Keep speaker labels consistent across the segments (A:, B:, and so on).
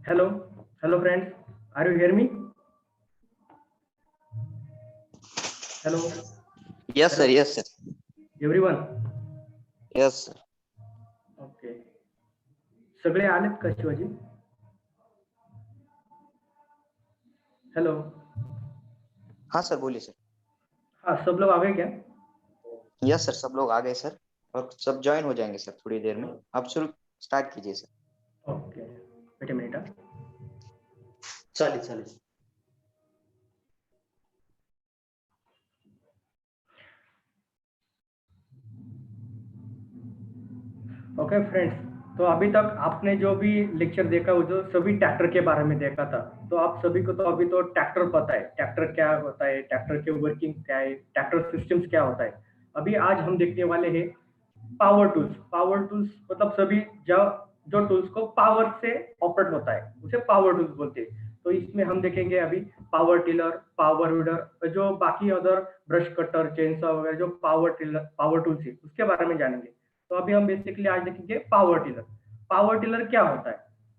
A: Hello, hello friends. Are you hear me? Hello,
B: Yes, sir.
A: hello,
B: Yes, sir.
A: everyone.
B: Yes, sir.
A: Okay. सगळे आलेत का Shivaji? Hello.
B: हाँ sir, बोलिए sir.
A: हाँ, सब लोग आ गए क्या?
B: यस सर, सब लोग आ गए सर और सब ज्वाइन हो जाएंगे सर थोड़ी देर में. आप शुरू स्टार्ट कीजिए sir.
A: Okay. Wait a minute.
B: चालेल चालेल.
A: ओके फ्रेंड्स, तो अभी तक आपने जो भी लेक्चर देखा वो जो सभी ट्रैक्टर के बारे में देखा था. तो आप सभी को तो अभी तो ट्रैक्टर पता है, ट्रैक्टर क्या होता है, ट्रैक्टर के वर्किंग क्या है, ट्रैक्टर सिस्टम्स क्या होता है. अभी आज हम देखने वाले हैं पावर टूल्स. पावर टूल्स मतलब सभी जो जो टूल्स को पावर से ऑपरेट होता है उसे पावर टूल्स बोलते हैं. तो इसमें हम देखेंगे अभी पावर टिलर, पावर वीडर, जो बाकी अदर ब्रश कटर, चेनसॉ वगैरह जो पावर टिलर, पावर टूल्स है उसके बारे में जानेंगे. तो अभी हम बेसिकली आज देखेंगे पावर टिलर. पावर टिलर क्या होता है?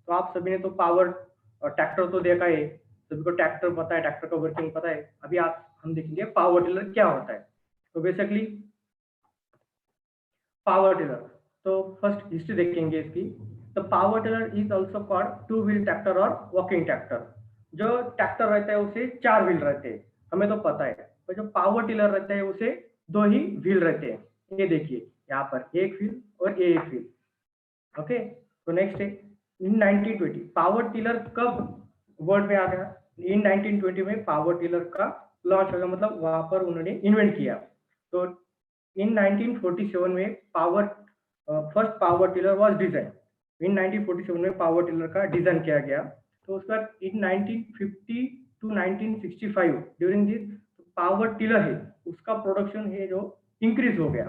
A: तो आप सभी ने तो पावर ट्रैक्टर तो देखा है, सभी को ट्रैक्टर पता है, ट्रैक्टर का वर्किंग पता है. अभी आप हम देखेंगे पावर टिलर क्या होता है. तो बेसिकली पावर टिलर, तो फर्स्ट हिस्ट्री देखेंगे इसकी. तो power tiller is also called two wheel tractor और वॉकिंग ट्रैक्टर. जो ट्रैक्टर रहता है उसे चार व्हील रहते हैं, हमें तो पता है. तो जो पावर टिलर रहता है उसे दो ही व्हील रहते हैं. ये देखिए यहाँ पर एक व्हील और एक व्हील. ओके. तो नेक्स्ट है इन 1920 पावर टिलर कब वर्ल्ड में आ गया? इन 1920 में पावर टिलर का लॉन्च हो गया, मतलब वहां पर उन्होंने इन्वेंट किया. तो इन 1947 में power first power tiller was design. In 1947 में पावर टिलर का डिजाइन किया गया. तो उसके बाद in 1950 to 1965 during this power tiller है उसका प्रोडक्शन है जो इंक्रीज हो गया.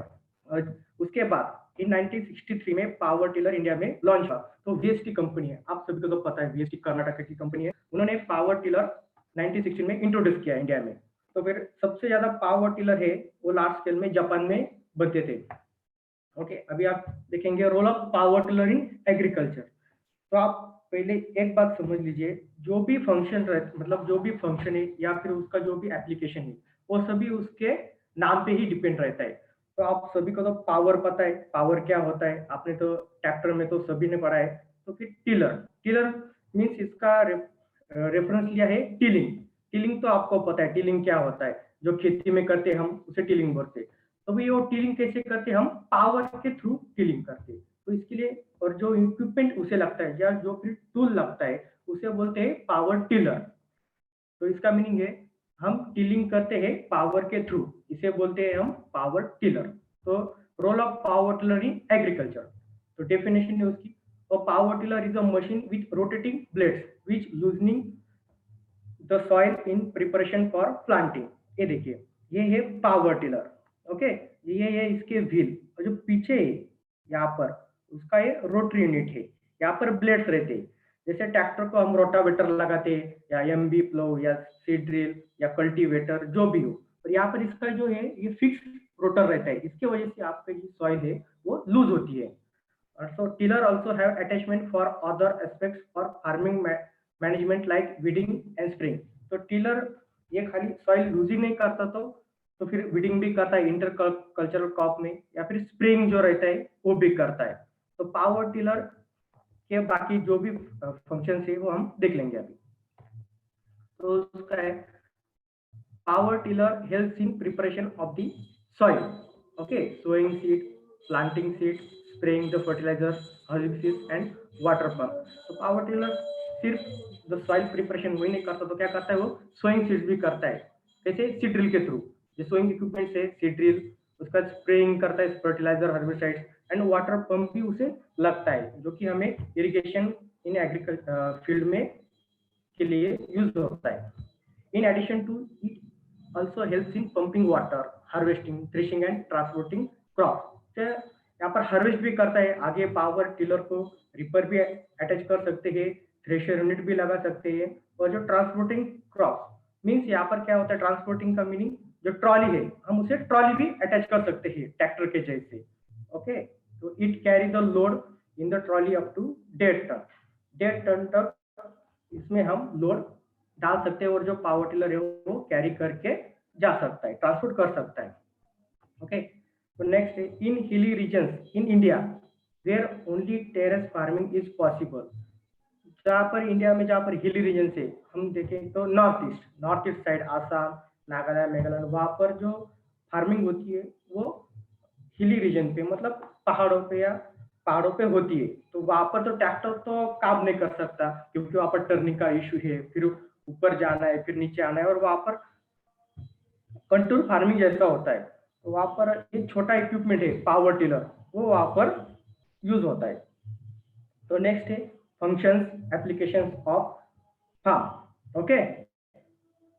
A: उसके बाद इन 1963 में पावर टिलर इंडिया में लॉन्च हुआ. तो वीएसटी कंपनी है, आप सभी को तो पता है, वीएसटी कर्नाटक की कंपनी है. उन्होंने पावर टिलर 1916 में इंट्रोड्यूस किया इंडिया में. तो फिर सबसे ज्यादा पावर टिलर है वो लार्ज स्केल में जापान में बनते थे. ओके. अभी आप देखेंगे role of power tiller in agriculture. तो आप पहले एक बात समझ लीजिए, जो भी फंक्शन मतलब जो भी फंक्शन है या फिर उसका जो भी एप्लीकेशन है वो सभी उसके नाम पे ही डिपेंड रहता है. तो आप सभी को तो पावर पता है, पावर क्या होता है, आपने तो ट्रैक्टर में तो सभी ने पढ़ा है. तो फिर टिलर, टिलर मीन्स इसका रेफरेंस लिया है टिलिंग. टिलिंग तो आपको पता है टिलिंग क्या होता है, जो खेती में करते हैं हम उसे टिलिंग बोलते हैं. तो भाई वो टिलिंग कैसे करते हैं? हम पावर के थ्रू टिलिंग करते हैं. तो इसके लिए और जो इक्विपमेंट उसे लगता है या जो फिर टूल लगता है उसे बोलते हैं पावर टिलर. तो इसका मीनिंग है हम टिलिंग करते हैं पावर के थ्रू, इसे बोलते हैं हम पावर टिलर. तो role of power tiller in agriculture, तो डेफिनेशन है उसकी. और power tiller is a machine with rotating blades which loosening the soil in preparation for planting. ये देखिए ये है पावर टिलर. ओके. ये है इसके व्हील और जो पीछे है यहाँ पर उसका ये रोटरी यूनिट है. यहाँ पर ब्लेड्स रहते हैं. जैसे ट्रैक्टर को हम रोटावेटर लगाते हैं या एमबी प्लो या सीड ड्रिल या कल्टीवेटर जो भी हो, और यहाँ पर इसका जो है ये फिक्स रोटर रहता है. इसके वजह से आपका जो सॉइल है वो लूज होती है. So tiller also have attachment for other aspects for farming management like weeding and spraying. तो टिलर ये खाली सॉइल लूजिंग नहीं करता, तो फिर वीडिंग भी करता है इंटर कल्चरल क्रॉप में, या फिर स्प्रेइंग जो रहता है वो भी करता है. तो पावर टिलर के बाकी जो भी फंक्शन है वो हम देख लेंगे अभी. तो उसका है power tiller helps in preparation of the soil. Okay. Sowing seed, planting seeds, spraying the fertilizers, herbicides and water pump. तो पावर टिलर सिर्फ द सॉइल प्रिपरेशन वही नहीं करता, तो क्या करता है वो सोइंग सीड्स भी करता है. कैसे? सीड ड्रिल के थ्रू. जो सोइंग इक्विपमेंट है सीड ड्रिल, उसका स्प्रेइंग करता है fertiliser, herbicides and water pump भी उसे लगता है, जो कि हमें इरिगेशन इन एग्रीकल्चर फील्ड में के लिए यूज होता है. In addition to it also helps in pumping water, harvesting, threshing and transporting crop. तो यहाँ पर हार्वेस्ट भी करता है. आगे पावर टिलर को रिपर भी अटैच कर सकते हैं, थ्रेशर यूनिट भी लगा सकते हैं. और जो ट्रांसपोर्टिंग क्रॉप मीन्स यहाँ पर क्या होता है, ट्रांसपोर्टिंग का मीनिंग जो ट्रॉली है हम उसे ट्रॉली भी अटैच कर सकते हैं ट्रैक्टर के जैसे. ओके. तो it carry the load in the trolley up to 1.5 ton. 1.5 ton तक इसमें हम लोड डाल सकते हैं और जो पावर टिलर है वो कैरी करके जा सकता है, ट्रांसपोर्ट कर सकता है। ओके, तो नेक्स्ट है in hilly regions in India where only terrace farming is possible. जहाँ पर इंडिया में जहाँ पर हिली रीजन से हम देखें तो north east side Assam, Nagaland, Meghalaya, वहाँ पर जो फार्मिंग होती है वो हिली रीजन पे मतलब पहाड़ों पे होती है। तो वहाँ पर तो ट्रैक्टर तो काम नहीं कर सकता क्योंकि वहाँ पर टर्निंग का इशू है, फिर ऊपर जाना है, फिर नीचे आना है, और वहाँ पर कंटूर फार्मिंग जैसा होता है। तो वहाँ पर एक छोटा इक्विपमेंट है पावर टिलर, वो वहाँ पर यूज होता है। तो नेक्स्ट है functions applications of farm. Okay,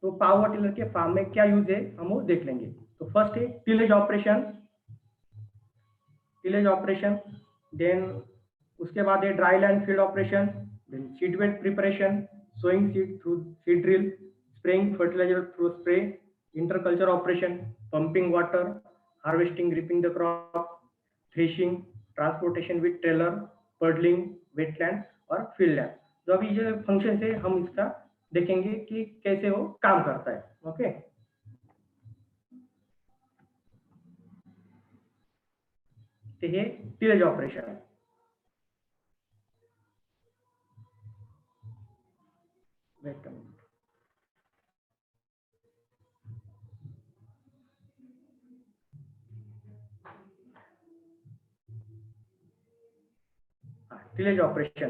A: तो पावर टिलर के फार्म में क्या यूज है हम वो देख लेंगे। तो फर्स्ट है टिलेज ऑपरेशन, देन उसके बाद है dry land field operation, then seed bed preparation, sowing seed through seed drill, spraying fertiliser through spray, interculture operation, pumping water, harvesting, reaping the crop, threshing, transportation with trailer, puddling, wetland और field land. जो अभी जो function है हम इसका देखेंगे कि कैसे वो काम करता है। ओके, तो ये टिलेज ऑपरेशन है। Wait a minute. Tillage operation,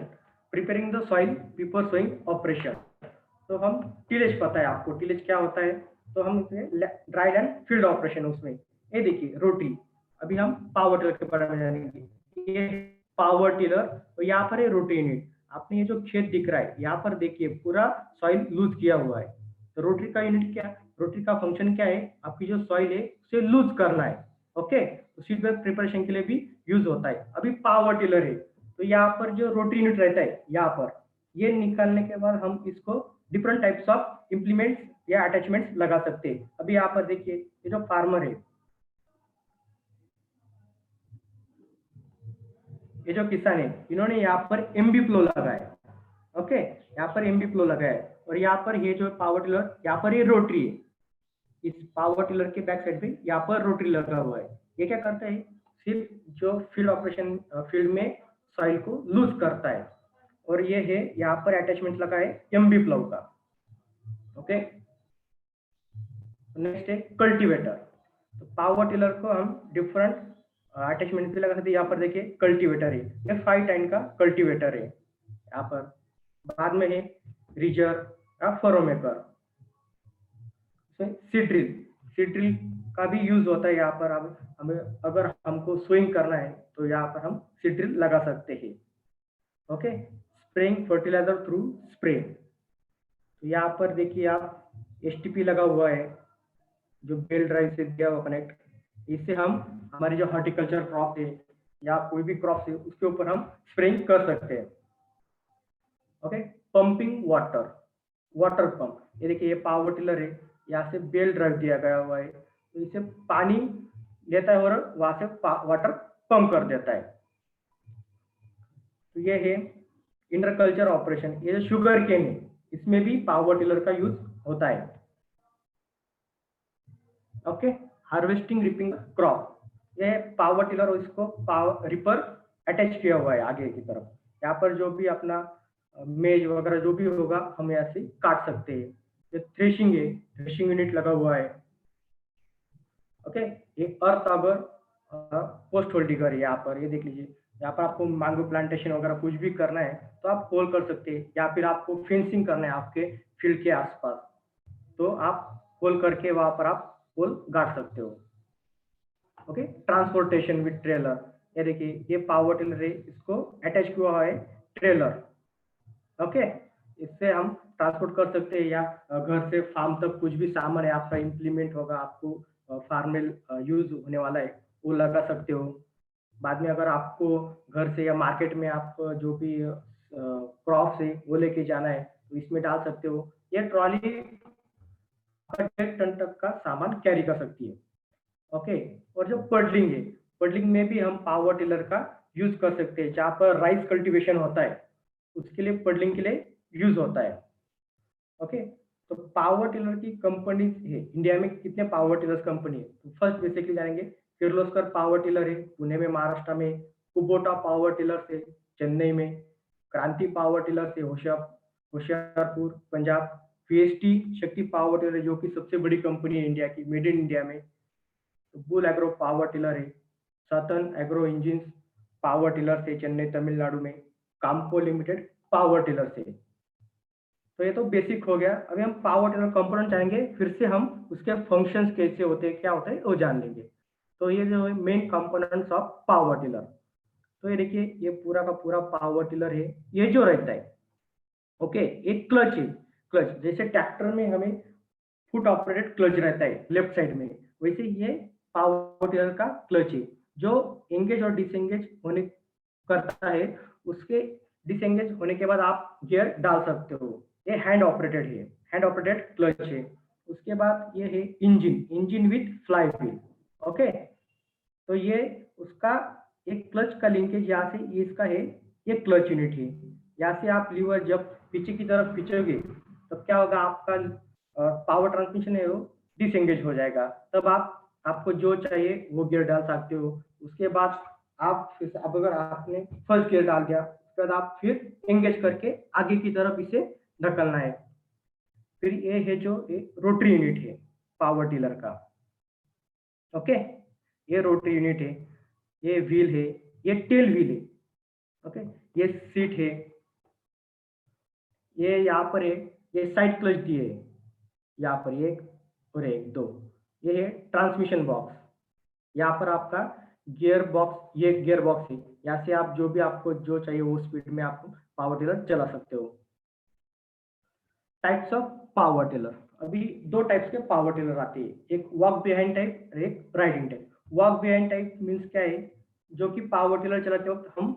A: preparing the soil before sowing operation. तो हम टिलेज, पता है आपको टिलेज क्या होता है, तो हम ड्राई लैंड फील्ड ऑपरेशन उसमें ये देखिए रोटी। अभी हम पावर टिलर के बारे में जानेंगे। ये पावर टिलर, तो यहाँ पर है रोटी यूनिट। आपने ये जो खेत दिख रहा है यहाँ पर देखिए पूरा सॉइल लूज किया हुआ है। तो रोटरी का यूनिट क्या, रोटरी का फंक्शन क्या है, आपकी जो सॉइल है उसे लूज करना है। ओके, तो सीड बेड प्रिपरेशन के लिए भी यूज होता है। अभी पावर टिलर है तो यहाँ पर जो रोटरी यूनिट रहता है यहाँ पर, ये निकालने के बाद हम इसको डिफरेंट टाइप्स ऑफ इम्प्लीमेंट्स या अटैचमेंट्स लगा सकते हैं। अभी यहाँ पर देखिए ये जो फार्मर है, ये जो किसान है, इन्होंने यहाँ पर एमबी फ्लो लगाया। ओके, यहाँ पर एमबी फ्लो लगाया है, और यहाँ पर ये जो पावर टिलर यहाँ पर ये रोटरी है। इस पावर टिलर के बैक साइड पे यहाँ पर रोटरी लगा हुआ है। ये क्या करता है, सिर्फ जो फील्ड ऑपरेशन फील्ड में सॉइल को लूज करता है। और ये है यहाँ पर अटैचमेंट लगा है एमबी प्लव का। ओके, नेक्स्ट है कल्टीवेटर। तो पावर टिलर को हम डिफरेंट अटैचमेंट पे लगा सकते हैं। यहाँ पर देखिए कल्टीवेटर है, ये 5 टाइम का कल्टीवेटर है यहाँ पर। बाद में है रीजर या फरोमेकर, सीड ड्रिल का भी यूज होता है यहाँ पर। अब हमें अगर हमको स्विंग करना है तो यहाँ पर हम सीड ड्रिल लगा सकते हैं। Okay, spraying fertiliser through spray, तो यहाँ पर देखिए आप एसटीपी लगा हुआ है जो बेल ड्राइव से दिया हुआ कनेक्ट। इससे हम हमारी जो हॉर्टिकल्चर क्रॉप है या कोई भी क्रॉप है उसके ऊपर हम स्प्रेइंग कर सकते हैं। ओके, पंपिंग वाटर पंप, ये देखिए ये पावर टिलर है, यहाँ से बेल ड्राइव दिया गया हुआ है, तो इससे पानी लेता है और वहां से वाटर पंप कर देता है। तो ये है इंटरकल्चर ऑपरेशन, ये जो शुगर केन है इसमें भी पावर टिलर का यूज होता है। ओके, हार्वेस्टिंग रिपिंग क्रॉप, ये पावर टिलर और इसको पावर रिपर अटैच किया हुआ है आगे की तरफ। यहाँ पर जो भी अपना मेज वगैरह जो भी होगा हम यहाँ से काट सकते हैं। ये थ्रेशिंग है, थ्रेशिंग यूनिट लगा हुआ है। ओके, ये अर्थ अगर पोस्ट होल डिगर है यहाँ पर, ये देख लीजिए यहाँ पर आपको मैंगो प्लांटेशन वगैरह कुछ भी करना है तो आप होल कर सकते हैं, या फिर आपको फेंसिंग करना है आपके फील्ड के आसपास तो आप होल करके वहां पर आप होल गाड़ सकते हो। ओके, ट्रांसपोर्टेशन विद ट्रेलर, ये देखिए ये पावर टिलर है, इसको अटैच किया हुआ है ट्रेलर। ओके, इससे हम ट्रांसपोर्ट कर सकते हैं, या घर से फार्म तक कुछ भी सामान है आपका इम्प्लीमेंट होगा आपको फार्म में यूज होने वाला है वो लगा सकते हो। बाद में अगर आपको घर से या मार्केट में आप जो भी क्रॉप्स है वो लेके जाना है तो इसमें डाल सकते हो। ये ट्रॉली 1 टन तक का सामान कैरी कर सकती है। ओके, और जो पर्डलिंग है, पर्डलिंग में भी हम पावर टिलर का यूज कर सकते हैं। जहाँ पर राइस कल्टीवेशन होता है उसके लिए पर्डलिंग के लिए यूज होता है। ओके, तो पावर टिलर की कंपनी है इंडिया में, कितने पावर टिलर्स कंपनी है? तो फर्स्ट बेसिकली जानेंगे, किर्लोस्कर पावर टिलर है पुणे में महाराष्ट्र में, कुबोटा पावर टिलर्स है चेन्नई में, क्रांति पावर टिलर्स है होशियारपुर पंजाब, वीएसटी शक्ति पावर टिलर है जो कि सबसे बड़ी कंपनी है इंडिया की, मेड इन इंडिया में। तो बुल एग्रो पावर टिलर है, सतन एग्रो इंजिन पावर टिलर्स है चेन्नई तमिलनाडु में, काम्को लिमिटेड पावर टिलर्स है। तो ये तो बेसिक हो गया। अभी हम पावर टिलर कंपोनेंट जाएंगे, फिर से हम उसके फंक्शंस कैसे होते हैं, क्या होता है वो जान लेंगे। तो ये जो है main components of power tiller. तो ये देखिए, ये पूरा का पूरा पावर टिलर है। ये जो रहता है, ओके, एक क्लच है। क्लच जैसे ट्रैक्टर में हमें फुट ऑपरेटेड क्लच रहता है लेफ्ट साइड में, वैसे ये पावर टिलर का क्लच है जो एंगेज और डिसएंगेज होने करता है। उसके डिसएंगेज होने के बाद आप गियर डाल सकते हो। ये हैंड ऑपरेटेड है, हैंड ऑपरेटेड क्लच है। उसके बाद ये है engine with fly wheel. Okay, तो ये उसका एक क्लच का लिंकेज यहाँ से, ये इसका है, ये क्लच यूनिट है। यहाँ से आप लीवर जब पीछे की तरफ खींचोगे तब तो क्या होगा, आपका पावर ट्रांसमिशन है वो डिसएंगेज हो जाएगा। तब आपको जो चाहिए वो गियर डाल सकते हो। उसके बाद आप अब अगर आपने फर्स्ट गियर डाल दिया, उसके बाद आप फिर एंगेज करके आगे की तरफ इसे धकलना है। फिर ये है जो रोटरी यूनिट है पावर टिलर का। ओके, ये रोटरी यूनिट है, ये व्हील है, ये टेल व्हील है। ओके, ये सीट है, ये यहाँ पर है, ये साइड क्लच दिए है, यहाँ पर एक और एक दो, ये है ट्रांसमिशन बॉक्स। यहाँ पर आपका गियर बॉक्स, ये गियर बॉक्स है। यहाँ से आप जो भी आपको जो चाहिए वो स्पीड में आप पावर टिलर चला सकते हो। टाइप्स ऑफ पावर टिलर, अभी दो टाइप्स के पावर टिलर आते हैं, एक वॉक बिहाइंड टाइप और एक riding type. Walk behind type means क्या है, जो कि पावर टिलर चलाते वक्त हम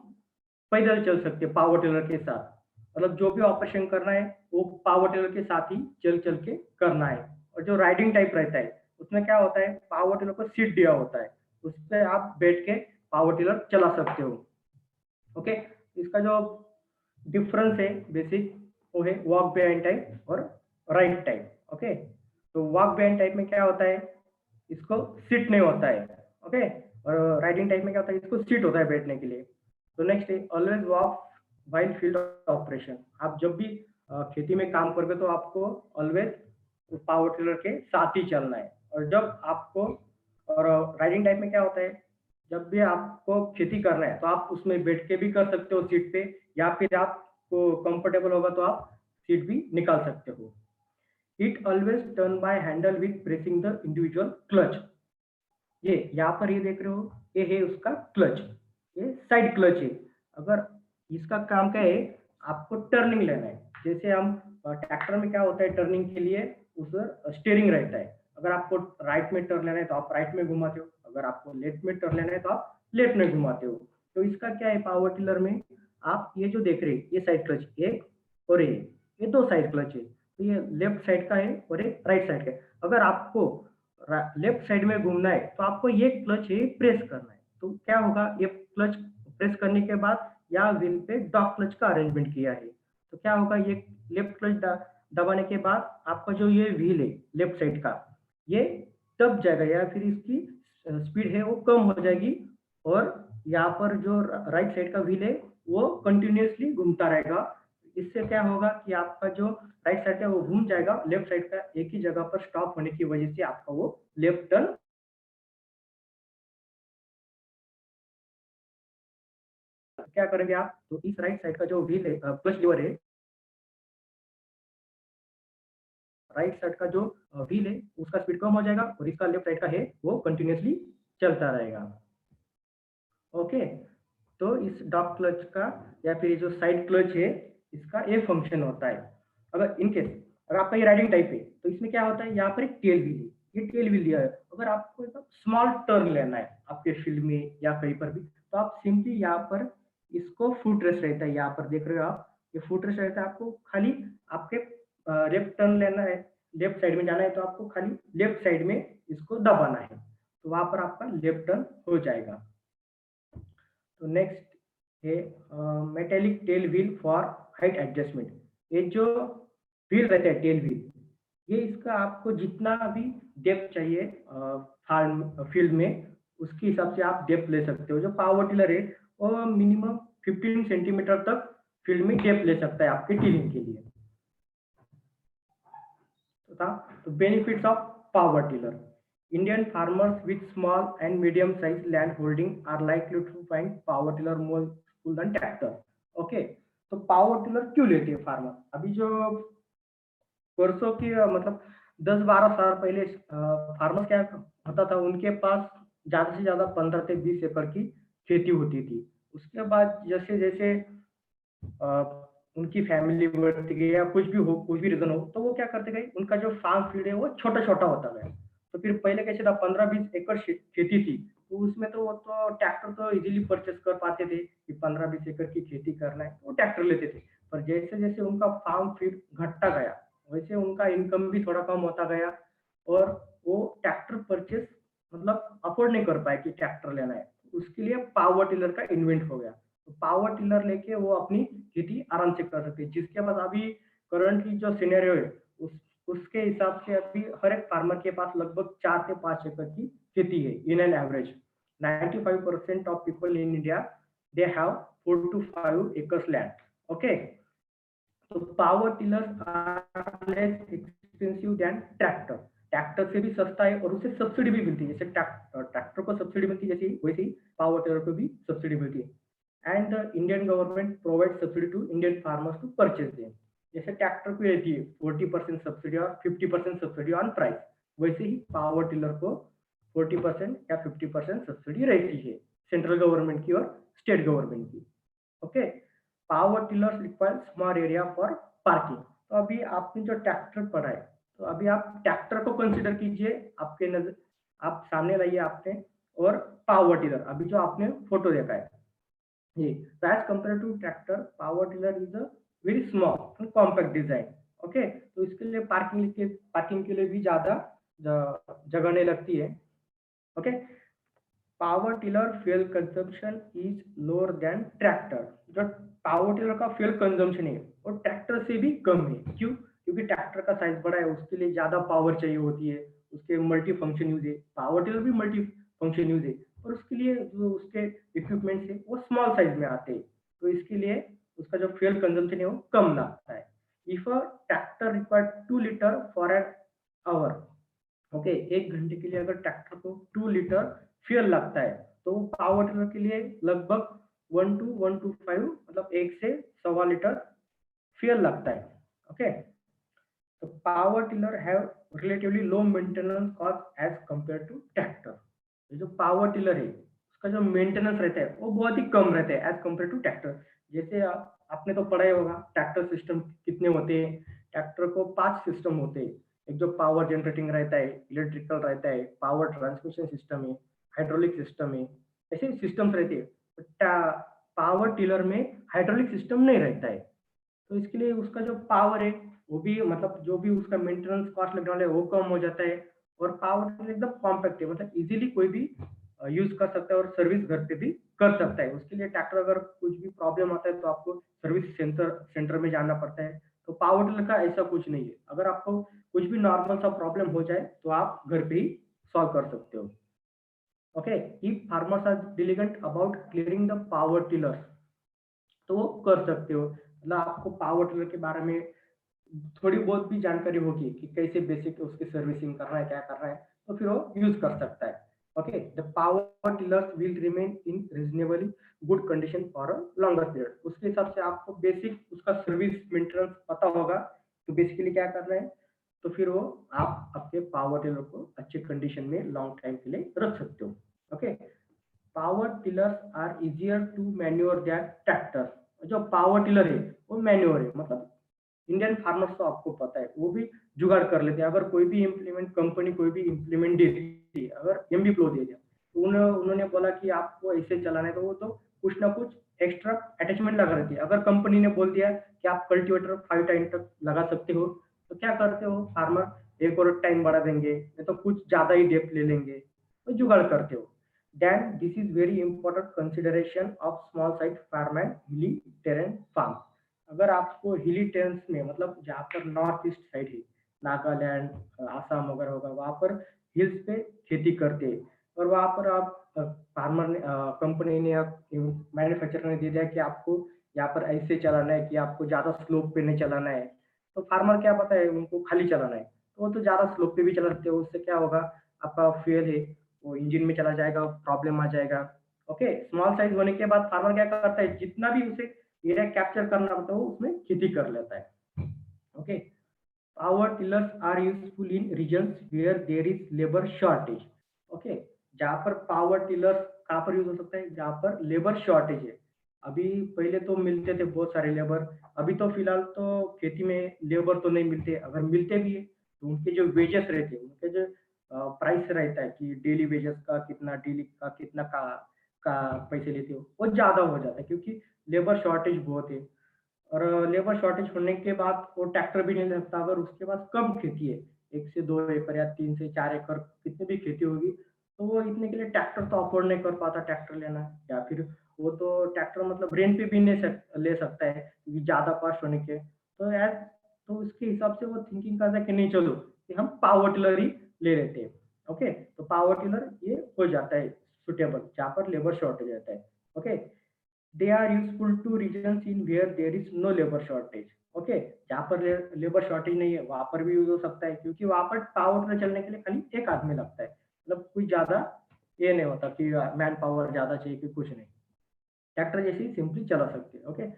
A: पैदल चल सकते हैं पावर टिलर के साथ। मतलब जो भी ऑपरेशन करना है वो पावर टिलर के साथ ही चल चल के करना है। और जो राइडिंग टाइप रहता है उसमें क्या होता है, पावर टिलर को सीट दिया होता है, उस पर आप बैठ के पावर टिलर चला सकते हो। ओके, इसका जो डिफरेंस है बेसिक वो है वॉक बिहाइंड टाइप और राइड टाइप। ओके, तो वॉक बिहाइंड टाइप में क्या होता है, इसको सीट नहीं होता है। ओके, और राइडिंग टाइप में क्या होता है, इसको सीट होता है बैठने के लिए। तो नेक्स्ट है always walk while field operation. आप जब भी खेती में काम करोगे तो आपको ऑलवेज पावर टिलर के साथ ही चलना है। और जब आपको, और राइडिंग टाइप में क्या होता है, जब भी आपको खेती करना है तो आप उसमें बैठ के भी कर सकते हो सीट पे, या फिर आपको कंफर्टेबल होगा तो आप सीट भी निकाल सकते हो। It always turn by handle with pressing the individual clutch. ये यहाँ पर ये देख रहे हो, ये है उसका क्लच, ये साइड क्लच है। अगर इसका काम क्या है, आपको टर्निंग लेना है। जैसे हम ट्रैक्टर में क्या होता है, टर्निंग के लिए उस स्टीयरिंग रहता है। अगर आपको राइट में टर्न लेना है तो आप राइट में घुमाते हो, अगर आपको लेफ्ट में टर्न लेना है तो आप लेफ्ट में घुमाते हो। तो इसका क्या है, पावर टिलर में आप ये जो देख रहे हैं, ये साइड क्लच एक और ये दो साइड क्लच है। तो ये लेफ्ट साइड का है और एक राइट साइड का है। अगर आपको लेफ्ट साइड में घूमना है तो आपको ये क्लच है प्रेस करना है। तो क्या होगा, ये क्लच प्रेस करने के बाद या व्हील पे डॉग क्लच का अरेंजमेंट किया है। तो क्या होगा, ये लेफ्ट क्लच दबाने के बाद आपका जो ये व्हील है लेफ्ट साइड का, ये दब जाएगा या फिर इसकी स्पीड है वो कम हो जाएगी। और यहाँ पर जो राइट साइड का व्हील है वो कंटिन्यूअसली घूमता रहेगा। इससे क्या होगा कि आपका जो राइट साइड है वो घूम जाएगा, लेफ्ट साइड का एक ही जगह पर स्टॉप होने की वजह से आपका वो लेफ्ट टर्न। क्या करेंगे आप, तो इस राइट साइड का जो व्हील है, क्लच लीवर है, राइट साइड का जो व्हील है उसका स्पीड कम हो जाएगा और इसका लेफ्ट साइड का है वो कंटिन्यूअसली चलता रहेगा। ओके, तो इस डॉग क्लच का या फिर जो साइड क्लच है इसका ये फंक्शन होता है। अगर इनकेस अगर आपका ये राइडिंग टाइप है तो इसमें क्या होता है, यहाँ पर एक टेल व्हील है, ये टेल व्हील दिया है। अगर आपको एक स्मॉल टर्न लेना है आपके फील्ड में या कहीं पर भी, तो आप सिंपली यहाँ पर इसको फुट रेस्ट रहता है, यहाँ पर देख रहे हो आप, ये फुट रेस्ट रहता है। आपको खाली आपके लेफ्ट टर्न लेना है, लेफ्ट साइड में जाना है तो आपको खाली लेफ्ट साइड में इसको दबाना है, तो वहां पर आपका लेफ्ट टर्न हो जाएगा। तो नेक्स्ट है metallic tail wheel for height adjustment. ये जो व्हील रहता है टेल व्हील, ये इसका आपको जितना भी डेप्थ चाहिए फार्म फील्ड में, उसके हिसाब से आप डेप्थ ले सकते हो। जो पावर टिलर है वो मिनिमम 15 सेंटीमीटर तक फील्ड में डेप्थ ले सकता है आपके टिलिंग के लिए। तो benefits of power tiller, Indian farmers with small and medium sized land holding are likely to find power tiller more useful than tractor. Okay, तो पावर टिलर क्यों लेते हैं फार्मर? अभी जो वर्षों की मतलब 10-12 साल पहले फार्मर क्या होता था, उनके पास ज्यादा से ज्यादा 15 से 20 एकड़ की खेती होती थी। उसके बाद जैसे जैसे अ, उनकी फैमिली बढ़ती गई या कुछ भी हो, कुछ भी रीजन हो, तो वो क्या करते गए, उनका जो फार्म फील्ड है वो छोटा छोटा होता गया। तो फिर पहले कैसे था, 15-20 एकड़ खेती थी, तो उसमें तो वो तो ट्रैक्टर तो इजीली परचेस कर पाते थे कि 15-20 एकड़ की खेती करना है, वो ट्रैक्टर लेते थे। पर जैसे जैसे उनका फार्म फील्ड घटता गया, वैसे उनका इनकम भी थोड़ा कम होता गया, और वो ट्रैक्टर परचेस मतलब अफोर्ड नहीं कर पाए कि ट्रैक्टर लेना है। उसके लिए पावर टिलर का इन्वेंट हो गया। तो पावर टिलर लेके वो अपनी खेती आराम से कर सकते हैं। जिसके बाद अभी करंटली जो सिनेरियो है, उसके हिसाब से अभी हर एक फार्मर के पास लगभग 4 से 5 एकड़ की खेती है in an average. 95% of people in India they have 4 to 5 acres land. Okay, तो power tillers are less expensive than tractor. Tractor से भी सस्ता है और उसे सब्सिडी भी मिलती है। जैसे ट्रैक्टर को सब्सिडी मिलती है, जैसे वैसे ही पावर टिलर को भी सब्सिडी मिलती है। And the Indian government provide subsidy to Indian farmers to purchase them. जैसे ट्रैक्टर को रहती है 40% सब्सिडी और 50% सब्सिडी ऑन प्राइस, वैसे ही पावर टिलर को 40% या 50% सब्सिडी रहती है सेंट्रल गवर्नमेंट की और स्टेट गवर्नमेंट की। Okay, power tillers require small area for parking. तो अभी आपने जो ट्रैक्टर पढ़ा है, तो अभी आप ट्रैक्टर को कंसिडर कीजिए, आपके नजर आप सामने लाइए आपने, और पावर टिलर अभी जो आपने फोटो देखा है ये, as compare to tractor, power tiller is a very small and compact design. Okay, तो इसके लिए पार्किंग के लिए भी ज्यादा जगह नहीं लगती है। Okay, power tiller fuel consumption is lower than tractor. जो पावर टिलर का फ्यूल कंजम्पशन है वो ट्रैक्टर से भी कम है। क्यों? क्योंकि ट्रैक्टर का साइज बड़ा है, उसके लिए ज्यादा पावर चाहिए होती है, उसके मल्टी फंक्शन यूज है। पावर टिलर भी मल्टी फंक्शन यूज है, और उसके लिए जो उसके इक्विपमेंट्स है वो स्मॉल साइज में आते हैं, तो इसके लिए उसका जो फ्यूल कंजम्पशन है वो कम लगता है। If a tractor require 2 litre for an hour, okay, 1 घंटे के लिए अगर ट्रैक्टर को 2 लीटर फ्यूल लगता है, तो पावर टिलर के लिए लगभग 1 to 125 मतलब 1 से 1.25 लीटर फ्यूल लगता है। ओके, तो power tiller have relatively low maintenance cost as compare to tractor. जो पावर टिलर है उसका जो मेंटेनेंस रहता है वो बहुत ही कम रहता है एज कंपेयर टू ट्रैक्टर। जैसे आपने तो पढ़ा ही होगा ट्रैक्टर सिस्टम कितने होते हैं। ट्रैक्टर को 5 सिस्टम होते हैं। एक जो पावर जनरेटिंग रहता है, इलेक्ट्रिकल रहता है, पावर ट्रांसमिशन सिस्टम है, हाइड्रोलिक सिस्टम है, ऐसे सिस्टम्स रहते हैं। पावर टिलर में हाइड्रोलिक सिस्टम नहीं रहता है, तो इसके लिए उसका जो पावर है वो भी मतलब जो भी उसका मेंटेनेंस कॉस्ट लगने वाला है वो कम हो जाता है। और पावर टिलर एकदम कॉम्पैक्ट है, मतलब इजीली कोई भी यूज कर सकता है और सर्विस घर पे भी कर सकता है। उसके लिए ट्रैक्टर अगर कुछ भी प्रॉब्लम आता है तो आपको सर्विस सेंटर में जाना पड़ता है। तो पावर टिलर का ऐसा कुछ नहीं है, अगर आपको कुछ भी नॉर्मल सा प्रॉब्लम हो जाए तो आप घर पे ही सॉल्व कर सकते हो। Okay, if farmers are diligent about clearing the power tiller, तो वो कर सकते हो। मतलब आपको पावर टिलर के बारे में थोड़ी बहुत भी जानकारी होगी कि कैसे बेसिक उसकी सर्विसिंग करना है, क्या करना है, तो फिर वो यूज कर सकता है। Okay, the power tillers will remain in reasonably good condition for a longer period. उसके हिसाब से आपको बेसिक उसका सर्विस मेंटेनेंस पता होगा, तो बेसिकली क्या करना है, तो फिर वो आप अपने पावर टिलर को अच्छे कंडीशन में लॉन्ग टाइम के लिए रख सकते हो। Okay, power tillers are easier to manure that tractor. जो पावर टिलर है वो मैन्योर है, मतलब इंडियन फार्मर्स तो आपको पता है वो भी जुगाड़ कर लेते हैं। अगर कोई भी इम्प्लीमेंट कंपनी कोई भी इम्प्लीमेंट देती है, अगर एमबी फ्लो दे दिया, तो उन्होंने बोला कि आपको ऐसे चलाना है, तो वो तो कुछ ना कुछ एक्स्ट्रा अटैचमेंट लगा रहती है। अगर कंपनी ने बोल दिया कि आप कल्टीवेटर 5 टाइम तक लगा सकते हो, तो क्या करते हो फार्मर, एक और टाइम बढ़ा देंगे, नहीं तो कुछ ज्यादा ही डेप्थ ले लेंगे, तो जुगाड़ करते हो। Then this is very important consideration of small size farm and hilly terrain farm. अगर आपको हिली टेरेन्स में मतलब जहाँ पर नॉर्थ ईस्ट साइड है, नागालैंड, आसाम वगैरह होगा, वहाँ पर हिल्स पे खेती करते हैं और वहाँ पर आप फार्मर ने कंपनी ने या मैन्युफैक्चरर ने दे दिया कि आपको यहाँ पर ऐसे चलाना है कि आपको ज़्यादा स्लोप पे नहीं चलाना है। तो फार्मर क्या पता है उनको खाली चलाना है, तो वो तो ज़्यादा स्लोप पे भी चला सकते हो, उससे क्या होगा आपका फ्यूल है वो इंजन में चला जाएगा, प्रॉब्लम आ जाएगा। ओके, स्मॉल साइज होने के बाद फार्मर क्या करता है जितना भी उसे एरिया कैप्चर करना होता है वो उसमें खेती कर लेता है। Okay, power tillers are useful in regions where there is labour shortage. Okay, जहाँ पर पावर टिलर्स कहाँ पर यूज हो सकता है, जहाँ पर लेबर शॉर्टेज है। अभी पहले तो मिलते थे बहुत सारे लेबर, अभी तो फिलहाल तो खेती में लेबर तो नहीं मिलते, अगर मिलते भी है तो उनके जो वेजेस रहते हैं, उनके जो प्राइस रहता है कि डेली वेजेस का कितना, डेली का कितना का पैसे लेते हो, वो ज्यादा हो जाता है क्योंकि लेबर शॉर्टेज बहुत है। और लेबर शॉर्टेज होने के बाद वो ट्रैक्टर भी नहीं ले सकता, अगर उसके पास कम खेती है, 1 से 2 एकड़ या 3 से 4 एकड़ कितनी भी खेती होगी, तो वो इतने के लिए ट्रैक्टर तो अफोर्ड नहीं कर पाता ट्रैक्टर लेना, या फिर वो तो ट्रैक्टर मतलब रेंट पे भी नहीं ले सकता है क्योंकि ज़्यादा कॉस्ट होने के। तो यार, तो उसके हिसाब से वो थिंकिंग करता है कि नहीं चलो कि हम पावर टिलर ही ले लेते हैं। ओके, तो पावर टिलर ये हो जाता है सुटेबल जहाँ पर लेबर शॉर्टेज रहता है। Okay, they are useful to regions in where there is no labour shortage. Okay, जहाँ पर लेबर शॉर्टेज नहीं है वहां पर भी यूज हो सकता है क्योंकि वहां पर पावर टिलर चलने के लिए खाली एक आदमी लगता है, मतलब कोई ज्यादा ये नहीं होता कि मैन पावर ज्यादा चाहिए कि कुछ नहीं, ट्रैक्टर जैसे सिंपली चला सकते हैं। Okay,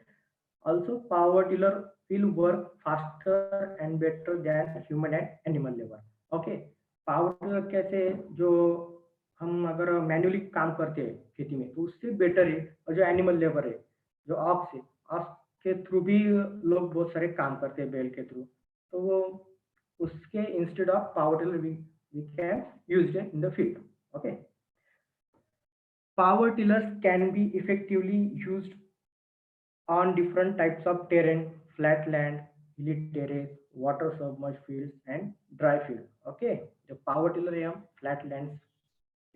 A: also power tiller will work faster and better than human and animal labour. Okay, power tiller कैसे है, जो हम अगर मैन्युअली काम करते हैं खेती में तो उससे बेटर है, और जो एनिमल लेबर है, जो ऑक्स है, ऑक्स के थ्रू भी लोग बहुत सारे काम करते हैं बैल के थ्रू, तो वो उसके instead of power tiller we can use in the field. Okay, power tillers can be effectively used on different types of terrain, flat land, hilly terrace, water submerged fields and dry field. Okay, जो power tiller है हम flat land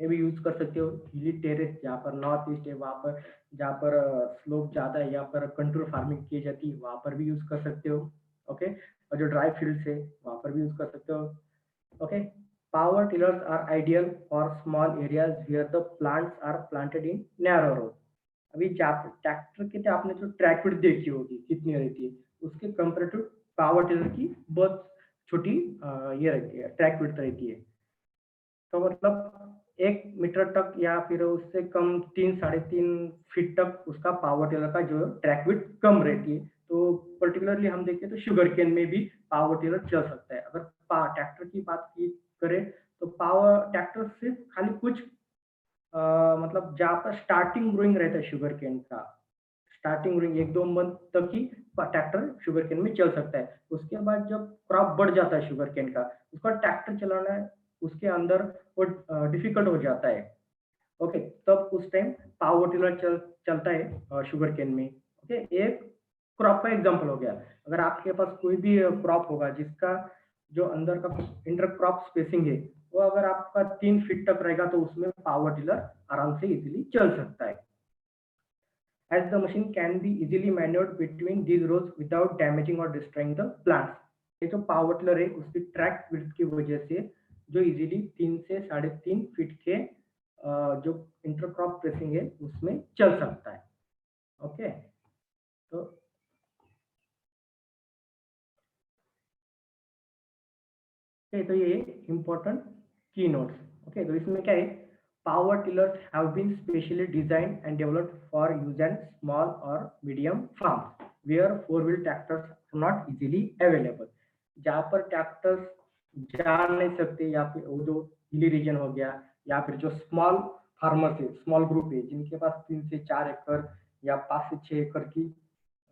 A: में भी use कर सकते हो, हिली terrace जहाँ पर नॉर्थ ईस्ट है वहाँ पर, जहाँ पर स्लोप ज्यादा है, यहाँ पर कंट्रोल फार्मिंग की जाती है वहाँ पर भी यूज कर सकते हो। ओके, और जो ड्राई फील्ड है वहाँ पर भी यूज कर सकते हो। Okay, power tillers are ideal for small areas where the plants are planted in narrow rows। अभी ट्रैक्टर की तो आपने जो ट्रैक विड्थ देखी होगी कितनी रहती है, उसके कंपेरेटिव पावर टिलर की बहुत छोटी ये रहती है, ट्रैक विड्थ रहती है। तो मतलब 1 मीटर तक या फिर उससे कम 3 साढ़े 3 फीट तक उसका पावर टिलर का जो ट्रैक विड्थ कम रहती है। तो पर्टिकुलरली हम देखें तो शुगर केन में भी पावर टिलर चल सकता है। अगर ट्रैक्टर की बात की करें तो पावर ट्रैक्टर सिर्फ खाली कुछ मतलब जहाँ पर स्टार्टिंग ग्रोइंग रहता है शुगर केन का, स्टार्टिंग ग्रोइंग 1-2 मंथ तक ही ट्रैक्टर शुगर केन में चल सकता है। उसके बाद जब क्रॉप बढ़ जाता है शुगर केन का, उसका ट्रैक्टर चलाना है उसके अंदर वो डिफिकल्ट हो जाता है। ओके, तब उस टाइम पावर टिलर चलता है शुगर केन में। ओके, एक क्रॉप का एग्जांपल हो गया। अगर आपके पास कोई भी क्रॉप होगा जिसका जो अंदर का इंटर क्रॉप स्पेसिंग है वो अगर आपका 3 फीट तक रहेगा तो उसमें पावर टिलर आराम से इजीली चल सकता है। as the machine can be easily maneuvered between these rows without damaging or destroying the plants। ये जो पावर टिलर है उसकी ट्रैक विड्थ की वजह से जो इजीली 3 से 3.5 फीट के जो इंटरक्रॉप प्रेसिंग है उसमें चल सकता है। ओके, तो ये इम्पोर्टेंट की नोट्स। ओके, तो इसमें क्या है, power tillers have been specially designed and developed for use and small और medium farms where 4 wheel tractors are not easily available. जहाँ पर ट्रैक्टर्स जा नहीं सकते या फिर वो जो हिली रीजन हो गया या फिर जो स्मॉल फार्मर्स है, स्मॉल ग्रुप है जिनके पास 3 से 4 एकड़ या 5 से 6 एकड़ की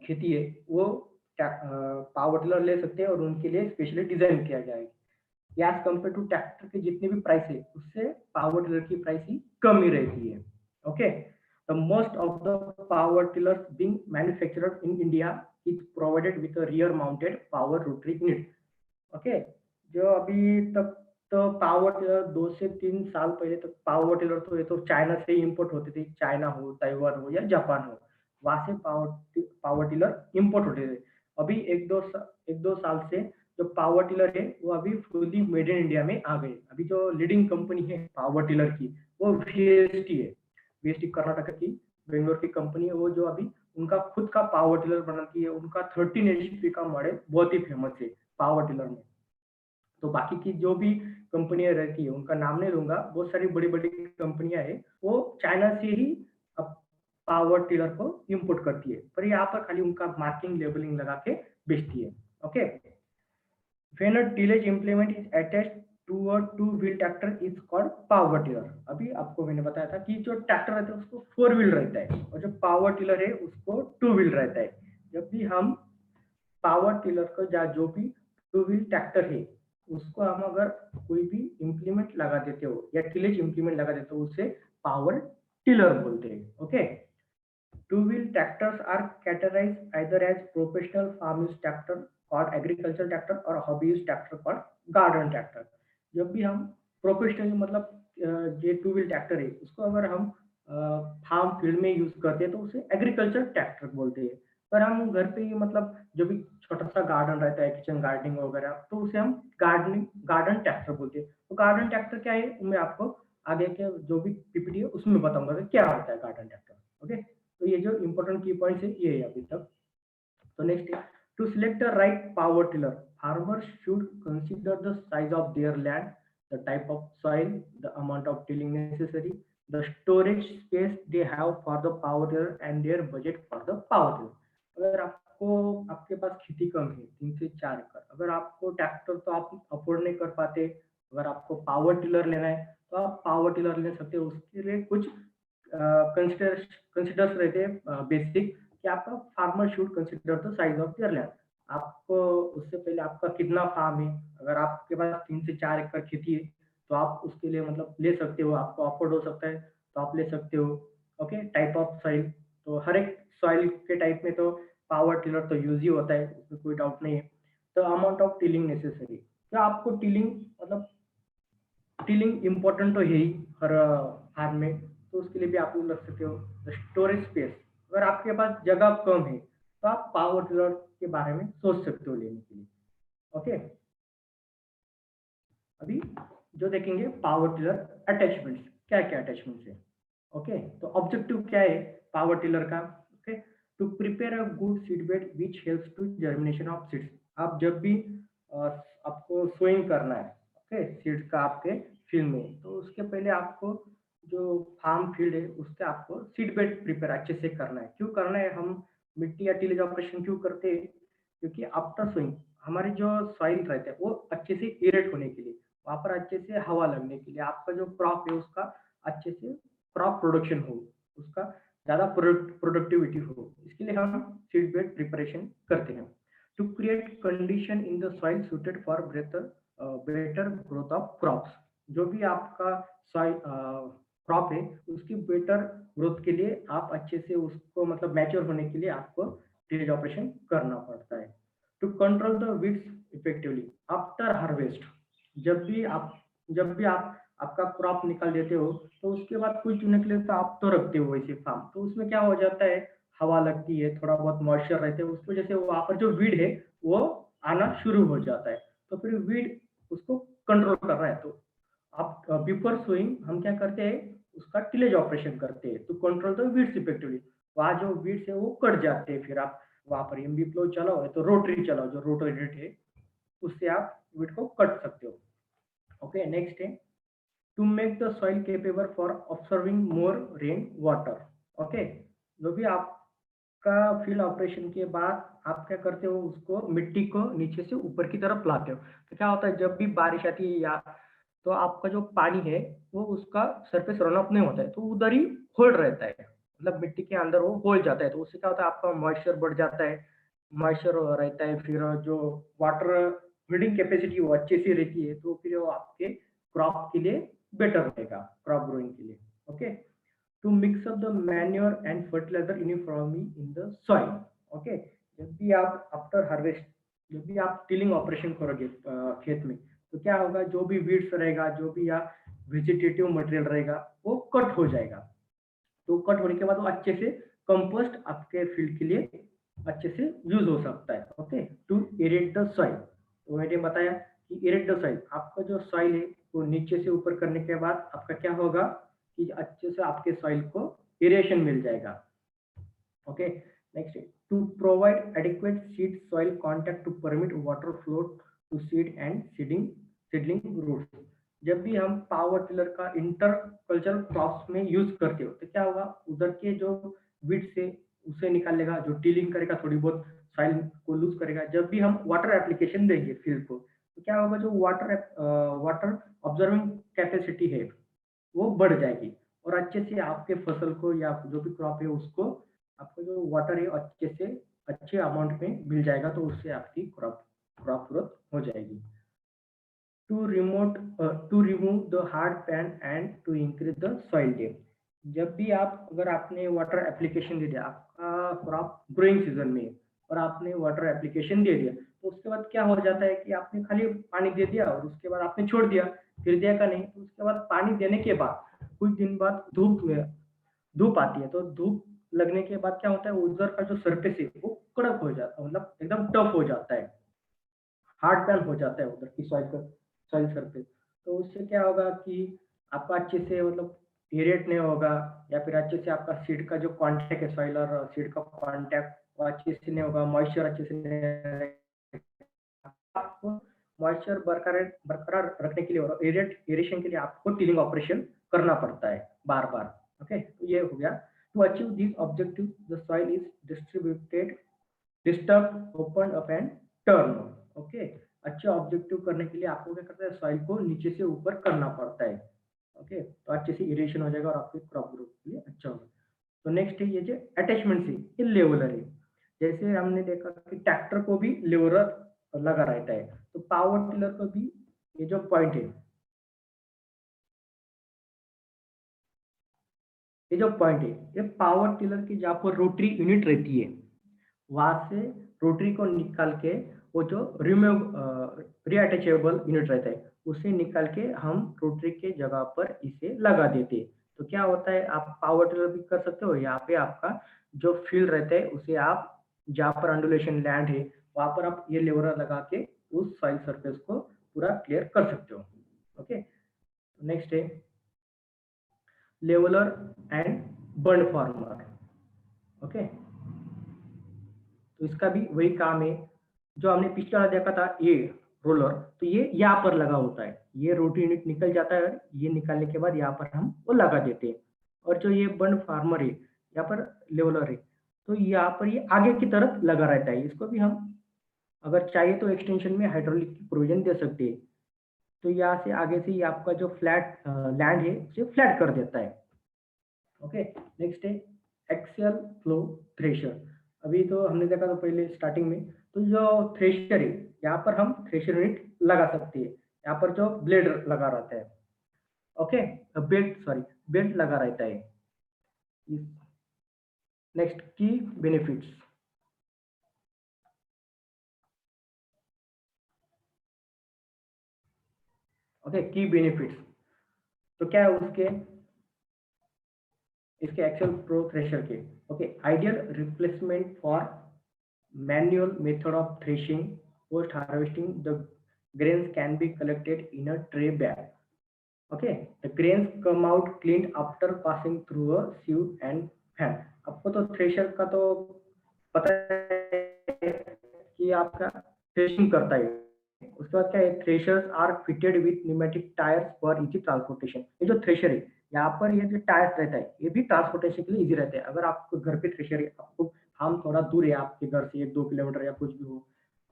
A: खेती है, वो पावर टिलर ले सकते हैं और उनके लिए स्पेशली डिजाइन किया गया है। एज कम्पेयर टू ट्रैक्टर के जितने भी प्राइस है उससे पावर टिलर की प्राइस ही कम ही रहती है। Okay, the most of the power tillers being manufactured in India is provided with a rear mounted power rotary unit. Okay, जो अभी तक तो पावर टिलर 2 से 3 साल पहले तक पावर टिलर तो ये तो चाइना से ही इंपोर्ट होते थे, चाइना हो, ताइवान हो या जापान हो, वहां से पावर टिलर इंपोर्ट होते थे। अभी एक दो साल से जो पावर टिलर है वो अभी फुली मेड इन इंडिया में आ गए। अभी जो लीडिंग कंपनी है पावर टिलर की वो वीएसटी है। वीएसटी कर्नाटक की बेंगलोर की कंपनी है, वो जो अभी उनका खुद का पावर टिलर बनाती है। उनका 13 एचपी का मॉडल बहुत ही फेमस है पावर टिलर में। तो बाकी की जो भी कंपनियां रहती है उनका नाम नहीं लूंगा, बहुत सारी बड़ी बड़ी कंपनियां हैं वो चाइना से ही अब पावर टिलर को इंपोर्ट करती है, पर यहाँ पर खाली उनका मार्किंग लेबलिंग लगा के बेचती है। Okay, when a tillage implement is attached to a two wheel tractor is called power tiller। अभी आपको मैंने बताया था कि जो ट्रैक्टर रहता है उसको फोर व्हील रहता है और जो पावर टिलर है उसको टू व्हील रहता है। जब भी हम पावर टिलर को जो भी टू व्हील ट्रैक्टर है उसको हम अगर कोई भी इम्प्लीमेंट लगा देते हो या टिलेज इम्प्लीमेंट लगा देते हो उसे पावर टिलर बोलते हैं। Okay, two-wheel tractors are categorized either as professional farm use tractor called agricultural tractor और hobby use tractor called garden tractor। जब भी हम प्रोफेशनल मतलब ये टू व्हील ट्रैक्टर है उसको अगर हम फार्म फील्ड में यूज करते हैं तो उसे एग्रीकल्चर ट्रैक्टर बोलते हैं। पर हम घर पे ही मतलब जो भी छोटा सा गार्डन रहता है किचन गार्डनिंग वगैरह तो उसे हम गार्डन ट्रैक्टर बोलते हैं। तो गार्डन ट्रैक्टर क्या है मैं आपको आगे के जो भी पीपीटी है उसमें बताऊंगा कि क्या होता है गार्डन ट्रैक्टर। ओके, तो ये जो इंपॉर्टेंट की पॉइंट्स है ये है अभी तक। तो नेक्स्ट है to select the right power tiller farmers should consider the size of their land, the type of soil, the amount of tilling necessary, the storage space they have for the power tiller and their budget for the power tiller. अगर आपको आपके पास खेती कम है 3 से 4 एकड़, अगर आपको tractor तो आप अफोर्ड नहीं कर पाते, अगर आपको पावर टिलर लेना है तो आप पावर टिलर ले सकते हो। उसके लिए कुछ कंसिडर्स रहते हैं बेसिक कि आपका farmer should consider the size of their land. आपको उससे पहले आपका कितना फार्म है, अगर आपके पास 3 से 4 एकड़ खेती है तो आप उसके लिए मतलब ले सकते हो, आपको अफोर्ड हो सकता है तो आप ले सकते हो। ओके, टाइप ऑफ सॉइल, तो हर एक सॉइल के टाइप में तो पावर टिलर तो यूज ही होता है, उसमें कोई डाउट नहीं है। तो अमाउंट ऑफ टिलिंग नेसेसरी, तो आपको टिलिंग मतलब टिलिंग इम्पोर्टेंट तो है ही हर फार्म में, तो उसके लिए भी आप यूज रख सकते हो। स्टोरेज स्पेस, अगर आपके पास जगह कम है तो आप पावर टिलर के बारे में सोच सकते हो लेने के लिए। ओके, अभी जो देखेंगे पावर टिलर अटैचमेंट्स, क्या क्या अटैचमेंट्स है। ओके, तो ऑब्जेक्टिव क्या है पावर टिलर का। Okay, to prepare a good seed bed which helps to germination of seeds. आप जब भी आपको सोइंग करना है ओके सीड्स का आपके फील्ड में, तो उसके पहले आपको जो फार्म फील्ड है उसके आपको सीड बेड प्रिपेयर अच्छे से करना है। क्यों करना है, हम मिट्टी या टिलेज ऑपरेशन क्यों करते हैं, क्योंकि आफ्टर सोइंग हमारी जो सॉइल रहता है वो अच्छे से इरेट होने के लिए, वहां पर अच्छे से हवा लगने के लिए, आपका जो क्रॉप है उसका अच्छे से क्रॉप प्रोडक्शन हो, उसका ज्यादा प्रोडक्टिविटी हो, इसके लिए हम सीड बेड प्रिपरेशन करते हैं। To create condition in the soil suited for better growth of crops, जो भी आपका सॉइल क्रॉप है उसकी बेटर ग्रोथ के लिए आप अच्छे से उसको मतलब मैच्योर होने के लिए आपको टिलेज ऑपरेशन करना पड़ता है। To control the weeds effectively after harvest, जब भी आप आपका क्रॉप निकाल देते हो तो उसके बाद कुछ दिनों के लिए तो आप तो रखते हो वैसे फार्म, तो उसमें क्या हो जाता है हवा लगती है, थोड़ा बहुत मॉइस्चर रहते हैं, उस वजह से वहां पर जो वीड है वो आना शुरू हो जाता है। तो फिर वीड उसको कंट्रोल करना है तो आप बिफोर सोइंग हम क्या करते हैं उसका टिलेज ऑपरेशन करते हैं to control the weeds effectively. वहाँ जो वीड्स है वो कट जाते हैं, फिर आप वहां पर एमबी फ्लो चलाओ है तो रोटरी चलाओ, जो रोटोरेट है उससे आप वीड को कट सकते हो। ओके, नेक्स्ट है to make the soil capable for observing more rain water. Okay, जो भी आपका फील्ड ऑपरेशन के बाद आप क्या करते हो उसको मिट्टी को नीचे से ऊपर की तरफ लाते हो, तो क्या होता है जब भी बारिश आती है या तो आपका जो पानी है वो उसका सरफेस रन अप नहीं होता है, तो उधर ही होल्ड रहता है, मतलब मिट्टी के अंदर वो होल जाता है, तो उससे क्या होता है आपका मॉइस्चर बढ़ जाता है, मॉइस्चर रहता है, फिर जो वाटर होल्डिंग कैपेसिटी वो अच्छे से रहती है, तो फिर वो आपके क्रॉप के लिए बेटर रहेगा क्रॉप ग्रोइंग के लिए। Okay, to mix up the manure and fertiliser uniformly in the soil. Okay, जब भी आप आफ्टर हार्वेस्ट जब भी आप टिलिंग ऑपरेशन करोगे खेत में, तो क्या होगा जो भी वीड्स रहेगा जो भी या वेजिटेटिव मटेरियल रहेगा वो कट हो जाएगा, तो कट होने के बाद वो अच्छे से कंपोस्ट आपके फील्ड के लिए अच्छे से यूज हो सकता है। ओके, टू इरेट द सॉइल, तो मैंने बताया कि इरेट द सॉइल, आपका जो सॉइल है वो नीचे से ऊपर करने के बाद आपका क्या होगा कि अच्छे से आपके सॉइल को इरेशन मिल जाएगा। Okay, next, to provide adequate seed soil contact to permit water flow to seed and seedling roots. जब भी हम पावर टिलर का इंटर कल्चर क्रॉप्स में यूज करते हो तो क्या होगा, उधर के जो बीट से उसे निकाल लेगा, जो टीलिंग करेगा, थोड़ी बहुत सॉइल को लूज करेगा। जब भी हम वाटर एप्लीकेशन देंगे फील्ड को तो क्या होगा, जो वाटर ऑब्जर्विंग कैपेसिटी है वो बढ़ जाएगी और अच्छे से आपके फसल को या जो भी क्रॉप है उसको आपको जो वाटर है अच्छे से अच्छे अमाउंट में मिल जाएगा, तो उससे आपकी क्रॉप ग्रोथ हो जाएगी। To remove the hard pan and to increase the soil depth. जब भी आप अगर आपने वाटर एप्लीकेशन दे दिया आपका क्रॉप ग्रोइंग सीजन में और आपने वाटर एप्लीकेशन दे दिया, तो उसके बाद क्या हो जाता है कि आपने खाली पानी दे दिया और उसके बाद आपने छोड़ दिया, फिर दिया का नहीं, तो उसके बाद पानी देने के बाद कुछ दिन बाद धूप आती है, तो धूप लगने के बाद क्या होता है, उधर का जो सरफेस है वो कड़क हो जाता है, मतलब एकदम टफ हो जाता है, हार्ड पैन हो जाता है उधर की सॉइल सरफेस। तो उससे क्या होगा कि आपका अच्छे से मतलब एरेट नहीं होगा, या फिर अच्छे से आपका सीड का जो कांटेक्ट है, सॉइल और सीड का कांटेक्ट वो अच्छे से नहीं होगा, मॉइस्चर अच्छे से नहीं, आपको मॉइस्चर बरकरार रखने के लिए और एरेशन के लिए आपको टिलिंग ऑपरेशन करना पड़ता है बार बार। ओके, तो ये हो गया। To achieve this objective the soil is distributed, disturb, open up and turn. Okay, अच्छे ऑब्जेक्टिव करने के लिए आपको क्या करता है, सॉइल को नीचे से ऊपर करना पड़ता है। ओके, तो अच्छे से इरेशन हो जाएगा और आपके क्रॉप ग्रोथ के लिए अच्छा होगा। तो नेक्स्ट है ये जो अटैचमेंट है, ये लेवलर है। जैसे हमने देखा कि ट्रैक्टर को भी लेवलर लगा रहता है, तो पावर टिलर को भी ये जो पॉइंट है, ये पावर टिलर की जहाँ पर रोटरी यूनिट रहती है वहां से रोटरी को निकाल के वो जो रीअटैचेबल यूनिट रहता है उसे निकाल के हम रोटरी के जगह पर इसे लगा देते हैं। तो क्या होता है, आप पावर टिलर भी कर सकते हो, यहाँ पे आपका जो फील्ड रहता है उसे आप जहाँ पर अंडुलेशन लैंड है वहां पर आप ये लेवलर लगा के उस सॉइल सरफेस को पूरा क्लियर कर सकते हो। ओके, नेक्स्ट है leveller and burn farmer. Okay, तो इसका भी वही काम है जो हमने पिछले वाला देखा था, ये रोलर, तो ये यहाँ पर लगा होता है, ये रोटरी यूनिट निकल जाता है और ये निकालने के बाद यहाँ पर हम वो लगा देते हैं। और जो ये बर्न फार्मर है, यहाँ पर लेवलर है, तो यहाँ पर ये आगे की तरफ लगा रहता है, इसको भी हम अगर चाहिए तो एक्सटेंशन में हाइड्रोलिक की प्रोविजन दे सकते हैं। तो यहाँ से आगे से ये आपका जो फ्लैट लैंड है उसे फ्लैट कर देता है। ओके, नेक्स्ट है एक्सियल फ्लो थ्रेशर। अभी तो हमने देखा था पहले स्टार्टिंग में, तो जो थ्रेशर है यहाँ पर हम थ्रेशर यूनिट लगा सकते हैं, यहाँ पर जो ब्लेड लगा रहता है। ओके, बेल्ट लगा रहता है। Next, key benefits. Okay, key benefits तो क्या है उसके, इसके एक्सेल प्रो थ्रेशर के। Okay, ideal replacement for manual method of threshing. Post harvesting, the grains can be collected in a tray bag. Okay, the grains come out cleaned after passing through a sieve and fan. आपको तो thresher का तो पता है कि आपका threshing करता है, उसके बाद क्या है, threshers are fitted with pneumatic tyres for easy transportation. ये जो थ्रेशर है यहाँ पर ये जो टायर्स रहता है ये भी ट्रांसपोर्टेशन के लिए इजी रहता है। अगर आपको घर पे थ्रेशर है, आपको फार्म थोड़ा दूर है आपके घर से 1-2 किलोमीटर या कुछ भी हो,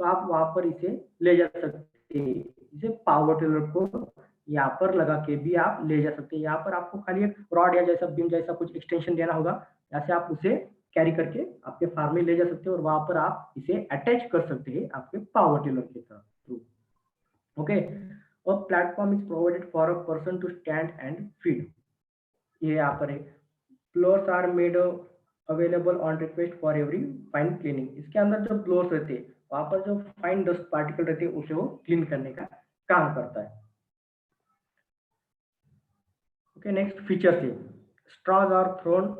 A: तो आप वहां पर इसे ले जा सकते हैं। इसे पावर टिलर को यहाँ पर लगा के भी आप ले जा सकते हैं। यहाँ पर आपको खाली एक रॉड या जैसा बीम जैसा कुछ एक्सटेंशन देना होगा, यहाँ से आप उसे कैरी करके आपके फार्म में ले जा सकते हैं और वहां पर आप इसे अटैच कर सकते हैं आपके पावर टिलर के थ्रू। ओके, और platform is provided for a person to stand and feed. ये यहाँ पर है, floors are made available on request for every fine cleaning. इसके अंदर जो फ्लोर्स रहते हैं वहां पर जो फाइन डस्ट पार्टिकल रहते हैं उसे वो क्लीन करने का काम करता है। ओके, नेक्स्ट फीचर्स है, straws are thrown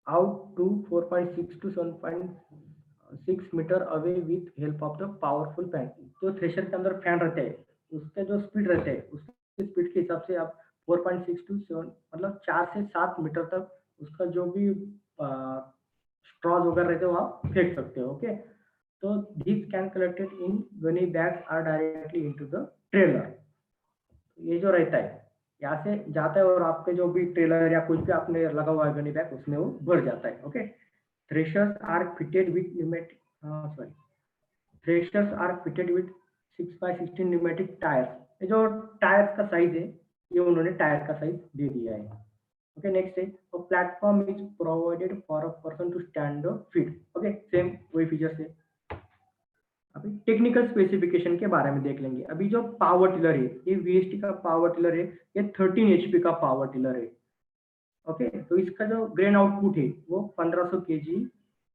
A: out to 4.6 to 7.6 metre away with help of the powerful fan. जो थ्रेशर के अंदर फैन रहते हैं उसके जो स्पीड रहते हैं उसकी स्पीड के हिसाब से आप 4.6 टू 7 मतलब 4 से 7 मीटर तक उसका जो भी स्ट्रॉज वगैरह रहते हैं वो आप फेंक सकते हो। ओके, तो this can collected in gunny bags are directly into the trailer. ये जो रहता है यहाँ से जाता है और आपके जो भी ट्रेलर या कुछ भी आपने लगा हुआ है गनी बैग उसमें वो भर जाता है। Okay, threshers are fitted with pneumatic sorry threshers are fitted with 6x16 pneumatic tyres. ये जो टायर्स का साइज है ये उन्होंने टायर का साइज दे दिया है। ओके, नेक्स्ट है तो platform is provided for a person to stand the feet. Okay, same वही फीचर्स है। अभी टेक्निकल स्पेसिफिकेशन के बारे में देख लेंगे। अभी जो पावर टिलर है ये वीएसटी का पावर टिलर है, ये 13 एचपी का पावर टिलर है। ओके, तो इसका जो ग्रेन आउटपुट है वो 1500 केजी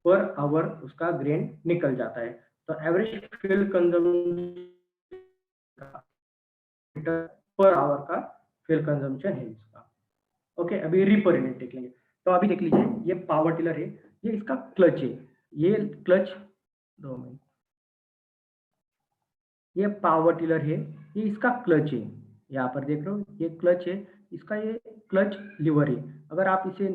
A: पर आवर उसका ग्रेन निकल जाता है। तो average fuel consumption per hour का फ्यूल कंजम्पशन है इसका। ओके, अभी रिपर यूनिट देख लेंगे। तो अभी देख लीजिए ये पावर टिलर है, ये इसका क्लच है, ये क्लच 2 मिनट, ये पावर टिलर है, ये इसका क्लच है, यहाँ पर देख रहे हो ये क्लच है, इसका ये क्लच लीवर है। अगर आप इसे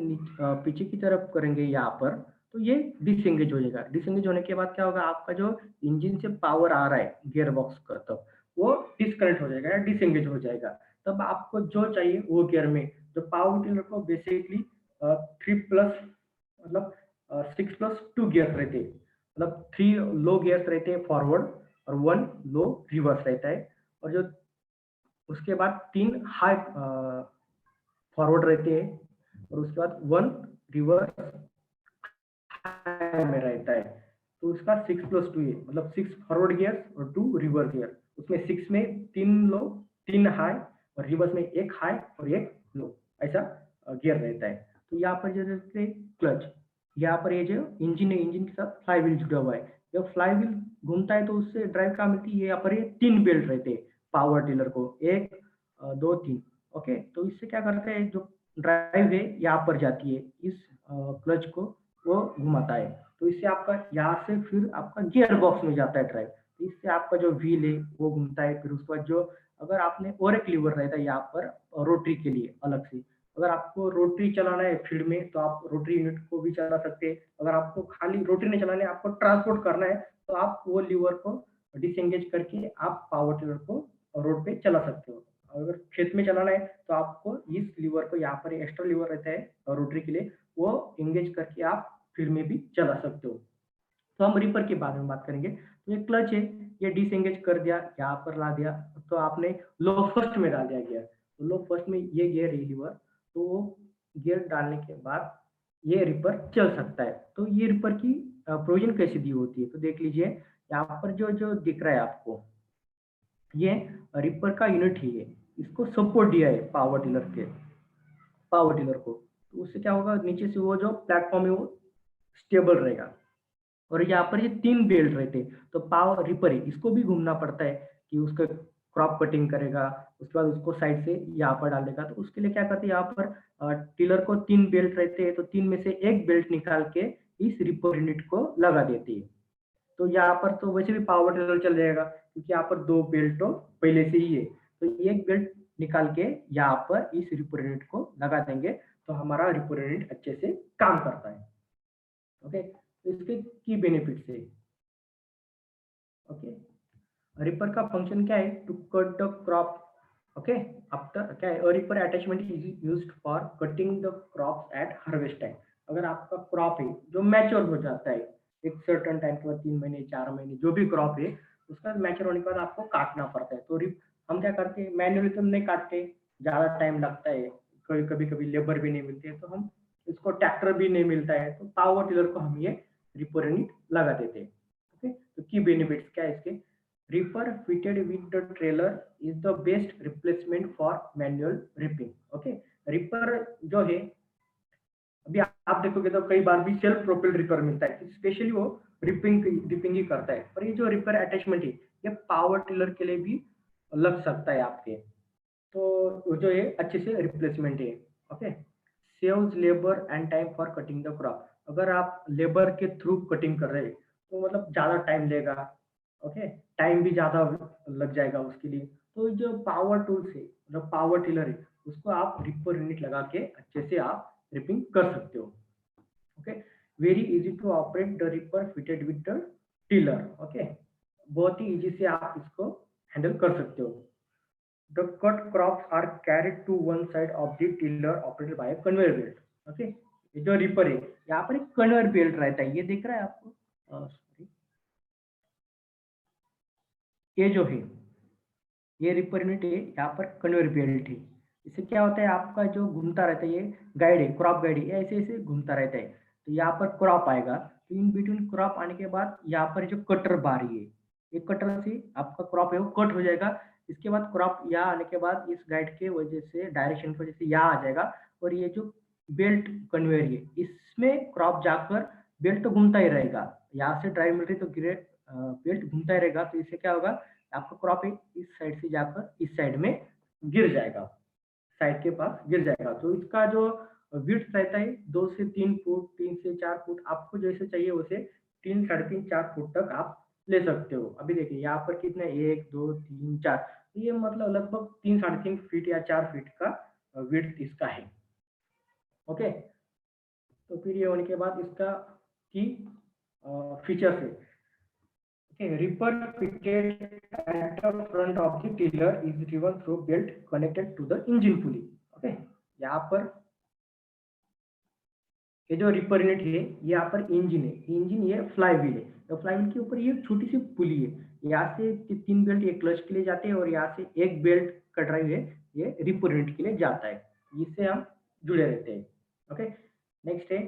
A: पीछे की तरफ करेंगे यहाँ पर तो ये डिसएंगेज हो जाएगा। डिसएंगेज होने के बाद क्या होगा, आपका जो इंजन से पावर आ रहा है गियर बॉक्स का तब वो डिस्कनेक्ट हो जाएगा या डिसएंगेज हो जाएगा। तब आपको जो चाहिए वो गियर में, जो पावर टिलर को बेसिकली 3+ मतलब 6+2 गियर रहते हैं, मतलब 3 लो गियर्स रहते हैं फॉरवर्ड और 1 लो रिवर्स रहता है, और जो उसके बाद 3 हाई फॉरवर्ड रहते हैं और उसके बाद 1 रिवर्स में रहता है। तो उसका 6+2 है, मतलब 6 फॉरवर्ड गियर और 2 रिवर्स गियर। उसमें 6 में 3 लो 3 हाई और रिवर्स में 1 हाई और 1 लो, ऐसा गियर रहता है। तो यहाँ पर जो क्लच, यहाँ पर ये जो इंजन है, इंजन के साथ फ्लाई व्हील जुड़ा हुआ है। जब फ्लाई व्हील घूमता है तो उससे ड्राइव कहाँ मिलती है, यहाँ पर ये 3 बेल्ट रहते हैं पावर टिलर को, 1 2 3। ओके, तो इससे क्या करता है, जो ड्राइव है यहाँ पर जाती है, इस क्लच को वो घुमाता है। तो इससे आपका यहाँ से फिर आपका गियर बॉक्स में जाता है ड्राइव, तो इससे आपका जो व्हील है वो घूमता है। फिर उसके बाद जो अगर आपने और एक लीवर रहता है यहाँ पर रोटरी के लिए अलग से, अगर आपको रोटरी चलाना है फील्ड में तो आप रोटरी यूनिट को भी चला सकते हैं। अगर आपको खाली रोटरी नहीं चलाना है, आपको ट्रांसपोर्ट करना है, तो आप वो लीवर को डिसएंगेज करके आप पावर टिलर को रोड पे चला सकते हो। अगर खेत में चलाना है तो आपको इस लीवर को, यहाँ पर एक्स्ट्रा लीवर रहता है रोटरी के लिए, वो एंगेज करके आप फील्ड में भी चला सकते हो। तो हम रिपर के बारे में बात करेंगे। तो ये क्लच है, ये डिसएंगेज कर दिया, यहाँ पर ला दिया, तो आपने लो फर्स्ट में डाल दिया गियर, तो लो फर्स्ट में ये गियर है लीवर, तो गियर डालने के बाद ये रिपर चल सकता है। तो ये रिपर की प्रोविजन कैसे दी होती है, तो देख लीजिए यहाँ पर जो जो दिख रहा है आपको, ये रिपर का यूनिट ही है, इसको सपोर्ट दिया है पावर टिलर को। तो उससे क्या होगा, नीचे से वो जो प्लेटफॉर्म है वो स्टेबल रहेगा। और यहाँ पर ये 3 बेल्ट रहते हैं, तो पावर रिपर है, इसको भी घूमना पड़ता है कि उसका क्रॉप कटिंग करेगा, उसके बाद उसको साइड से यहाँ पर डालेगा। तो उसके लिए क्या करते हैं, यहाँ पर टिलर को 3 बेल्ट रहते हैं, तो 3 में से एक बेल्ट निकाल के इस रिपर यूनिट को लगा देती है। तो यहाँ पर तो वैसे भी पावर टिलर चल जाएगा क्योंकि यहाँ पर 2 बेल्ट तो पहले से ही है, तो एक बेल्ट निकाल के यहाँ पर इस रिपर यूनिट को लगा देंगे, तो हमारा रिपर यूनिट अच्छे से काम करता है। ओके, तो इसके की बेनिफिट्स है। ओके, रिपर का फंक्शन क्या है, to cut the crop. Okay, after क्या है, reaper attachment is used for cutting the crops at harvest time. अगर आपका क्रॉप है जो मैच्योर हो जाता है एक सर्टेन टाइम के बाद, 3 महीने 4 महीने जो भी क्रॉप है, उसका मैच्योर होने के बाद आपको काटना पड़ता है। तो हम क्या करते हैं, मैन्युअली तो नहीं काटते, ज्यादा टाइम लगता है, कभी कभी लेबर भी नहीं मिलते हैं, तो हम इसको ट्रैक्टर भी नहीं मिलता है, तो पावर टिलर को हम ये रिपर यूनिट लगा देते हैं। ओके, तो की बेनिफिट्स क्या है इसके, reaper fitted with the trailer is the best replacement for manual ripping. Okay, ripper जो है अभी आप देखोगे तो कई बार भी सेल्फ प्रोपेल्ड रिपर मिलता है, स्पेशली वो रिपिंग ही करता है। पर ये जो रिपर अटैचमेंट है ये पावर टिलर के लिए भी लग सकता है आपके, तो जो है अच्छे से रिप्लेसमेंट है। Okay, saves labour and time for cutting the crop. अगर आप लेबर के थ्रू कटिंग कर रहे हैं तो मतलब ज़्यादा टाइम लेगा, ओके, टाइम भी ज़्यादा लग जाएगा उसके लिए। तो जो पावर टूल्स है, जो पावर टिलर है, उसको आप रिपर यूनिट लगा के अच्छे से आप रिपिंग कर सकते हो। Okay, very easy to operate the reaper fitted with the tiller. Okay, बहुत ही इजी से आप इसको हैंडल कर सकते हो। The cut crops are carried to one side of the tiller operated by a conveyor belt. Okay, ये जो रिपर है यहाँ पर एक कन्वेयर बेल्ट रहता है, ये दिख रहा है आपको? सॉरी, ये जो है ये रिपर यूनिट है, यहाँ पर कन्वेयर बेल्ट है। इससे क्या होता है, आपका जो घूमता रहता है, ये गाइड है, क्रॉप गाइड है, ये ऐसे ऐसे घूमता रहता है। तो यहाँ पर क्रॉप आएगा, तो इन बिटवीन क्रॉप आने के बाद यहाँ पर जो कटर बारी है, ये कटर से आपका क्रॉप है वो कट हो जाएगा। इसके बाद क्रॉप यहाँ आने के बाद इस गाइड के वजह से, डायरेक्शन की वजह से यहाँ आ जाएगा, और ये जो बेल्ट कन्वेयर है इसमें क्रॉप जाकर बेल्ट तो घूमता ही रहेगा। यहाँ से ड्राइव मिल रही तो गिरे बेल्ट घूमता ही रहेगा। तो इससे क्या होगा, आपका क्रॉप है इस साइड से जाकर इस साइड में गिर जाएगा, साइड के पास गिर जाएगा। तो इसका जो विड्थ रहता है 2 से 3 फुट, 3 से 4 फुट, आपको जैसे चाहिए वैसे 3, साढ़े 3, 4 फुट तक आप ले सकते हो। अभी देखिए यहाँ पर कितने 1, 2, 3, 4, ये मतलब लगभग 3, साढ़े 3 फीट या 4 फीट का विड्थ इसका है। ओके, तो फिर ये होने के बाद इसका की फीचर्स है। Okay, reaper fitted at the front of the tiller is driven through belt connected to the engine pulley. Okay, यहाँ पर ये जो रिपर यूनिट है, यहाँ पर इंजन है, इंजन ये फ्लाई व्हील है, तो फ्लाई व्हील के ऊपर ये छोटी सी पुली है। यहाँ से 3 बेल्ट एक क्लच के लिए जाते हैं, और यहाँ से एक बेल्ट का ड्राइव है ये रिपर यूनिट के लिए जाता है, इससे हम जुड़े रहते हैं। ओके, नेक्स्ट है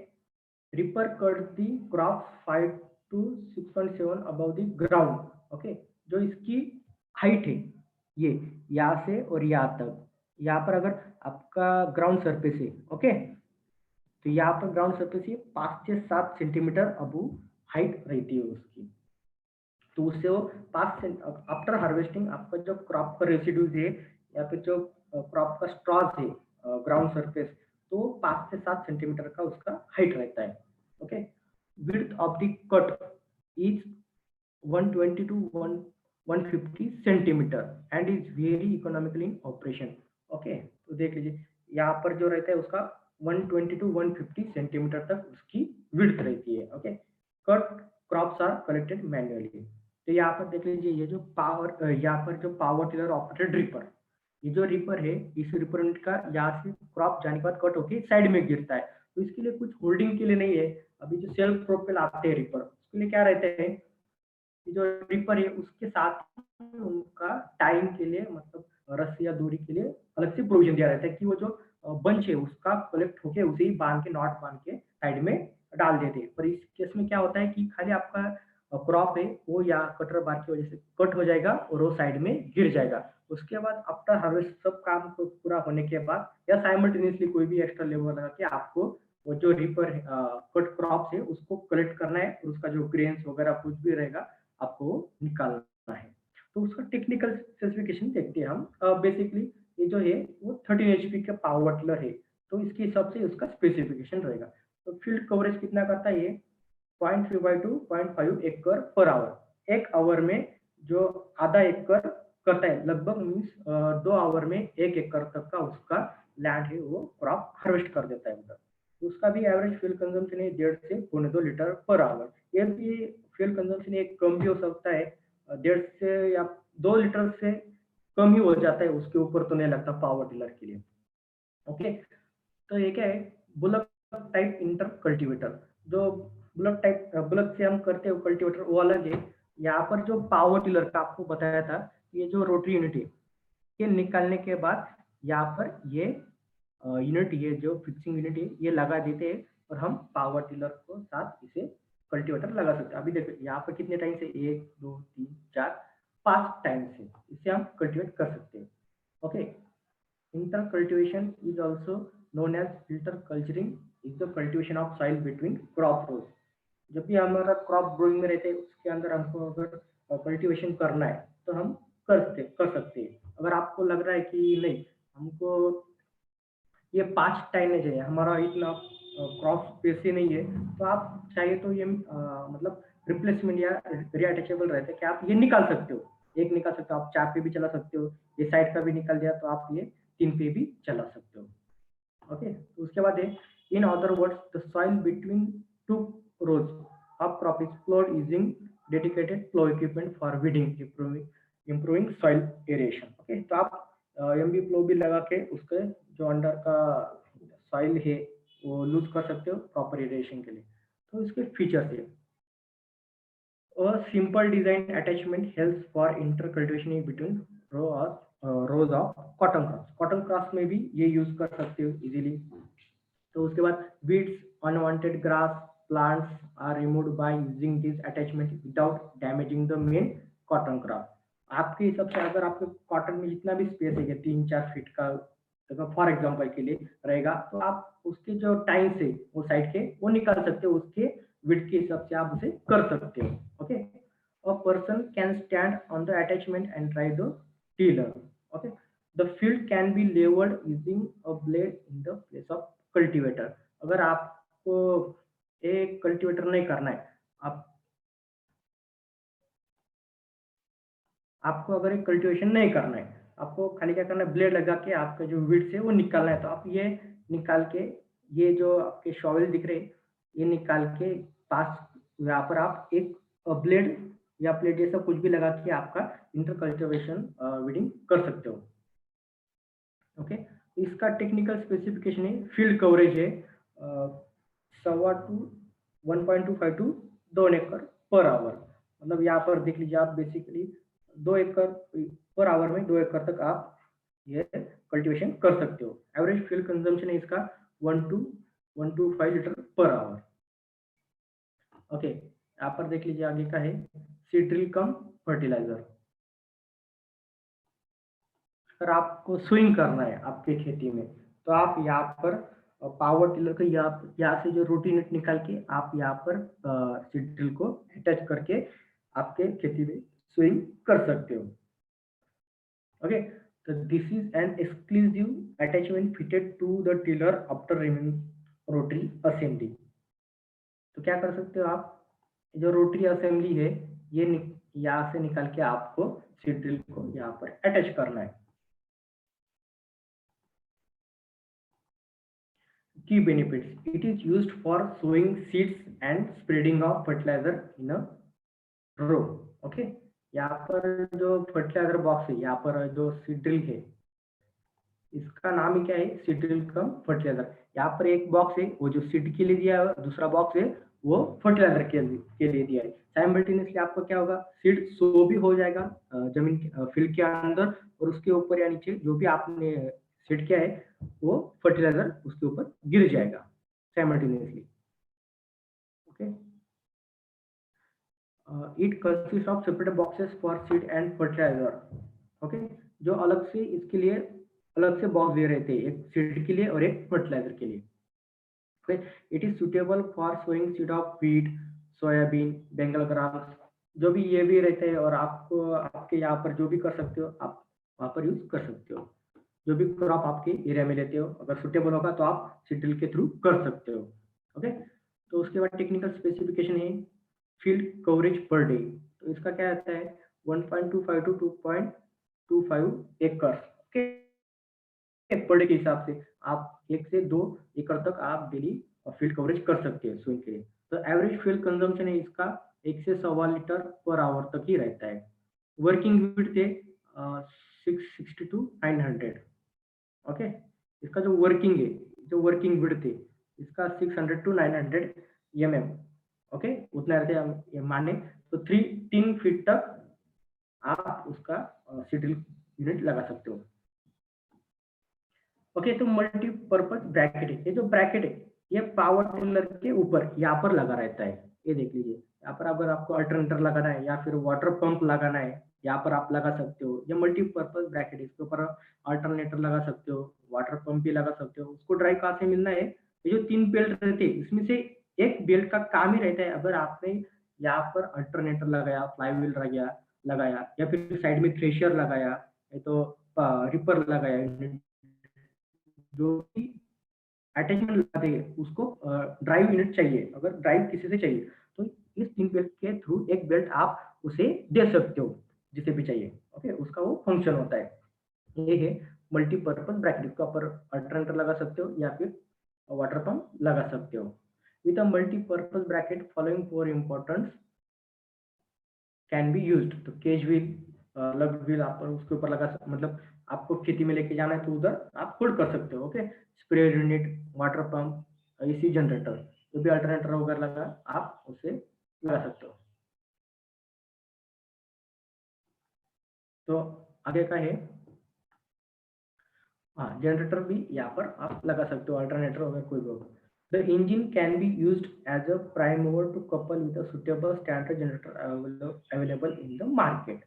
A: ripper cut the crop 5 to 6.7 above the ground. Okay, जो इसकी हाइट है ये यहाँ से और यहाँ तक, यहाँ पर अगर आपका ग्राउंड सरफेस है, ओके, तो यहाँ पर ग्राउंड सरफेस ये 5 से 7 सेंटीमीटर अबव हाइट रहती है उसकी। तो उससे वो 5 आफ्टर हार्वेस्टिंग आपका जो क्रॉप का रेसिड्यूज है या फिर जो क्रॉप का स्ट्रॉज है ग्राउंड सरफेस, तो 5 से 7 सेंटीमीटर का उसका हाइट रहता है। Okay, width of the cut is 120 to 150 centimetre and is very economical in operation. Okay, तो देख लीजिए यहाँ पर जो रहता है उसका 120 to 150 सेंटीमीटर तक उसकी विड्थ रहती है। Okay, cut crops are collected manually. तो यहाँ पर देख लीजिए ये जो पावर, यहाँ पर जो पावर टिलर ऑपरेटेड रिपर, ये जो रिपर है इस रिपर यूनिट का यहाँ से क्रॉप जाने के बाद कट होके साइड में गिरता है। तो इसके लिए कुछ होल्डिंग के लिए नहीं है। अभी जो सेल्फ प्रोपेल आते हैं रिपर, उसके लिए क्या रहते हैं, जो रिपर है उसके साथ उनका टाइम के लिए, मतलब रस्सी या दूरी के लिए अलग से प्रोविजन दिया रहता है कि वो जो बंच है उसका कलेक्ट होके उसे ही बांध के, नॉट बांध के साइड में डाल देते हैं। पर इस केस में क्या होता है कि खाली आपका क्रॉप है वो या कटर बार की वजह से कट हो जाएगा और वो साइड में गिर जाएगा। उसके बाद आफ्टर हार्वेस्ट सब काम को पूरा होने के बाद या साइमल्टेनियसली कोई भी एक्स्ट्रा लेबर लगा के आपको वो जो रिपर कट क्रॉप है उसको कलेक्ट करना है, और उसका जो ग्रेन्स वगैरह कुछ भी रहेगा आपको निकालना है। तो उसका टेक्निकल स्पेसिफिकेशन देखते हैं हम। बेसिकली ये जो है वो 13 HP का पावर टिलर है, तो इसके हिसाब से उसका स्पेसिफिकेशन रहेगा। तो फील्ड कवरेज कितना करता है ये 0.3 to 0.5 एकड़ पर आवर। एक आवर में जो आधा एकड़ करता है, लगभग मीन्स 2 आवर में 1 एकड़ तक का उसका लैंड है वो क्रॉप हार्वेस्ट कर देता है उधर। तो उसका भी एवरेज फ्यूल कंजम्पशन है 1.5 से 2 लीटर पर आवर। ये भी फ्यूल कंजम्पशन एक कम भी हो सकता है, 1.5 से या 2 लीटर से कम ही हो जाता है, उसके ऊपर तो नहीं लगता पावर टिलर के लिए। ओके, तो ये क्या है, बुलक टाइप इंटर कल्टीवेटर। जो बुलक से हम करते हैं कल्टीवेटर वो अलग है। यहाँ पर जो पावर टिलर का आपको बताया था, ये जो रोटरी यूनिट है ये निकालने के बाद यहाँ पर ये यूनिट, ये जो फिक्सिंग यूनिट है ये लगा देते हैं, और हम पावर टिलर को साथ इसे कल्टीवेटर लगा सकते हैं। अभी देखो यहाँ पर कितने टाइम से 1, 2, 3, 4, 5 टाइम से इसे हम कल्टीवेट कर सकते हैं। Okay, intercultivation is also known as filter culturing, is the cultivation of soil between crop rows। जब भी हमारा क्रॉप ग्रोइंग में रहते हैं उसके अंदर हमको अगर कल्टीवेशन करना है तो हम कर सकते हैं। अगर आपको लग रहा है कि नहीं, हमको ये 5 टाइनेज है, हमारा इतना क्रॉप स्पेस ही नहीं है, तो आप चाहिए तो ये मतलब रिप्लेसमेंट या रीअटैचेबल रहते हैं कि आप ये निकाल सकते हो, एक निकाल सकते हो, आप 4 पे भी चला सकते हो, ये साइड का भी निकल दिया तो आप ये 3 पे भी चला सकते हो। ओके, तो उसके बाद है in other words the soil between two rows of crop is ploughed using dedicated plough equipment for weeding improving soil aeration. Okay, तो आप एमबी प्लो भी लगा के उसके जो अंडर का सॉइल है वो लूज कर सकते हो प्रॉपर एरिएशन के लिए। तो इसके फीचर्स है a simple design attachment helps for intercultivation in between rows of cotton crops। cotton crops में भी ये यूज कर सकते हो इजीली। तो उसके बाद weeds, unwanted grass, plants are removed by using this attachment without damaging the main cotton crop। आपके हिसाब से अगर आपके कॉटन में जितना भी स्पेस है 3-4 फीट का फॉर एग्जांपल के लिए रहेगा, तो आप उसके जो टाइम से वो साइड के वो निकाल सकते हो, उसके विड्थ के हिसाब से आप उसे कर सकते हो। Okay, a person can stand on the attachment and drive the tiller। okay, the field can be leveled using a blade in the place of cultivator। अगर आपको एक कल्टीवेटर नहीं करना है, आपको अगर एक कल्टीवेशन नहीं करना है, आपको खाली क्या करना है, ब्लेड लगा के आपका जो विड्थ है वो निकालना है, तो आप ये निकाल के ये जो आपके शॉवेल दिख रहे ये निकाल के पास यहाँ पर आप एक ब्लेड या प्लेट जैसा कुछ भी लगा के आपका इंटर कल्टिवेशन वीडिंग कर सकते हो। ओके, इसका टेक्निकल स्पेसिफिकेशन है फील्ड कवरेज है 1.25 टू 2 एकड़ पर आवर। मतलब यहाँ पर देख लीजिए आप बेसिकली 2 एकड़ पर आवर में 2 एकड़ तक आप ये कल्टीवेशन कर सकते हो। एवरेज फ्यूल कंजम्पशन है इसका 1 to 5 litre per hour. Okay, यहाँ पर देख लीजिए आगे का है सीड ड्रिल कम फर्टिलाइजर। अगर आपको स्विंग करना है आपके खेती में, तो आप यहाँ पर पावर टिलर को यहाँ से जो रोटीनेट निकाल के आप यहाँ पर सीड ड्रिल को अटैच करके आपके खेती में स्विंग कर सकते हो। Okay, so this is an exclusive attachment fitted to the tiller after removing rotary assembly। तो क्या कर सकते हो आप, जो रोटरी असेंबली है ये यहाँ से निकाल के आपको सीड ड्रिल को यहाँ पर अटैच करना है। Key benefits: it is used for sowing seeds and spreading of fertilizer in a row। okay, यहाँ पर जो फर्टिलाइजर बॉक्स है, यहाँ पर जो सीड ड्रिल है इसका नाम ही क्या है, सीड ड्रिल कम फर्टिलाइजर। यहाँ पर एक बॉक्स है वो जो सीड के लिए दिया है, दूसरा बॉक्स है वो फर्टिलाइजर के लिए दिया है। साइमल्टेनियसली आपको क्या होगा, सीड सो भी हो जाएगा जमीन फील्ड के अंदर, और उसके ऊपर या नीचे जो भी आपने सीड किया है वो फर्टिलाइजर उसके ऊपर गिर जाएगा simultaneously. Okay, it consist of separate boxes for seed and fertiliser. Okay, जो अलग से इसके लिए अलग से बॉक्स दे रहे थे, एक सीड के लिए और एक फर्टिलाइजर के लिए। Okay, it is suitable for sowing seed of wheat, soybean, Bengal gram, जो भी ये भी रहते हैं, और आपको आपके यहाँ पर जो भी कर सकते हो आप वहाँ पर यूज कर सकते हो। जो भी क्रॉप आपके एरिया में लेते हो अगर सुटेबल होगा तो आप सीड ड्रिल के थ्रू कर सकते हो। ओके, तो उसके बाद टेक्निकल स्पेसिफिकेशन है फील्ड कवरेज पर डे। तो इसका क्या आता है 1.25 to 2.25 एकड़ पर डे के हिसाब से आप 1 से 2 एकड़ तक आप डेली फील्ड कवरेज कर सकते हैं स्विंग के लिए। तो एवरेज फ्यूल कंजम्पशन है इसका 1 से 1.25 लीटर पर आवर तक ही रहता है। वर्किंग विड्थ है 660 to 900। ओके, इसका जो वर्किंग है, जो वर्किंग विड्थ है इसका 600 to 900 mm। ओके, उतना रहते हैं माने तो 3 फीट तक आप उसका सीड ड्रिल यूनिट लगा सकते हो। ओके, तो मल्टीपर्पज ब्रैकेट है, ये जो ब्रैकेट है ये पावर टिलर के ऊपर यहाँ पर लगा रहता है। ये देख लीजिए यहाँ पर अगर आपको अल्टरनेटर लगाना है या फिर वाटर पंप लगाना है यहाँ पर आप लगा सकते हो। ये मल्टीपर्पज ब्रैकेट है, इसके ऊपर अल्टरनेटर लगा सकते हो, वाटर पंप भी लगा सकते हो। उसको ड्राइव कहाँ से मिलना है, ये जो 3 बेल्ट रहते हैं इसमें से एक बेल्ट का काम ही रहता है, अगर आपने यहाँ पर अल्टरनेटर लगाया, फ्लाईव्हील लगाया या फिर साइड में थ्रेशर लगाया, तो रिपर लगाया, जो भी अटैचमेंट लगा देंगे, उसको ड्राइव यूनिट चाहिए, अगर ड्राइव किसी से चाहिए तो इस 3 बेल्ट के थ्रू एक बेल्ट आप उसे दे सकते हो जिसे भी चाहिए। ओके, उसका वो फंक्शन होता है। ये है मल्टीपर्पज ब्रैकेट, इसके ऊपर अल्टरनेटर लगा सकते हो या फिर वाटर पंप लगा सकते हो। With a multipurpose bracket following four important can be used. तो केज व्हील, लग व्हील आप उसके ऊपर लगा मतलब आपको खेती में लेके जाना है तो उधर आप होल्ड कर सकते हो। Okay, spray unit, water pump, AC generator, जो भी अल्टरनेटर वगैरह लगा आप उसे लगा सकते हो। तो आगे का है, हाँ जनरेटर भी यहाँ पर आप लगा सकते हो, अल्टरनेटर वगैरह कोई भी होगा। The engine can be used as a prime mover to couple with a suitable standard generator available in the market.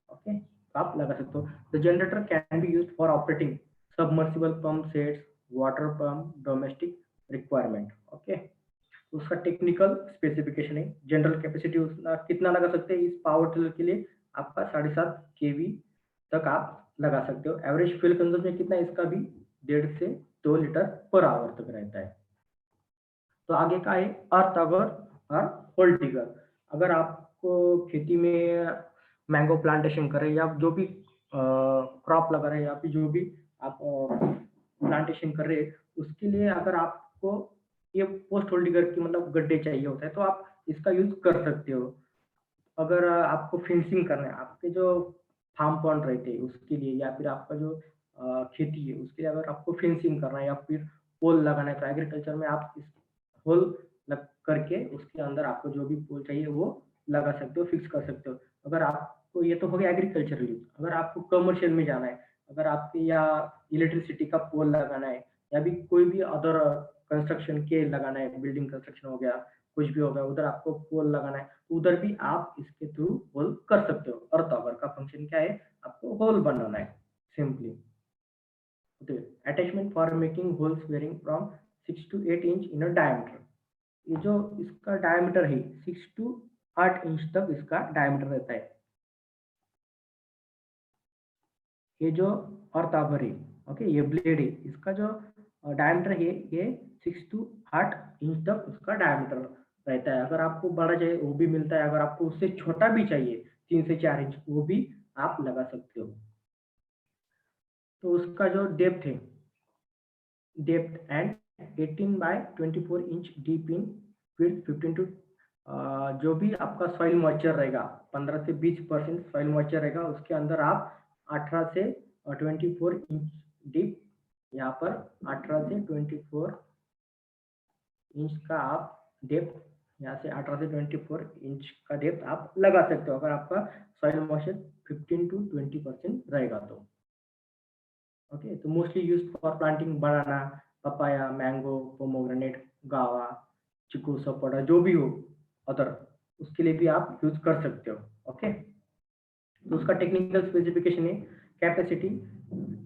A: Okay, आप लगा सकते हो। The generator can be used for operating submersible pump sets, water pump, domestic requirement. Okay, उसका technical specification है, general capacity उसका कितना लगा सकते हैं इस पावर टिलर के लिए, आपका 7.5 केवी तक आप लगा सकते हो। एवरेज फ्यूल कंजम्पशन कितना है इसका भी, 1.5 से 2 लीटर पर आवर तक रहता है। तो आगे का है अर्थ अगर और होल टिगर। अगर आपको खेती में मैंगो प्लांटेशन करें या जो भी क्रॉप लगा रहे हैं या फिर जो भी आप प्लांटेशन कर रहे हैं, उसके लिए अगर आपको ये पोस्ट होल टिगर की मतलब गड्ढे चाहिए होता है तो आप इसका यूज कर सकते हो। अगर आपको फेंसिंग करना है, आपके जो फार्म पॉन्ड रहते हैं उसके लिए या फिर आपका जो खेती है उसके लिए अगर आपको फेंसिंग करना है या फिर पोल लगाना है, तो एग्रीकल्चर में आप इस होल लग करके उसके अंदर आपको जो भी पोल चाहिए वो लगा सकते हो, फिक्स कर सकते हो। अगर आपको, ये तो हो गया एग्रीकल्चर यूज। अगर आपको कमर्शियल में जाना है, अगर आपके या इलेक्ट्रिसिटी का पोल लगाना है या भी कोई भी अदर कंस्ट्रक्शन के लगाना है, बिल्डिंग कंस्ट्रक्शन हो गया, कुछ भी हो गया, उधर आपको पोल लगाना है, उधर भी आप इसके थ्रू होल कर सकते हो। अर्थ आवर का फंक्शन क्या है, आपको होल बनाना है simply. Attachment for making holes varying from 6 to 8 inch in a diameter. ये जो इसका डायमीटर है 6 to 8 इंच तक इसका डायमीटर रहता है। ये जो अर्थ आवर है, ओके, ये ब्लेड है, इसका जो डायमीटर है ये 6 to 8 इंच तक उसका डायमीटर रहता है। अगर आपको बड़ा चाहिए वो भी मिलता है, अगर आपको उससे छोटा भी चाहिए 3 से 4 इंच, वो भी आप लगा सकते हो। तो उसका जो डेप्थ है, depth and 18 by 24 inch deep in width 15 to, जो भी आपका सॉइल मॉइस्चर रहेगा 15 से 20% सॉइल मॉइस्चर रहेगा, उसके अंदर आप 18 से 24 इंच डीप, यहाँ पर 18 से 24 इंच का आप डेप्थ, यहाँ से 18 से 24 इंच का डेप्थ आप लगा सकते हो अगर आपका सॉइल मॉइस्चर 15 to 20% रहेगा तो। ओके, तो mostly use for planting banana, papaya, mango, pomegranate, गावा, चिकू, सपोटा, जो भी हो अदर, उसके लिए भी आप यूज कर सकते हो। ओके, तो उसका टेक्निकल स्पेसिफिकेशन है, capacity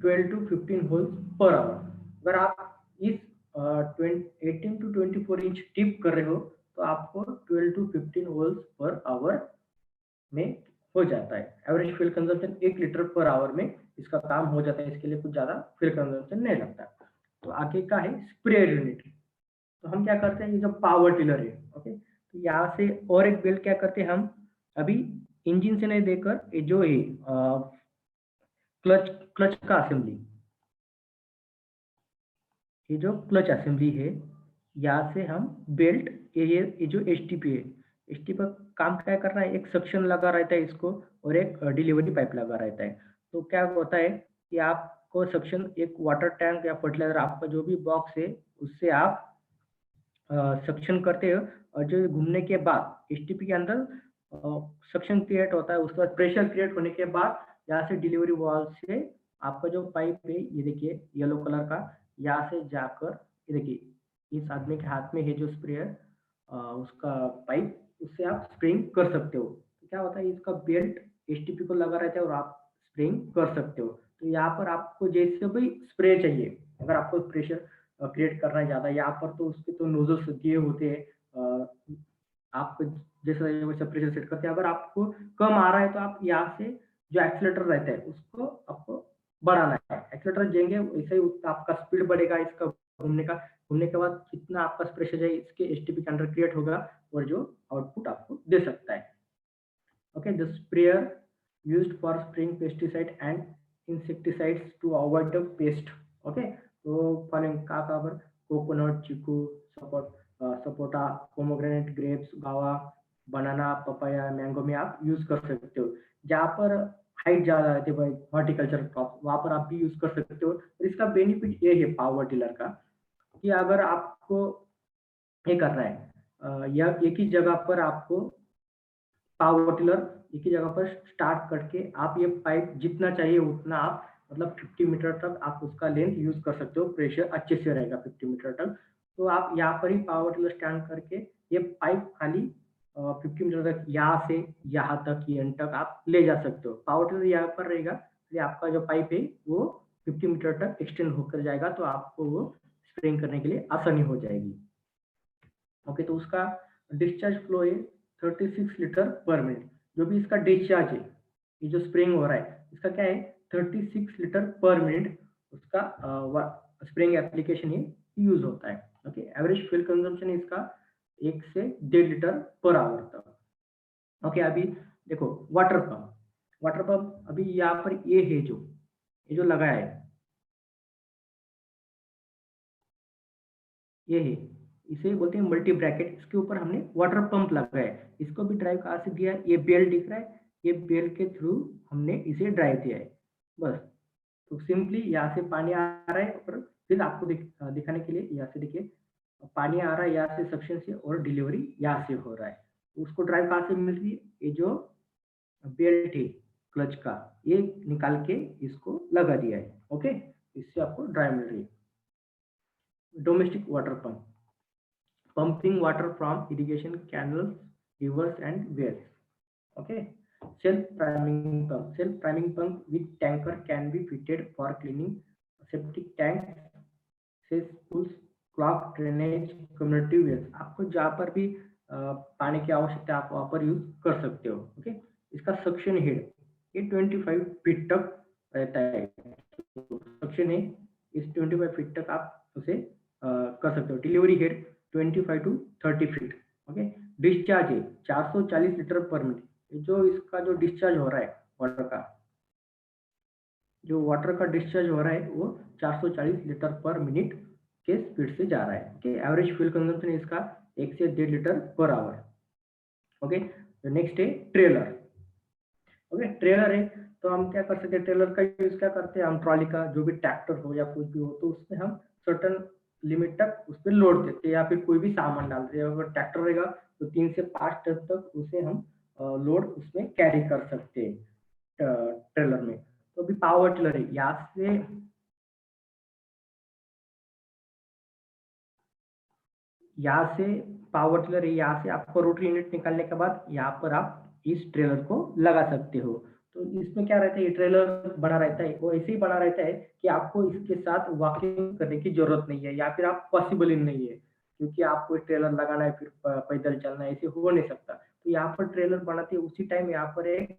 A: 12 to 15 holes per hour. अगर आप इस 18 to 24 इंच टिप कर रहे हो तो आपको 12 to 15 होल्स पर आवर में हो जाता है। Average fuel consumption 1 litre per our में इसका काम हो जाता है, इसके लिए कुछ ज्यादा फ्यूल कंजम्पशन नहीं लगता। तो आगे का है स्प्रे यूनिट। तो हम क्या करते हैं, ये जो पावर टिलर है, ओके, तो यहाँ से और एक बेल्ट क्या करते हैं हम, अभी इंजन से नहीं देकर ये जो है क्लच, क्लच का असेंबली, ये जो क्लच असेंबली है, यहाँ से हम बेल्ट, ये जो एसटीपी है, एसटीपी पर काम क्या कर रहा है, एक सक्शन लगा रहता है इसको और एक डिलीवरी पाइप लगा रहता है। तो क्या होता है कि आपको सक्शन, एक वाटर टैंक या फर्टिलाइजर, आपका जो भी बॉक्स है उससे आप सक्शन करते हो, और जो घूमने के बाद एसटीपी के अंदर सक्शन क्रिएट होता है, उसके बाद प्रेशर क्रिएट होने के बाद यहाँ से डिलीवरी वाल्व से आपका जो पाइप है, ये देखिए येलो कलर का, यहाँ से जाकर ये देखिए इस आदमी के हाथ में है जो स्प्रेयर, उसका पाइप, उससे आप स्प्रेइंग कर सकते हो। तो क्या होता है, इसका बेल्ट एसटीपी को लगा रहता है और आप स्प्रेइंग कर सकते हो। तो यहाँ पर आपको जैसे भी स्प्रे चाहिए, अगर आपको प्रेशर क्रिएट करना है ज्यादा, यहाँ पर तो उसके तो नोजल्स दिए होते हैं, आप जैसा वैसा प्रेशर सेट करते हैं। अगर आपको कम आ रहा है तो आप यहाँ से जो एक्सीलेटर रहता है उसको आपको बढ़ाना है, एक्सीलेटर देंगे वैसे ही आपका स्पीड बढ़ेगा, इसका घूमने के बाद कितना आपका प्रेशर है इसके एसटीपी के अंडर क्रिएट होगा और जो आउटपुट आपको दे सकता है। Okay, the sprayer used for spraying pesticide and insecticides to avoid the pest. Okay, तो फॉलोइंग कहाँ पर कोकोनट, चीकू, सपोटा, पोमोग्रेनेट, ग्रेप्स, गावा, बनाना, पपाया, मैंगो में आप यूज कर सकते हो। जहाँ पर हाइट ज्यादा रहती है भाई हॉर्टिकल्चर क्रॉप, वहां पर आप भी यूज कर सकते हो। और इसका बेनिफिट ये है पावर टिलर का कि अगर आपको ये करना है या एक ही जगह पर आपको पावर टिलर एक ही जगह पर स्टार्ट करके आप ये पाइप जितना चाहिए उतना आप मतलब 50 मीटर तक आप उसका लेंथ यूज कर सकते हो, प्रेशर अच्छे से रहेगा 50 मीटर तक। तो आप यहाँ पर ही पावर टिलर स्टैंड करके ये पाइप खाली 50 मीटर तक यहाँ से यहाँ तक ये एंड तक आप ले जा सकते हो। पावर टिलर यहाँ पर रहेगा, ये आपका जो पाइप है वो 50 मीटर तक एक्सटेंड होकर जाएगा, तो आपको वो स्प्रेइंग करने के लिए आसानी हो जाएगी। ओके, तो उसका डिस्चार्ज फ्लो है 36 लीटर पर मिनट। जो भी इसका डिस्चार्ज है, ये जो स्प्रेइंग हो रहा है इसका क्या है 36 लीटर पर मिनट उसका स्प्रेइंग एप्लीकेशन ही यूज होता है। ओके, एवरेज फ्यूल कंजम्पशन इसका 1 से 1.5 लीटर पर आवर तक। ओके, अभी देखो वाटर पंप अभी यहाँ पर ये है ये जो लगाया है ये है, इसे बोलते हैं मल्टी ब्रैकेट। इसके ऊपर हमने वाटर पंप लगाया है। इसको भी ड्राइव कहाँ से दिया है, ये बेल दिख रहा है, ये बेल के थ्रू हमने इसे ड्राइव दिया है बस। तो सिंपली यहाँ से पानी आ रहा है और फिर आपको दिखाने के लिए यहाँ से देखिए पानी आ रहा है यहाँ से सक्शन से और डिलीवरी यहाँ से हो रहा है। उसको ड्राइव कहाँ से मिल रही है, ये जो बेल्ट है क्लच का ये निकाल के इसको लगा दिया है। ओके, इससे आपको ड्राइव मिल रही है। Domestic water pump, pumping water from irrigation canals, rivers and wells. Okay, self priming pump with tanker can be fitted for cleaning septic tanks, cesspools, clogged drainage, community wells. आपको जहाँ पर भी पानी की आवश्यकता आप वहाँ पर यूज कर सकते हो। ओके, इसका सक्शन हेड ये 25 फीट तक रहता है। सक्शन है इस 25 फीट तक आप उसे कर सकते हो। Delivery head 25 to 30 feet. Okay, discharge है 440 लीटर पर मिनट। जो इसका जो डिस्चार्ज हो रहा है वाटर का डिस्चार्ज हो रहा है वो 440 लीटर पर मिनट के स्पीड से जा रहा है। ओके, एवरेज फ्यूल कंजम्पशन इसका 1 से 1.5 litre per hour. Okay, next है ट्रेलर। ओके, ट्रेलर है तो हम क्या कर सकते हैं, ट्रेलर का यूज क्या करते हैं हम, ट्रॉली का जो भी ट्रैक्टर हो या कुछ भी हो तो उसमें हम सर्टन लिमिट तक उस पर लोड देते हैं या फिर कोई भी सामान डालते हैं। अगर ट्रैक्टर रहेगा तो 3 से 5 टन तक उसे हम लोड उसमें कैरी कर सकते हैं ट्रेलर में। तो अभी पावर टिलर है, यहाँ से पावर टिलर है, यहाँ से आपको रोटरी यूनिट निकालने के बाद यहाँ पर आप इस ट्रेलर को लगा सकते हो। तो इसमें क्या रहता है, ये ट्रेलर बना रहता है, वो ऐसे ही बना रहता है कि आपको इसके साथ वॉकिंग करने की जरूरत नहीं है या फिर आप पॉसिबल ही नहीं है, क्योंकि आपको ट्रेलर लगाना है फिर पैदल चलना है, ऐसे हो नहीं सकता। तो यहाँ पर ट्रेलर बनाते हैं उसी टाइम यहाँ पर एक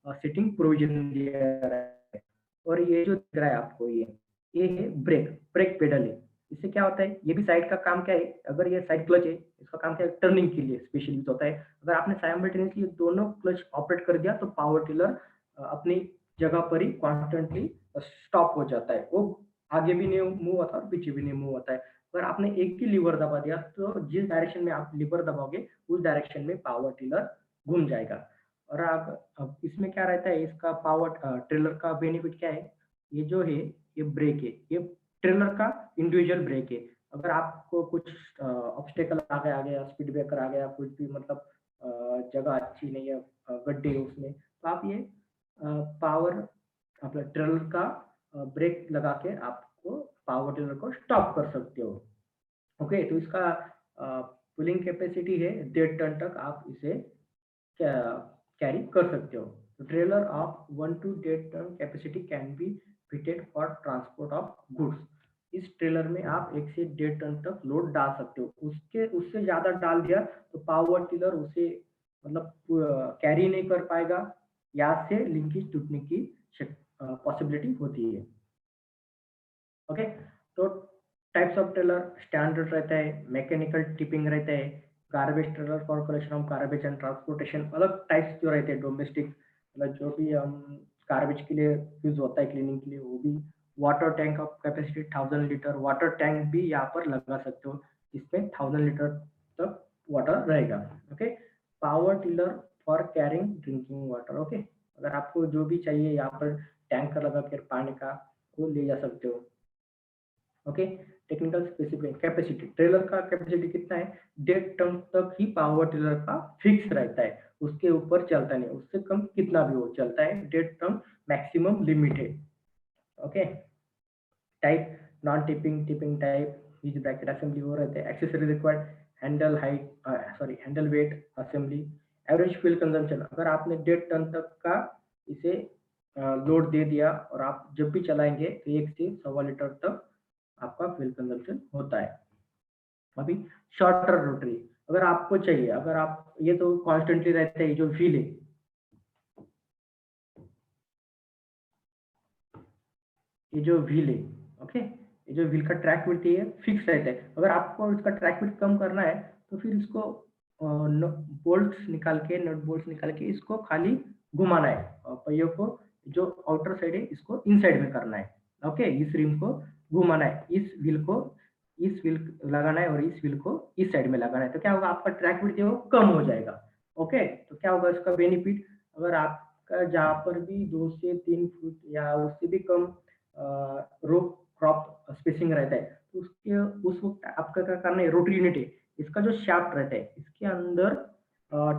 A: सिटिंग प्रोविजन दिया है। और ये जो दिख रहा है आपको ये है ब्रेक पेडल है। इससे क्या होता है, ये भी साइड का काम क्या है, अगर ये साइड क्लच है इसका काम क्या है, टर्निंग के लिए स्पेशली यूज होता है। अगर आपने साइमल्टेनियसली दोनों क्लच ऑपरेट कर दिया तो पावर टिलर अपनी जगह पर ही कॉन्स्टेंटली स्टॉप हो जाता है, वो आगे भी नहीं मूव होता और पीछे भी नहीं मूव होता है। अगर आपने एक ही लीवर दबा दिया तो जिस डायरेक्शन में आप लीवर दबाओगे उस डायरेक्शन में पावर टिलर घूम जाएगा। और अब इसमें क्या रहता है, इसका पावर ट्रेलर का बेनिफिट क्या है, ये जो है ये ब्रेक है, ये ट्रेलर का इंडिविजुअल ब्रेक है। अगर आपको कुछ ऑब्स्टेकल आ गया स्पीड ब्रेकर आ गया, कुछ भी मतलब जगह अच्छी नहीं है, गड्ढे है उसमें, तो आप ये पावर अपना ट्रेलर का ब्रेक लगा के आपको पावर ट्रेलर को स्टॉप कर सकते हो। ओके, तो इसका पुलिंग कैपेसिटी है 1.5 टन तक आप इसे कैरी कर सकते हो। तो trailer of 1 to 1.5 ton capacity can be fitted for transport of goods. इस ट्रेलर में आप 1 से 1.5 टन तक लोड डाल सकते हो। उससे ज्यादा डाल दिया तो पावर टिलर उसे मतलब कैरी नहीं कर पाएगा, या से लिंकेज टूटने की पॉसिबिलिटी होती है। ओके, तो टाइप्स ऑफ टेलर स्टैंडर्ड रहता है, मैकेनिकल टिपिंग रहता है, garbage trailer for collection of garbage and transportation, अलग टाइप्स जो रहते हैं डोमेस्टिक, मतलब जो भी हम गार्बेज के लिए यूज होता है क्लीनिंग के लिए वो भी। Water tank of capacity 1000 litre, water tank भी यहाँ पर लगा सकते हो, इसमें 1000 लीटर तक वाटर रहेगा। Okay, power tiller for carrying drinking water. Okay, अगर आपको जो भी चाहिए यहाँ पर टैंकर लगा कर पानी का वो ले जा सकते हो। Okay, technical specification capacity, trailer का कैपेसिटी कितना है, 1.5 टन तक ही पावर टिलर का फिक्स रहता है, उसके ऊपर चलता नहीं, उससे कम कितना भी वो चलता है, 1.5 टन मैक्सिमम लिमिट है। Okay, type non tipping, tipping type is bracket assembly वो रहते हैं। Accessory required, handle height, sorry handle weight assembly. Average fuel consumption, अगर आपने 1.5 टन तक का इसे लोड दे दिया और आप जब भी चलाएंगे तो 1 से 1.25 लीटर तक आपका फ्यूल कंजम्पशन होता है। अभी शॉर्टर रोटरी, अगर आपको चाहिए, अगर आप ये तो कॉन्स्टेंटली रहता है, जो व्हील है, ये जो व्हील है, ओके, ये जो व्हील का ट्रैक विड्थ है फिक्स रहता है। अगर आपको इसका ट्रैक विड्थ कम करना है तो फिर इसको बोल्ट्स निकाल के, नट बोल्ट्स निकाल के इसको खाली घुमाना है, पहियों को जो आउटर साइड है इसको इनसाइड में करना है। ओके, इस रिम को घुमाना है, इस व्हील को इस व्हील लगाना है और इस व्हील को इस साइड में लगाना है, तो क्या होगा, आपका ट्रैक विड्थ वो कम हो जाएगा। ओके, तो क्या होगा इसका बेनिफिट, अगर आपका जहाँ पर भी 2 से 3 फुट या उससे भी कम रो क्रॉप स्पेसिंग रहता है, तो उसके उस वक्त आपका क्या करना है, रोटरी यूनिट है, इसका जो शाफ्ट रहता है इसके अंदर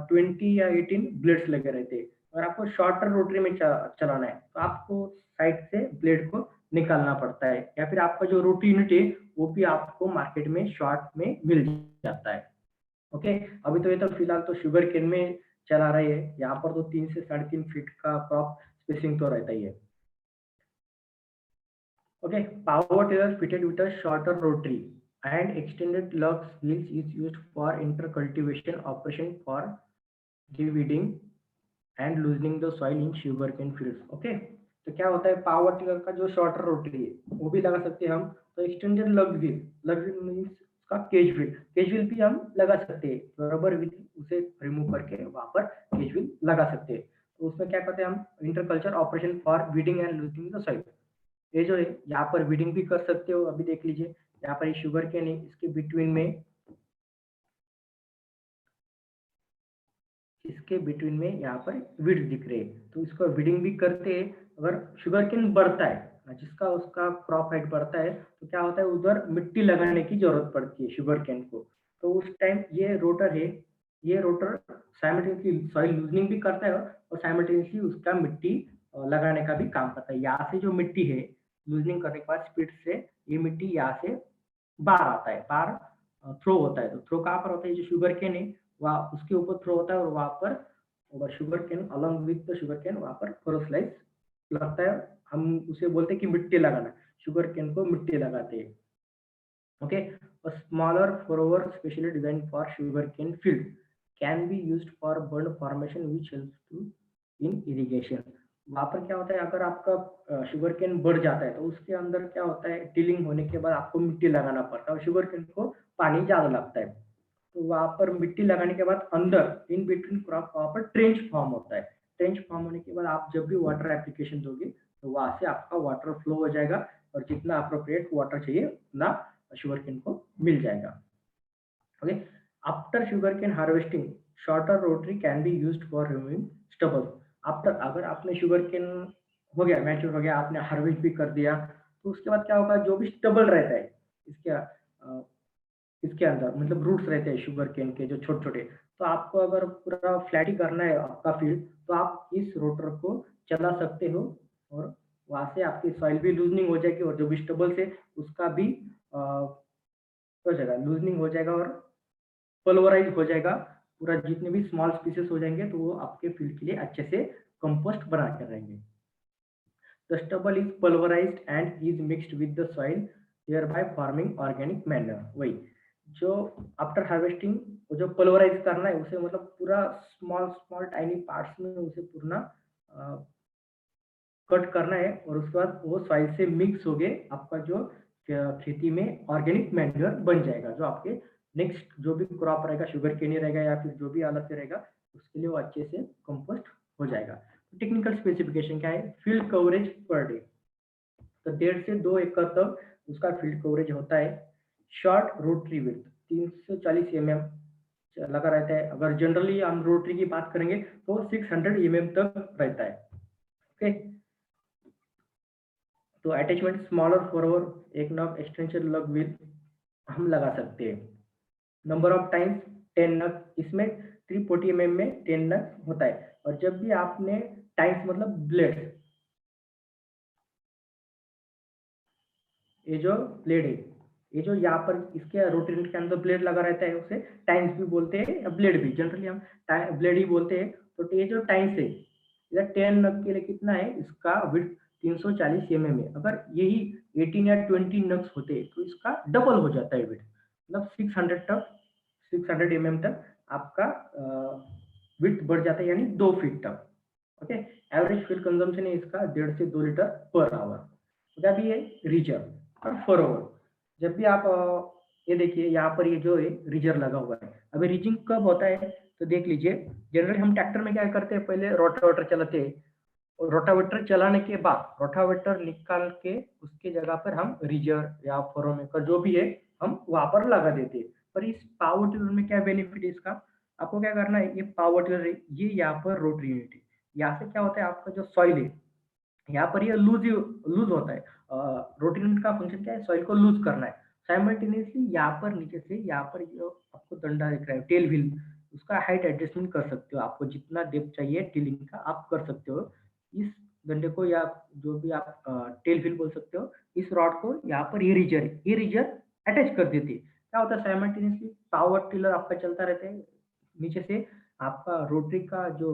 A: 20 या 18 ब्लेड्स लगे रहते हैं। अगर आपको शॉर्टर रोटरी में चलाना है तो आपको साइड से ब्लेड को निकालना पड़ता है, या फिर आपका जो रोटरी यूनिट है वो भी आपको मार्केट में शॉर्ट में मिल जाता है। ओके, अभी तो ये तो फिलहाल तो शुगर केन में चला रहे हैं, यहाँ पर तो 3 से 3.5 फीट का क्रॉप स्पेसिंग तो रहता ही है। Okay, power tiller fitted with a shorter rotary and extended lugs wheels is used for intercultivation operation for de-weeding and loosening the soil in sugarcane fields. Okay, तो क्या होता है, पावर टिलर का जो shorter rotary है वो भी लगा सकते हैं हम, तो एक्सटेंडेड लग व्हील मीन्स का केज व्हील भी हम लगा सकते हैं, रबर व्हील उसे रिमूव करके वहां पर केज व्हील लगा सकते हैं। तो उसमें क्या करते हैं हम, interculture operation for weeding and loosening the soil, ये जो है यहाँ पर वीडिंग भी कर सकते हो। अभी देख लीजिए यहाँ पर शुगर केन है, इसके बिटवीन में यहाँ पर वीड दिख रहे हैं, तो इसको वीडिंग भी करते हैं। अगर शुगर केन बढ़ता है, जिसका उसका क्रॉप हाइट बढ़ता है, तो क्या होता है, उधर मिट्टी लगाने की जरूरत पड़ती है शुगर केन को, तो उस टाइम ये रोटर है, ये रोटर साइमल्टेनियसली सॉइल लूजनिंग भी करता है और साइमल्टेनियसली उसका मिट्टी लगाने का भी काम करता है। यहाँ से जो मिट्टी है लूजनिंग करने के बाद स्पीड से ये मिट्टी यहाँ से बाहर आता है, बाहर थ्रो होता है। तो थ्रो कहाँ पर होता है, जो शुगर केन है वहाँ उसके ऊपर थ्रो होता है और वहाँ पर sugar cane along with the sugar cane वहाँ पर फॉरोस्लाइज लगता है। हम उसे बोलते हैं कि मिट्टी लगाना, शुगर केन को मिट्टी लगाते हैं। Okay, a smaller furrower specially designed for sugarcane field can be used for bud formation which helps to in irrigation। वहाँ पर क्या होता है, अगर आपका शुगर केन बढ़ जाता है तो उसके अंदर क्या होता है, टिलिंग होने के बाद आपको मिट्टी लगाना पड़ता है और शुगर केन को पानी ज्यादा लगता है, तो वहाँ पर मिट्टी लगाने के बाद अंदर इन बिटवीन क्रॉप वहाँ पर ट्रेंच फॉर्म होता है। ट्रेंच फॉर्म होने के बाद आप जब भी वाटर एप्लीकेशन दोगे तो वहाँ से आपका वाटर फ्लो हो जाएगा और जितना अप्रोप्रिएट वाटर चाहिए उतना शुगर केन को मिल जाएगा। Okay, after sugar cane harvesting shorter rotary can be used for removing stubble. After, अगर आपने शुगर केन हो गया, मैच्योर हो गया, आपने हार्वेस्ट भी कर दिया, तो उसके बाद क्या होगा, जो भी स्टबल रहता है इसके अंदर, मतलब रूट्स रहते हैं शुगर केन के जो छोटे छोटे, तो आपको अगर पूरा फ्लैट ही करना है आपका फील्ड तो आप इस रोटर को चला सकते हो और वहां से आपकी सॉइल भी लूजनिंग हो जाएगी और जो वेजिटेबल्स है उसका भी हो जाएगा, लूजनिंग हो जाएगा और पल्वराइज हो जाएगा। पूरा जितने भी स्मॉल स्पीसीज हो जाएंगे तो वो आपके फील्ड के लिए अच्छे से कंपोस्ट बना कर रहेंगे। The stubble is pulverized and is mixed with the soil, thereby forming organic manure। वही जो आफ्टर हार्वेस्टिंग जो पल्वराइज करना है उसे, मतलब पूरा स्मॉल स्मॉल टाइनी पार्ट्स में उसे पूरा कट करना है और उसके बाद वो सॉइल से मिक्स हो गए आपका जो खेती में ऑर्गेनिक मैन्योर बन जाएगा, जो आपके नेक्स्ट जो भी क्रॉप रहेगा, शुगर केन रहेगा या फिर जो भी अलग से रहेगा, उसके लिए वो अच्छे से कंपोस्ट हो जाएगा। टेक्निकल स्पेसिफिकेशन क्या है? फील्ड कवरेज पर डे, तो 1.5 से 2 एकड़ तक उसका फील्ड कवरेज होता है। शॉर्ट रोटरी विड्थ 340 mm लगा रहता है। अगर जनरली हम रोटरी की बात करेंगे तो 600 mm तक रहता है। ओके, तो अटैचमेंट स्मॉलर फॉरवर्ड, एक नॉब एक्सटेंशन लग व्हील हम लगा सकते हैं। नंबर ऑफ टाइम्स 10 नग, इसमें 340 mm में 10 नग होता है। और जब भी आपने टाइम्स मतलब ब्लेड, ये जो ब्लेड है, ये जो यहाँ पर इसके रोटेट के अंदर ब्लेड लगा रहता है, उसे टाइम्स भी बोलते हैं या ब्लेड भी, जनरली हम ब्लेड ही बोलते हैं। तो ये जो टाइम्स है, इधर 10 नग के लिए कितना है, इसका विड्थ 340 mm है। अगर यही 18 या 20 नग्स होते तो इसका डबल हो जाता है विड्थ, मतलब 600 mm तक आपका विड्थ बढ़ जाता है, यानी 2 फीट तक। ओके, एवरेज फ्यूल कंजम्पशन है इसका 1.5 से 2 लीटर पर आवर। जब ये रिजर्व और फॉरवर्ड, जब भी आप ये देखिए यहाँ पर ये जो है रिजर्व लगा हुआ है। अभी रीजिंग कब होता है तो देख लीजिए, जनरली हम ट्रैक्टर में क्या करते हैं, पहले रोटावेटर चलाते हैं, और रोटावेटर चलाने के बाद रोटावेटर निकाल के उसके जगह पर हम रिजर्व या फॉरोमेकर जो भी है हम वहां पर लगा देते हैं। पर इस पावर टिलर में क्या बेनिफिट है इसका, आपको क्या करना है, ये पावर टिलर है, ये यहाँ पर रोटरी यूनिट है, यहाँ से क्या होता है, आपका जो सॉइल है यहाँ पर ये लूज होता है। रोटेशन का फंक्शन क्या है, सॉइल को लूज करना है। साइमल्टेनियसली यहाँ पर नीचे से यहाँ पर जो आपको डंडा दिख रहा है, टेल व्हील, उसका हाइट एडजस्टमेंट कर सकते हो, आपको जितना डेप्थ चाहिए टिलिंग का आप कर सकते हो। इस डंडे को या जो भी आप टेल व्हील बोल सकते हो, इस रॉड को यहाँ पर ये रिजर अटैच कर देते, क्या होता है, साइमल्टेनियसली पावर टिलर आपका चलता रहता है, नीचे से आपका रोटरी का जो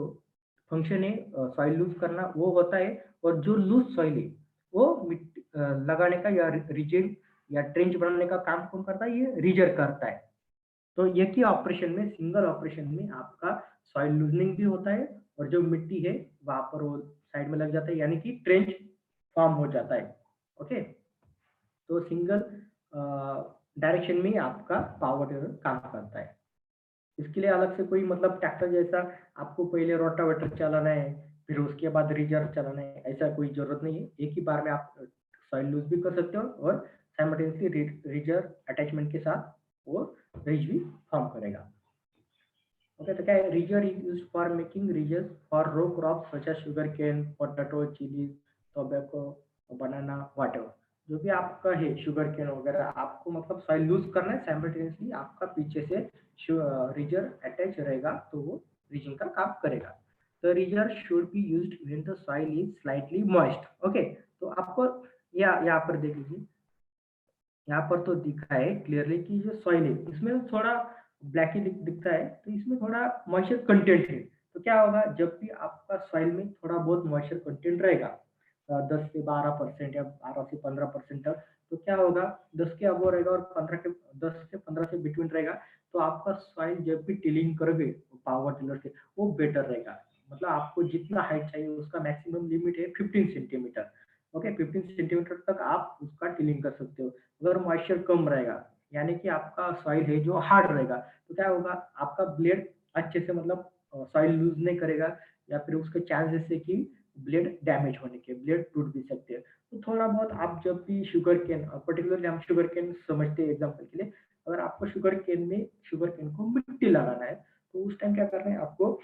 A: फंक्शन है सॉइल लूज करना वो होता है, और जो लूज सॉइल है वो मिट्टी लगाने का या रिजिड या ट्रेंच बनाने का काम कौन करता है, ये रिजर करता है। तो एक ही ऑपरेशन में, सिंगल ऑपरेशन में आपका सॉइल लूजनिंग भी होता है, और जो मिट्टी है वहां पर वो साइड में लग जाता है, यानी कि ट्रेंच फॉर्म हो जाता है। ओके, तो सिंगल डायरेक्शन में आपका पावर टिलर काम करता है। इसके लिए अलग से कोई मतलब ट्रैक्टर जैसा आपको पहले रोटावेटर चलाना है फिर उसके बाद रिजर्व चलाना है, ऐसा कोई जरूरत नहीं है। एक ही बार में आप सॉइल लूज भी कर सकते हो और साइमल्टेनियसली रिजर्व अटैचमेंट के साथ वो रिज भी फॉर्म करेगा। ओके, तो क्या है, ridger is used for making ridgers for row crops such as sugar cane, potato, chilli, tobacco, banana, whatever. जो भी आपका है शुगर केन वगैरह, आपको मतलब सॉइल लूज करना है, साइमल्टेनियसली आपका पीछे से रिजर अटैच रहेगा तो वो रिजिंग का काम करेगा। तो ridger should be used when the soil is slightly moist. Okay, तो आपको यहाँ पर देख लीजिए, यहाँ पर तो दिखा है क्लियरली कि जो सॉइल है इसमें थोड़ा ब्लैक ही दिखता है, तो इसमें थोड़ा मॉइस्चर कंटेंट है। तो क्या होगा, जब भी आपका सॉइल में थोड़ा बहुत मॉइस्चर कंटेंट रहेगा 10 से 12% या 12 से 15% तक, तो क्या होगा, 10 के अबो रहेगा और 10 से 15 से बिटवीन रहेगा, तो आपका सॉइल जब भी टिलिंग करोगे पावर टिलर से वो बेटर रहेगा। मतलब आपको जितना हाइट चाहिए उसका मैक्सिमम लिमिट है 15 सेंटीमीटर। ओके, 15 सेंटीमीटर तक आप उसका टिलिंग कर सकते हो। अगर मॉइस्चर कम रहेगा, यानी कि आपका सॉइल है जो हार्ड रहेगा, तो क्या होगा, आपका ब्लेड अच्छे से मतलब सॉइल लूज नहीं करेगा, या फिर उसके चांसेस है कि ब्लेड डैमेज होने के, ब्लेड टूट भी सकते हैं। तो थोड़ा बहुत आप जब भी शुगर केन, पर्टिकुलरली हम शुगर केन समझते हैं एग्जाम्पल के लिए, अगर आपको शुगर केन को मिट्टी लगाना है, तो उस टाइम क्या करना है आपको,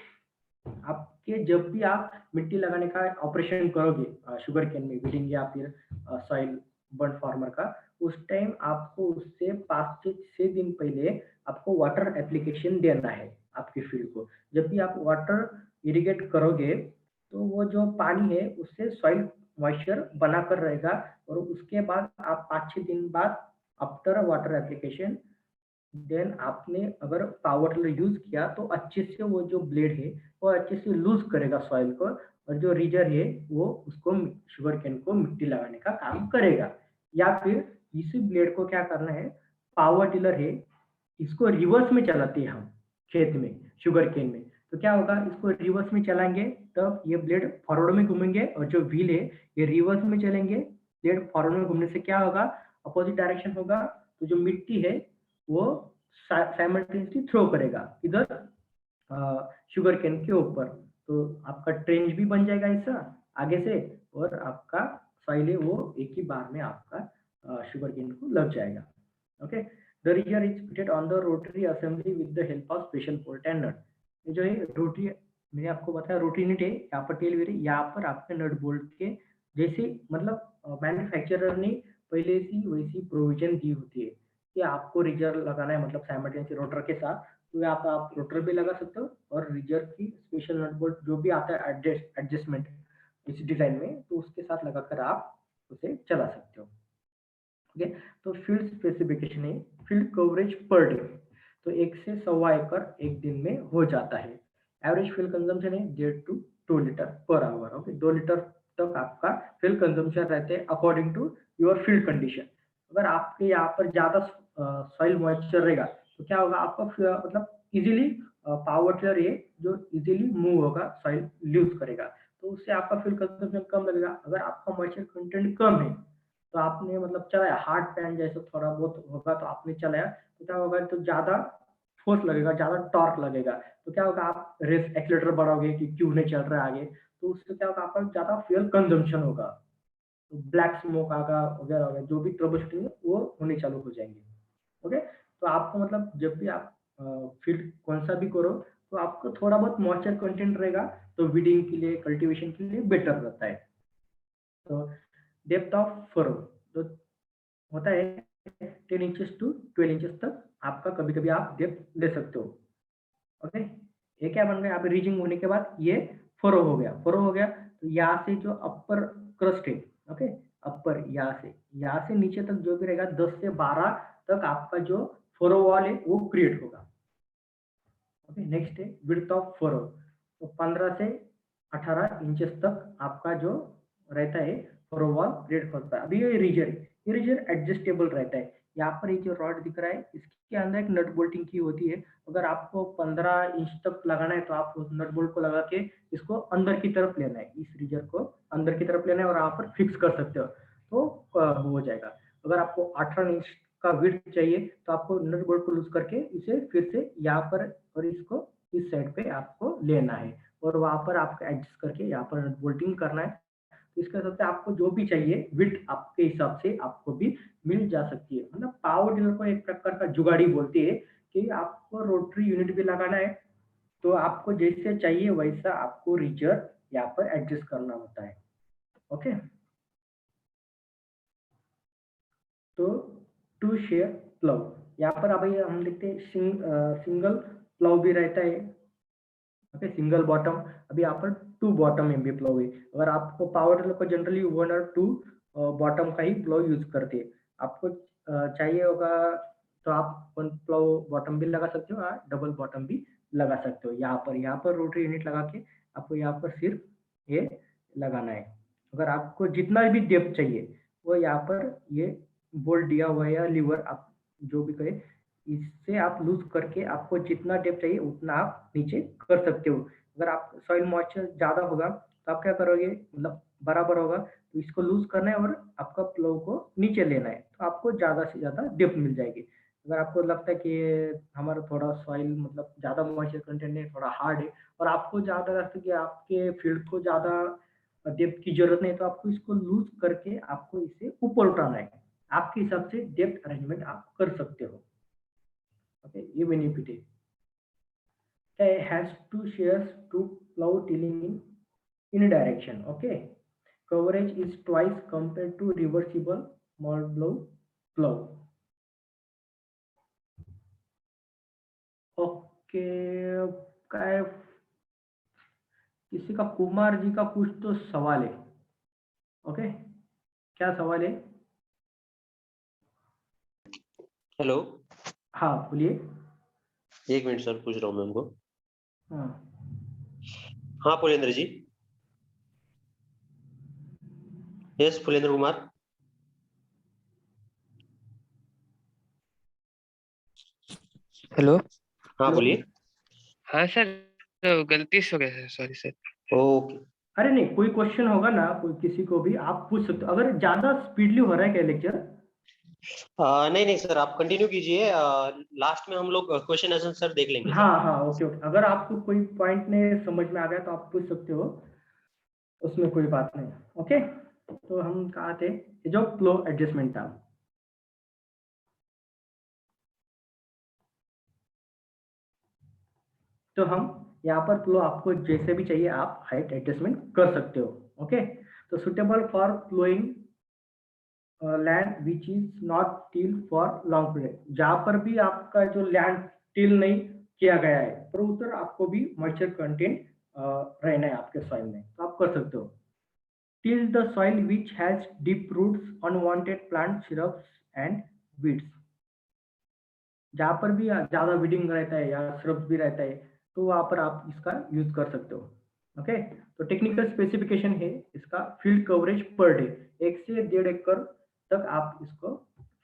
A: आपके जब भी आप मिट्टी लगाने का ऑपरेशन करोगे शुगर केन में वीडिंग या फिर सॉइल बर्न फार्मर का, उस टाइम आपको उससे 5 से 6 दिन पहले आपको वाटर एप्लीकेशन देना है आपके फील्ड को। जब भी आप वाटर इरिगेट करोगे तो वो जो पानी है उससे सॉइल मॉइस्चर बनाकर रहेगा, और उसके बाद आप 5-6 दिन बाद आफ्टर वाटर एप्लीकेशन देन आपने अगर पावर टिलर यूज किया तो अच्छे से वो जो ब्लेड है वो अच्छे से लूज करेगा सॉइल को, और जो रिजर है वो उसको शुगर केन को मिट्टी लगाने का काम करेगा। या फिर इसी ब्लेड को क्या करना है, पावर टिलर है इसको रिवर्स में चलाते हैं हम खेत में शुगर केन में, तो क्या होगा, इसको रिवर्स में चलाएंगे तब ये ब्लेड फॉरवर्ड में घूमेंगे, और जो व्हील है ये रिवर्स में चलेंगे, ब्लेड फॉरवर्ड में घूमने से क्या होगा, अपोजिट डायरेक्शन होगा तो जो मिट्टी है वो साइमल्टेनियसली थ्रो करेगा इधर शुगर केन के ऊपर, तो आपका ट्रेंच भी बन जाएगा ऐसा आगे से, और आपका सॉइल है वो एक ही बार में आपका शुगर केन को लग जाएगा। Okay, the ridger is fitted on the rotary assembly with the help of special bolt and nut. ये जो है रोटरी, मैंने आपको बताया रोटरी यूनिट है, यहाँ पर टेल व्हील है, यहाँ पर आपके नट बोल्ट के जैसे मतलब मैन्युफैक्चरर ने पहले से वैसी प्रोविजन दी होती है कि आपको रिजर लगाना है, मतलब साइमल्टेनियसली रोटर के साथ, तो यहाँ पर आप रोटर भी लगा सकते हो और रिजर की स्पेशल नट बोल्ट जो भी आता है एडजस्टमेंट इस डिजाइन में, तो उसके साथ लगाकर आप उसे चला सकते हो। ओके, तो फील्ड स्पेसिफिकेशन है फील्ड कवरेज पर डे, तो 1 से 1.25 एकड़ एक दिन में हो जाता है। एवरेज फ्यूल कंजम्पशन है 1.5 to 2 litre per hour. Okay, 2 litre तक आपका फ्यूल कंजम्पशन रहते हैं according to your field condition. अगर आपके यहाँ पर ज्यादा सॉइल मॉइस्चर रहेगा तो क्या होगा, आपका मतलब इजीली पावर टिलर ये जो इजीली मूव होगा, सॉइल लूज करेगा, तो उससे आपका फ्यूल कंजम्पशन कम लगेगा। अगर आपका मॉइस्चर कंटेंट कम है तो आपने मतलब चलाया हार्ड पैन जैसे थोड़ा बहुत होगा तो आपने चलाया, तो क्या होगा, तो ज्यादा फोर्स लगेगा, ज्यादा टॉर्क लगेगा, तो क्या होगा, आप रेस एक्सीलरेटर बढ़ाओगे कि क्यों नहीं चल रहा है आगे, तो उससे क्या होगा, आपका ज्यादा फ्यूल कंजम्पशन होगा, तो ब्लैक स्मोक आगा वगैरह वगैरह जो भी ट्रबल शूटिंग है वो होने चालू हो जाएंगे। ओके, तो आपको मतलब जब भी आप फील्ड कौन सा भी करो तो आपको थोड़ा बहुत मॉइस्चर कंटेंट रहेगा, तो वीडिंग के लिए कल्टीवेशन के लिए बेटर रहता है। तो डेप्थ ऑफ फरो तो होता है 10 इंचेस टू 12 इंचेस तक आपका कभी कभी आप डेप्थ ले सकते हो। ओके, ये क्या बन गया, यहाँ पे रीजिंग होने के बाद ये फरो हो गया, फरो हो गया, तो यहाँ से जो अपर क्रस्ट है, ओके, अपर यहाँ से नीचे तक जो भी रहेगा 10 से 12 तक आपका जो फरो वॉल है वो क्रिएट होगा। ओके, नेक्स्ट है विड्थ ऑफ फरो, तो 15 से 18 इंचेस तक आपका जो रहता है फरो वॉल क्रिएट होता है। अभी ये रीजर एडजस्टेबल रहता है। यहाँ पर ये जो रॉड दिख रहा है इसके अंदर एक नट बोल्टिंग की होती है, अगर आपको 15 इंच तक लगाना है तो आप उस नट बोल्ट को लगा के इसको अंदर की तरफ लेना है, इस रीजर को अंदर की तरफ लेना है और यहाँ पर फिक्स कर सकते हो, तो हो जाएगा। अगर आपको 18 इंच का विड्थ चाहिए तो आपको नट बोल्ट को लूज करके इसे फिर से यहाँ पर और इसको इस साइड पे आपको लेना है और वहां पर आपको एडजस्ट करके यहाँ पर नट बोल्टिंग करना है। तो इसके हिसाब से आपको जो भी चाहिए विड्थ आपके हिसाब से आपको भी मिल जा सकती है। मतलब पावर टिलर को एक प्रकार का जुगाड़ी बोलते हैं कि आपको रोटरी यूनिट भी लगाना है तो आपको जैसे चाहिए वैसा आपको रिजर यहाँ पर एडजस्ट करना होता है। ओके, तो टू शेयर प्लव, यहाँ पर अभी हम देखते हैं सिंगल प्लव भी रहता है। ओके, सिंगल बॉटम, अभी यहाँ पर 2 बॉटम में भी प्लव है। अगर आपको पावर टिलर को जनरली 1 और 2 बॉटम का ही प्लव यूज करते हैं, आपको चाहिए होगा तो आप 1 प्लव बॉटम भी लगा सकते हो और डबल बॉटम भी लगा सकते हो। यहाँ पर रोटरी यूनिट लगा के आपको यहाँ पर सिर्फ ये लगाना है। अगर आपको जितना भी डेप्थ चाहिए वो यहाँ पर ये बोल्ट दिया हुआ है या लीवर आप जो भी करें, इससे आप लूज करके आपको जितना डेप्थ चाहिए उतना आप नीचे कर सकते हो। अगर आप सॉइल मॉइस्चर ज्यादा होगा तो आप क्या करोगे, मतलब बराबर होगा तो इसको लूज करना है और आपका प्लो को नीचे लेना है, तो आपको ज्यादा से ज्यादा डेप्थ मिल जाएगी। अगर आपको लगता है कि हमारा थोड़ा सॉइल मतलब ज्यादा मॉइस्चर कंटेंट है, थोड़ा हार्ड है और आपको ज्यादा लगता है कि आपके फील्ड को ज्यादा डेप्थ की जरूरत नहीं, तो आपको इसको लूज करके आपको इसे ऊपर उठाना है। आपके हिसाब से डेप्थ अरेंजमेंट आप कर सकते हो। Okay, even if it has 2 shares to plow tilling in a direction. Okay, coverage is twice compared to reversible plow. Okay, काय किसी का कुमार जी का कुछ तो सवाल है। ओके, क्या सवाल है?
C: हेलो,
A: हाँ बोलिए।
C: 1 मिनट सर, पूछ रहा हूँ मैं उनको।
A: हाँ,
C: हाँ फुलेंद्र जी। यस फुलेंद्र कुमार।
D: हेलो।
C: हाँ बोलिए।
D: हाँ सर, तो गलती से हो गया सर, सॉरी सर।
C: ओके।
A: अरे नहीं, कोई क्वेश्चन होगा ना कोई किसी को भी आप पूछ सकते हो। अगर ज्यादा स्पीडली हो रहा है क्या लेक्चर?
C: नहीं नहीं सर, आप कंटिन्यू कीजिए। लास्ट में हम लोग क्वेश्चन आंसर देख लेंगे सर।
A: हाँ हाँ, ओके ओके, अगर आपको कोई पॉइंट नहीं समझ में आ गया तो आप पूछ सकते हो, उसमें कोई बात नहीं। ओके, तो हम कहा थे ये जो फ्लो एडजस्टमेंट था, तो हम यहाँ पर फ्लो आपको जैसे भी चाहिए आप हाइट एडजस्टमेंट कर सकते हो। ओके, तो suitable for flowing land which is not till for long period, जहाँ पर भी आपका जो लैंड टिल नहीं किया गया है पर उधर आपको भी मॉइस्चर कंटेंट रहना है आपके सॉइल में, तो आप कर सकते हो। Till the soil which has deep roots, unwanted plant shrubs and weeds, जहाँ पर भी ज्यादा वीडिंग रहता है या श्रब्स भी रहता है तो वहाँ पर आप इसका यूज कर सकते हो। ओके, तो टेक्निकल स्पेसिफिकेशन है इसका, फील्ड कवरेज पर डे 1 से 1.5 एकड़ तक आप इसको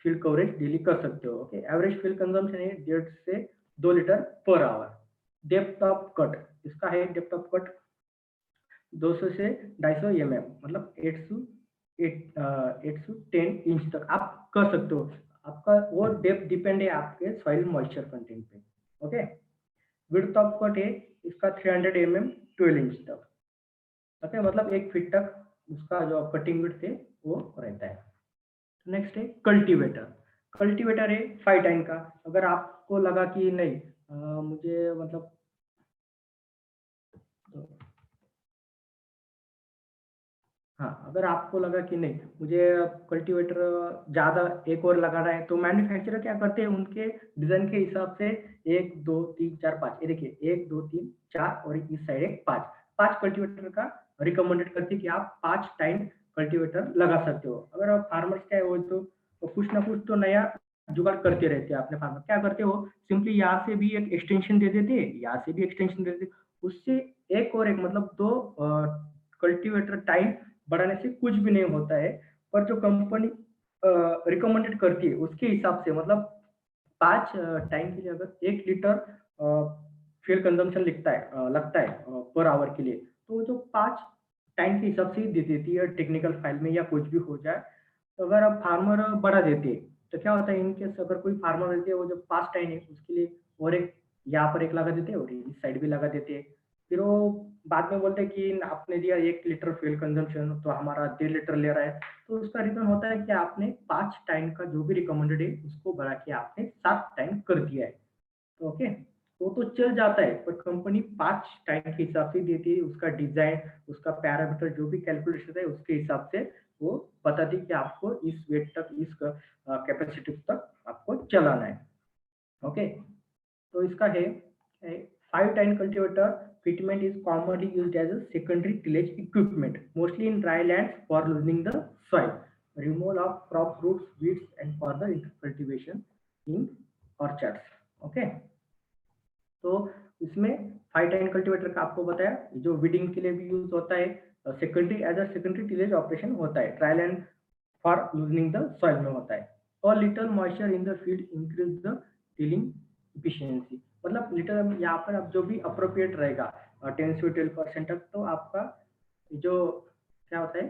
A: फील्ड कवरेज डेली कर सकते हो। ओके, एवरेज फील्ड कंजम्पशन है 1.5 से 2 litre per our. Depth of cut, इसका है डेप्थ ऑफ कट 200 से 250 मतलब 8 से 10 इंच तक आप कर सकते हो। आपका वो डेप्थ डिपेंड है आपके सॉइल मॉइस्चर कंटेंट पे। ओके, विड्थ ऑफ कट है इसका 300 12 इंच तक। ओके, मतलब 1 फीट तक उसका जो कटिंग विड्थ है वो रहता है। नेक्स्ट है कल्टीवेटर। कल्टीवेटर है 5 टाइम का। अगर आपको लगा कि नहीं मुझे मतलब हाँ, अगर आपको लगा कि नहीं मुझे कल्टीवेटर ज़्यादा एक और लगाना है तो मैन्युफैक्चरर क्या करते हैं उनके डिज़ाइन के हिसाब से 1 2 3 4 5, ये देखिए 1 2 3 4 और इस साइड एक 5 कल्टीवेटर का रिकमेंडेड करते हैं कि आप 5 टाइम कल्टीवेटर लगा सकते हो। अगर आप फार्मर्स क्या है वो तो कुछ ना कुछ तो नया जुगाड़ करते रहते हैं। अपने फार्मर क्या करते हो, सिंपली यहाँ से भी एक एक्सटेंशन दे देते हैं, यहाँ से भी एक्सटेंशन दे देते, उससे एक और एक मतलब 2 कल्टीवेटर टाइम बढ़ाने से कुछ भी नहीं होता है। पर जो कंपनी रिकमेंडेड करती है उसके हिसाब से मतलब 5 टाइम के लिए अगर 1 लीटर फ्यूल कंजम्पशन लगता है पर आवर के लिए, तो जो 5 टाइम के हिसाब से ही दे देती है टेक्निकल फाइल में या कुछ भी हो जाए। तो अगर आप फार्मर बढ़ा देते हैं तो क्या होता है, इनकेस अगर कोई फार्मर रहते है वो जो 5 टाइम है उसके लिए और एक यहाँ पर एक लगा देते हैं और इस साइड भी लगा देते हैं। फिर वो बाद में बोलते हैं कि आपने दिया 1 लीटर फ्यूल कंजम्पशन तो हमारा 1.5 लीटर ले रहा है। तो उसका रीजन होता है कि आपने 5 टाइम का जो भी रिकमेंडेड है उसको बढ़ा के आपने 7 टाइम कर दिया है। तो ओके, तो चल जाता है पर कंपनी 5 टाइम के हिसाब से देती है। उसका डिजाइन, उसका पैरामीटर जो भी कैलकुलेशन है उसके हिसाब से वो बताती है कि आपको इस वेट तक, इस कैपेसिटी तक आपको चलाना है। ओके, तो इसका है 5 time cultivator fitment is commonly used as a secondary tillage equipment, mostly in dry lands for loosening the soil, removal of crop roots, weeds, and further cultivation in orchards. Okay, तो इसमें 5 time cultivator का आपको बताया जो weeding के लिए भी use होता है, secondary as a secondary tillage operation होता है, dry land for loosening the soil में होता है। और little moisture in the field increase the tilling efficiency, मतलब लिटल यहाँ पर अब जो भी अप्रोप्रिएट रहेगा 10 से 12% तक, तो आपका जो क्या होता है,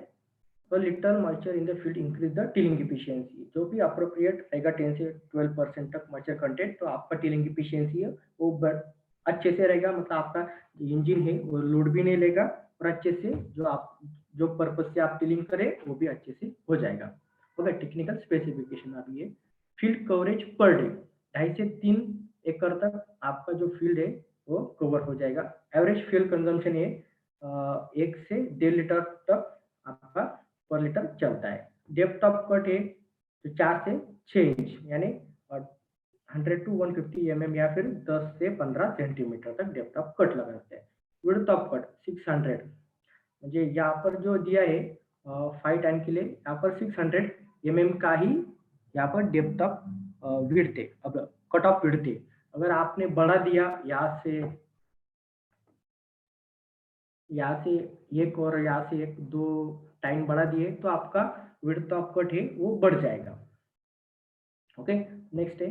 A: तो little moisture in the field increase the tilling efficiency, जो भी अप्रोप्रिएट रहेगा 10 से 12% तक मॉइस्चर कंटेंट, तो आपका टिलिंग इफिशियंसी है वो अच्छे से रहेगा। मतलब आपका इंजन है वो लोड भी नहीं लेगा और अच्छे से जो पर्पज से आप टिलिंग करें वो भी अच्छे से हो जाएगा। ओके, टेक्निकल स्पेसिफिकेशन अब ये फील्ड कवरेज पर डे 2.5 से 3 एकड़ तक आपका जो फील्ड है वो कवर हो जाएगा। एवरेज फ्यूल कंजम्पशन है 1 से 1.5 लीटर तक आपका पर लीटर चलता है। डेप्थ ऑफ कट है तो 4 से 6 इंच यानी 100 to 150 या फिर 10 से 15 सेंटीमीटर तक डेप्थ ऑफ कट लगाते हैं। विड्थ ऑफ कट 600, म्हणजे यहाँ पर जो दिया है 5 टाइम के लिए यहाँ पर 600 का ही यहाँ पर डेप्थ ऑफ विड्थ है, अब कट ऑफ विड्थ है। अगर आपने बढ़ा दिया यहाँ से एक और यहाँ से 1-2 टाइम बढ़ा दिए तो आपका विड्थ ऑफ कट है वो बढ़ जाएगा। ओके, नेक्स्ट है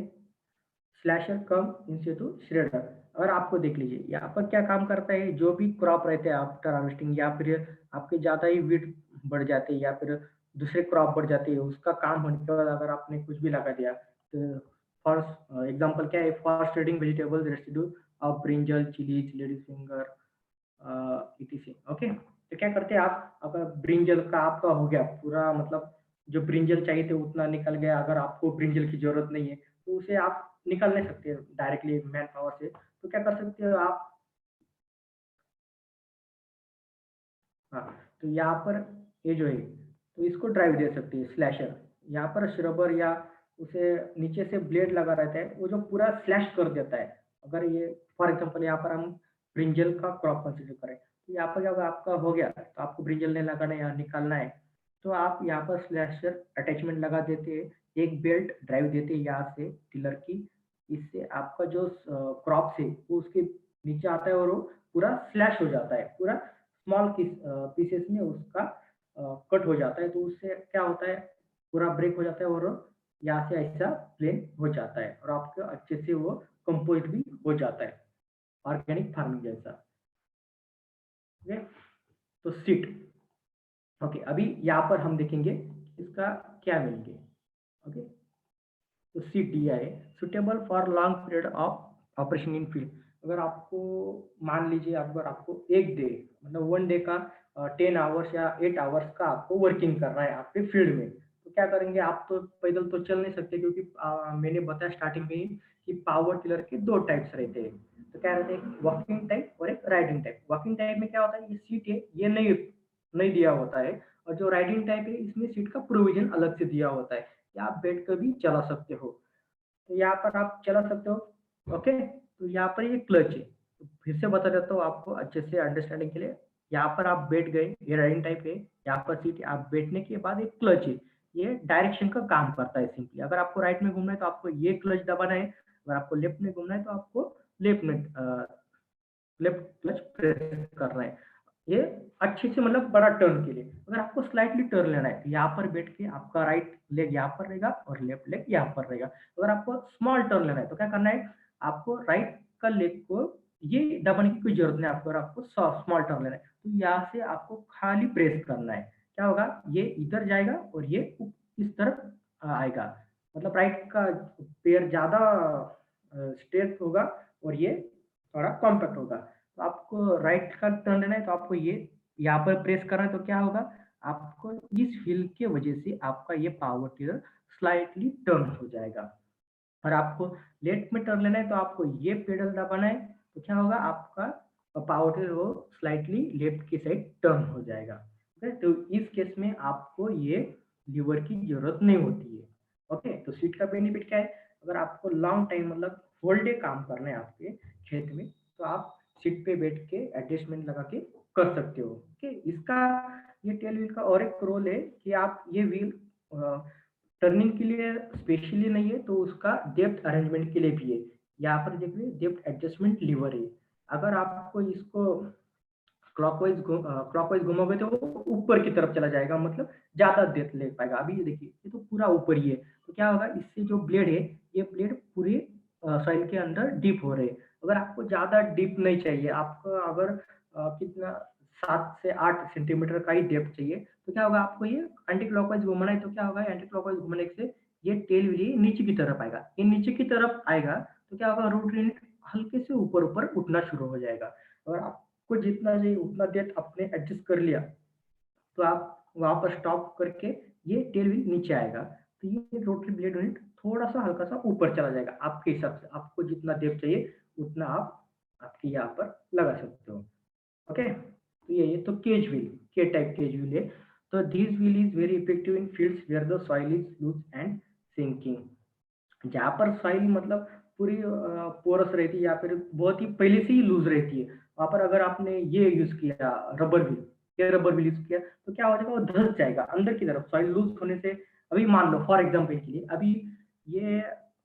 A: स्लैशर कम इंसेटू श्रेडर। अगर आपको देख लीजिए यहाँ पर क्या काम करता है, जो भी क्रॉप रहते हैं आफ्टर हार्वेस्टिंग या फिर आपके ज़्यादा ही वीड बढ़ जाते हैं या फिर दूसरे क्रॉप बढ़ जाती है, उसका काम होने के बाद अगर आपने कुछ भी लगा दिया, तो फॉर एग्जांपल क्या है, for स्टेडिंग vegetables residue of brinjal, chillies, ladies finger, etc.. Okay, तो क्या करते हैं आप, अगर ब्रिंजल का आपका हो गया पूरा, मतलब जो ब्रिंजल चाहिए थे उतना निकल गया, अगर आपको ब्रिंजल की जरूरत नहीं है तो उसे आप निकाल नहीं सकते डायरेक्टली मैन पावर से, तो क्या कर सकते हो आप, हाँ, तो यहाँ पर ये जो है तो इसको ड्राइव दे सकते हैं स्लैशर, यहाँ पर श्रबर या उसे नीचे से ब्लेड लगा रहता है, वो जो पूरा स्लैश कर देता है। अगर ये फॉर एग्जांपल यहाँ पर हम ब्रिंजल का क्रॉप कंसिडर करें, तो यहाँ पर जब आपका हो गया तो आपको ब्रिंजल नहीं लगाना है या निकालना है, तो आप यहाँ पर स्लैशर अटैचमेंट लगा देते हैं, एक बेल्ट ड्राइव देते हैं यहाँ से टिलर की, इससे आपका जो क्रॉप से वो उसके नीचे आता है और वो पूरा स्लैश हो जाता है, पूरा स्मॉल पीसेस में उसका कट हो जाता है, तो उससे क्या होता है, पूरा ब्रेक हो जाता है और यहाँ से ऐसा प्लेन हो जाता है और आपको अच्छे से वो कंपोस्ट भी हो जाता है, ऑर्गेनिक फार्मिंग जैसा। ओके, तो सीट, ओके, अभी यहाँ पर हम देखेंगे इसका क्या मिलेंगे। ओके, तो सीट दिया है, suitable for long period of operation in field. अगर आपको मान लीजिए अगर आपको एक डे, मतलब वन डे का 10 आवर्स या 8 आवर्स का आपको वर्किंग करना है आपके फील्ड में, तो क्या करेंगे आप, तो पैदल तो चल नहीं सकते, क्योंकि मैंने बताया स्टार्टिंग में ही कि पावर टिलर के 2 टाइप्स रहते हैं। तो क्या रहते हैं, वॉकिंग टाइप और एक राइडिंग टाइप। वॉकिंग टाइप में क्या होता है, ये सीट है ये नहीं नहीं दिया होता है, और जो राइडिंग टाइप है इसमें सीट का प्रोविजन अलग से दिया होता है कि आप बैठ कर भी चला सकते हो, तो यहाँ पर आप चला सकते हो। ओके, तो यहाँ पर ये क्लच है, तो फिर से बता देता हूँ आपको अच्छे से अंडरस्टैंडिंग के लिए। यहाँ पर आप बैठ गए, ये राइडिंग टाइप है, यहाँ पर सीट, आप बैठने के बाद एक क्लच है, ये डायरेक्शन का काम करता है सिंपली। अगर आपको राइट में घूमना है तो आपको ये क्लच दबाना है, अगर आपको लेफ्ट में घूमना है तो आपको लेफ्ट में लेफ्ट क्लच प्रेस करना है, ये अच्छे से मतलब बड़ा टर्न के लिए। अगर आपको स्लाइटली टर्न लेना है तो यहाँ पर बैठ के आपका राइट लेग यहाँ पर रहेगा और लेफ्ट लेग यहाँ पर रहेगा। अगर आपको स्मॉल टर्न लेना है तो क्या करना है, आपको राइट का लेग को ये दबाने की कोई जरूरत नहीं आपको, अगर आपको स्मॉल टर्न लेना है तो यहाँ से आपको खाली प्रेस करना है, क्या होगा, ये इधर जाएगा और ये इस तरफ आएगा, मतलब राइट का पैर ज्यादा स्ट्रेट होगा और ये थोड़ा कॉम्पैक्ट होगा। तो आपको राइट का टर्न लेना है तो आपको ये यहाँ पर प्रेस करना है, तो क्या होगा, आपको इस व्हील के वजह से आपका ये पावर टिलर स्लाइटली टर्न हो जाएगा। और आपको लेफ्ट में टर्न लेना है तो आपको ये पेडल दबाना है, तो क्या होगा, आपका पावर टिलर वो स्लाइटली लेफ्ट की साइड टर्न हो जाएगा। ओके, तो इस केस में आपको ये लीवर की जरूरत नहीं होती है। ओके, तो सीट का बेनिफिट क्या है, अगर आपको लॉन्ग टाइम मतलब होल डे काम करना है आपके खेत में, तो आप सीट पे बैठ के एडजस्टमेंट लगा के कर सकते हो। ओके, इसका ये टेल व्हील का और एक रोल है कि आप ये व्हील टर्निंग के लिए स्पेशली नहीं है, तो उसका डेप्थ अरेंजमेंट के लिए भी है। यहाँ पर देखिए डेप्थ एडजस्टमेंट लीवर है, अगर आपको इसको क्लॉकवाइज घुमाओगे तो वो ऊपर की तरफ चला जाएगा, मतलब ज्यादा डेप्थ ले पाएगा। अभी ये देखिए ये तो पूरा ऊपर ही है, तो क्या होगा, इससे जो ब्लेड है ये ब्लेड पूरी सॉइल के अंदर डीप हो रहे हैं। अगर आपको ज्यादा डीप नहीं चाहिए, आपको अगर कितना 7 से 8 सेंटीमीटर का ही डेप्थ चाहिए, तो क्या होगा, आपको ये एंटी क्लॉकवाइज घुमाना है, तो क्या होगा, एंटी क्लॉकवाइज घुमाने से ये टेल व्हील नीचे की तरफ आएगा, ये नीचे की तरफ आएगा तो क्या होगा, रोटरी यूनिट हल्के से ऊपर ऊपर उठना शुरू हो जाएगा। और आपको जितना चाहिए उतना डेप्थ आपने एडजस्ट कर लिया, तो आप वहां पर स्टॉप करके ये टेल व्हील नीचे आएगा, तो ये रोटरी ब्लेड यूनिट थोड़ा सा हल्का सा ऊपर चला जाएगा आपके हिसाब से, आपको जितना डेप्थ चाहिए उतना आप आपके यहाँ पर लगा सकते हो। ओके, तो ये तो केज व्हील, के टाइप केज व्हील है। तो this wheel is very effective in fields where the soil is loose and sinking. जहाँ पर सॉइल मतलब पूरी पोरस रहती है या फिर बहुत ही पहले से ही लूज रहती है, वहां पर अगर आपने ये यूज किया रबर व्हील, ये रबर व्हील यूज किया, तो क्या हो जाएगा, वो धंस जाएगा अंदर की तरफ सॉइल लूज होने से। अभी मान लो फॉर एग्जाम्पल के लिए, अभी ये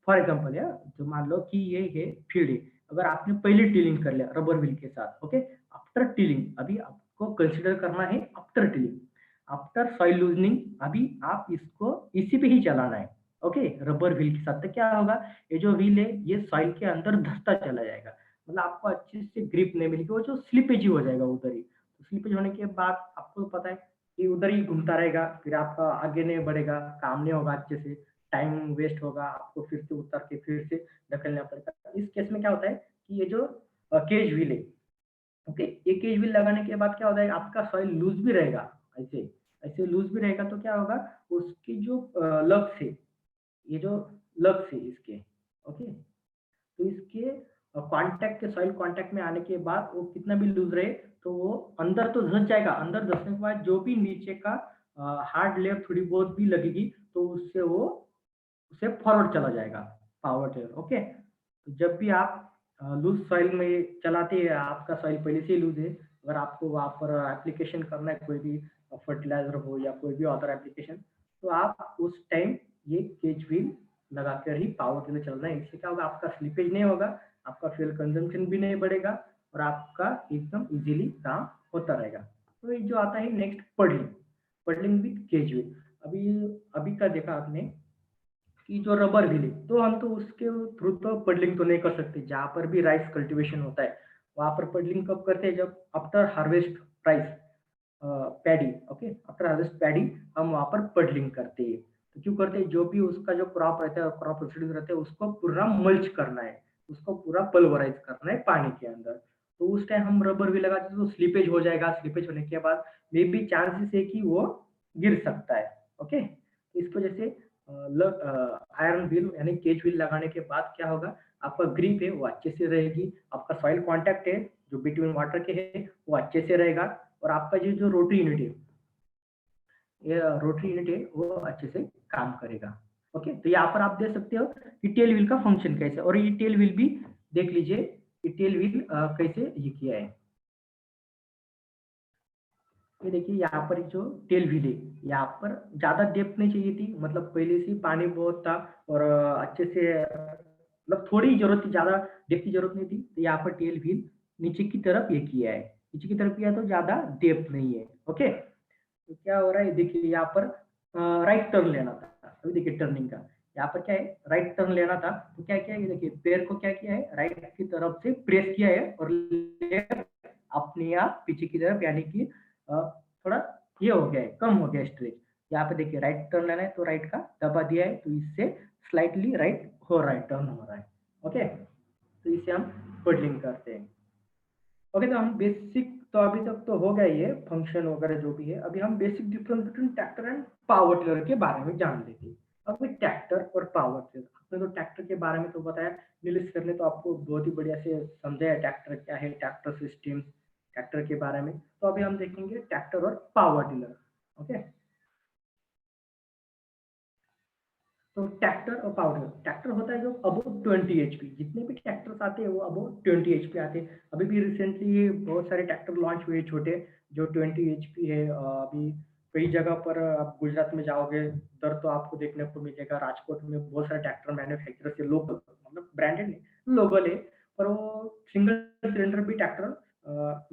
A: फॉर एग्जाम्पल है, तो मान लो कि ये है फील्ड है, अगर आपने पहले टिलिंग कर लिया रबर व्हील के साथ, ओके, आफ्टर टिलिंग, अभी आपको कंसिडर करना है after tilling, after soil loosening, अभी आप इसको इसी पे ही चलाना है। ओके, रबर व्हील के साथ, तो क्या होगा, ये जो व्हील है ये सॉइल के अंदर धंसता चला जाएगा, मतलब आपको अच्छे से ग्रिप नहीं मिलेगी, वो जो स्लिपेज ही हो जाएगा उधर ही। तो स्लिपेज होने के बाद आपको पता है कि उधर ही घूमता रहेगा, फिर आपका आगे नहीं बढ़ेगा, काम नहीं होगा अच्छे से, टाइम वेस्ट होगा, आपको फिर से उतर के फिर से धकेलना पड़ेगा। इस केस में क्या होता है कि ये जो केज व्हील है, ओके, ये केज व्हील लगाने के बाद क्या होता है, आपका सॉइल लूज भी रहेगा, ऐसे ऐसे लूज भी रहेगा, तो क्या होगा, उसकी जो लग्स है, ये जो लग्स है इसके, ओके, तो इसके कांटेक्ट के सॉइल कांटेक्ट में आने के बाद वो कितना भी लूज रहे तो वो अंदर तो धंस जाएगा, अंदर धंसने के बाद जो भी नीचे का हार्ड लेयर थोड़ी बहुत भी लगेगी तो उससे वो उसे फॉरवर्ड चला जाएगा पावर टेलर, ओके। तो जब भी आप लूज सॉइल में चलाते हैं, आपका सॉइल पहले से ही लूज है, अगर आपको वहाँ पर एप्लीकेशन करना है कोई भी फर्टिलाइजर हो या कोई भी अदर एप्लीकेशन, तो आप उस टाइम ये केज व्हील लगा कर ही पावर टिलर चलना है। इससे क्या होगा, आपका स्लिपेज नहीं होगा, आपका फ्यूल कंजम्पशन भी नहीं बढ़ेगा और आपका एकदम इजीली काम होता रहेगा। तो ये जो आता है next puddling, puddling with cage wheel. अभी अभी का देखा आपने कि जो रबर व्हील है, तो हम तो उसके थ्रू तो पडलिंग तो नहीं कर सकते, जहाँ पर भी राइस कल्टीवेशन होता है वहां पर पडलिंग कब करते हैं, जब after harvest rice paddy, okay, after harvest paddy हम वहां पर पडलिंग करते हैं। तो क्यों करते हैं, जो भी उसका जो क्रॉप रहता है, क्रॉप रेसिड्यूज रहते हैं, उसको पूरा मल्च करना है, उसको पूरा पल्वराइज करना है पानी के अंदर। तो उस टाइम हम रबर भी लगाते हैं तो स्लीपेज हो जाएगा, स्लीपेज होने के बाद मे बी चांसेस है कि वो गिर सकता है, ओके। इसकी वजह से आयरन व्हील यानी केज व्हील लगाने के बाद क्या होगा, आपका ग्रिप है वो अच्छे से रहेगी, आपका सॉइल कांटेक्ट है जो बिटवीन वाटर के है वो अच्छे से रहेगा, और आपका जो रोटरी यूनिट है, ये रोटरी यूनिट है वो अच्छे से काम करेगा, ओके। तो यहाँ पर आप देख सकते हो कि टेल व्हील का फंक्शन कैसे, और ये टेल व्हील भी देख लीजिए कि टेल व्हील कैसे ये किया है। ये देखिए यहाँ पर जो टेल व्हील है, यहाँ पर ज्यादा डेप्थ नहीं चाहिए थी, मतलब पहले से ही पानी बहुत था और अच्छे से मतलब थोड़ी ही जरूरत थी, ज्यादा डेप्थ की जरूरत नहीं थी, तो यहाँ पर टेल व्हील नीचे की तरफ ये किया है, नीचे की तरफ किया तो ज्यादा डेप्थ नहीं है, ओके। तो क्या हो रहा है, देखिए यहाँ पर राइट टर्न लेना था, अभी देखिए टर्निंग का यहाँ पर क्या है, राइट टर्न लेना था, तो क्या किया है, देखिए पैर को क्या किया है, राइट की तरफ से प्रेस किया है और लेफ्ट अपने आप पीछे की तरफ, यानी कि थोड़ा ये हो गया है, कम हो गया स्ट्रेच। यहाँ पे देखिए राइट टर्न लेना है तो राइट का दबा दिया है, तो इससे स्लाइटली राइट हो रहा है, टर्न हो रहा है, ओके। तो इसे हम पडलिंग करते हैं, ओके। तो हम बेसिक तो अभी तक तो हो गया ये फंक्शन वगैरह जो भी है, अभी हम basic difference between tractor and power tiller के बारे में जान लेते हैं। अभी ट्रैक्टर और पावर टिलर, आपने तो ट्रैक्टर के बारे में तो बताया, नीलेश सर ने तो आपको बहुत ही बढ़िया से समझाया ट्रैक्टर क्या है, ट्रैक्टर सिस्टम, ट्रैक्टर के बारे में। तो अभी हम देखेंगे ट्रैक्टर और पावर टिलर, ओके। तो ट्रैक्टर और पावर टिलर, ट्रैक्टर होता है जो अबो 20 एचपी, जितने भी ट्रैक्टर्स आते हैं वो अबो 20 एचपी आते हैं। अभी भी रिसेंटली बहुत सारे ट्रैक्टर लॉन्च हुए छोटे जो 20 एचपी है। अभी कई जगह पर आप गुजरात में जाओगे उधर तो आपको देखने को मिलेगा, राजकोट में बहुत सारे ट्रैक्टर मैन्युफैक्चरर से लोकल, मतलब ब्रांडेड नहीं, लोकल है, पर वो सिंगल सिलेंडर भी ट्रैक्टर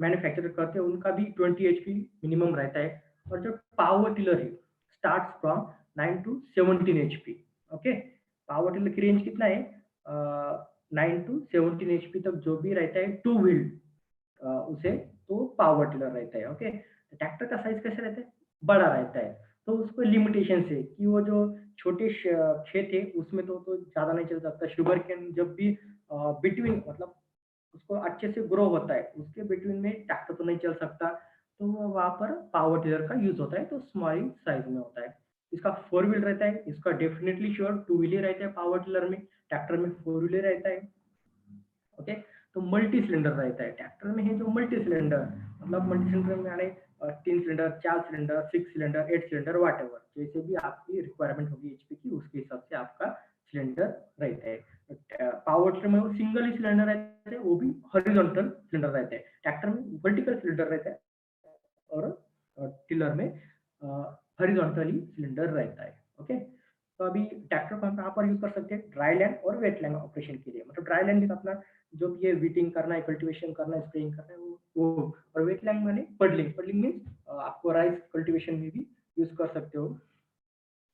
A: मैन्युफैक्चर करते हैं, उनका भी 20 एचपी मिनिमम रहता है। और जो पावर टिलर है start from 9 to 17 HP, okay. Power tiller की रेंज कितना है, 9 टू 17 एचपी तक जो भी रहता है टू व्हील उसे तो पावर टिलर रहता है, ओके। ट्रैक्टर का साइज कैसे रहता है, बड़ा रहता है, तो उसको लिमिटेशन से कि वो जो छोटे खेत है उसमें तो ज्यादा नहीं चल सकता, शुगर कैन जब भी बिटवीन मतलब उसको अच्छे से ग्रो होता है उसके बिटवीन में ट्रैक्टर तो नहीं चल सकता, तो वहां पर पावर टिलर का यूज होता है, तो स्मॉल साइज में होता है। इसका फोर व्हील रहता है, इसका डेफिनेटली श्योर टू व्हील ही रहता है पावर टिलर में, ट्रैक्टर में फोर व्हील रहता है, ओके। तो मल्टी सिलेंडर रहता है ट्रैक्टर में, है जो मल्टी सिलेंडर, मतलब मल्टी सिलेंडर में यानी 3 सिलेंडर, 4 सिलेंडर, 6 सिलेंडर, 8 सिलेंडर, वाट एवर जैसे भी आपकी रिक्वायरमेंट होगी एचपी की, उसके हिसाब से आपका सिलेंडर रहता है। पावर टिलर में वो सिंगल ही सिलेंडर रहता है, वो भी हॉरिजॉन्टल सिलेंडर रहता है, ट्रैक्टर में वर्टिकल सिलेंडर रहता है और टिलर में हॉरिजॉन्टली सिलेंडर रहता है, ओके। तो अभी ट्रैक्टर को हम कहाँ पर यूज कर सकते हैं, ड्राई लैंड और वेट लैंड ऑपरेशन के लिए, मतलब ड्राई लैंड में अपना जो भी ये वीटिंग करना है, कल्टीवेशन करना है, स्प्रेइंग करना है वो और वेट लैंड मैंने पडलिंग, पडलिंग मीन्स आपको राइस कल्टीवेशन में भी यूज कर सकते हो,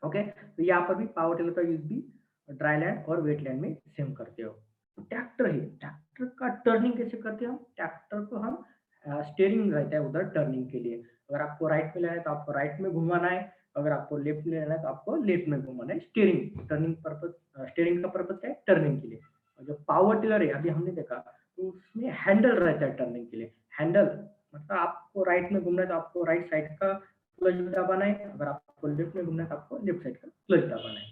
A: ओके। तो यहाँ पर भी पावर टिलर का यूज भी ड्राई लैंड और वेट लैंड में सेम करते हो। तो ट्रैक्टर है, ट्रैक्टर का टर्निंग कैसे करते हैं हम, ट्रैक्टर को हम स्टीयरिंग रहता है उधर टर्निंग के लिए। अगर आपको राइट में लेना है तो आपको राइट में घुमाना है, अगर आपको लेफ्ट में लेना है तो आपको लेफ्ट में घुमाना है। स्टीयरिंग टर्निंग पर्पस, स्टीयरिंग का पर्पस क्या है? टर्निंग के लिए। और जो पावर टिलर है अभी हमने देखा तो उसमें हैंडल रहता है टर्निंग के लिए। हैंडल मतलब आपको राइट में घूमना है तो आपको राइट साइड का क्लच दबाना है, अगर आपको लेफ्ट में घूमना है तो आपको लेफ्ट साइड का क्लच दबाना है।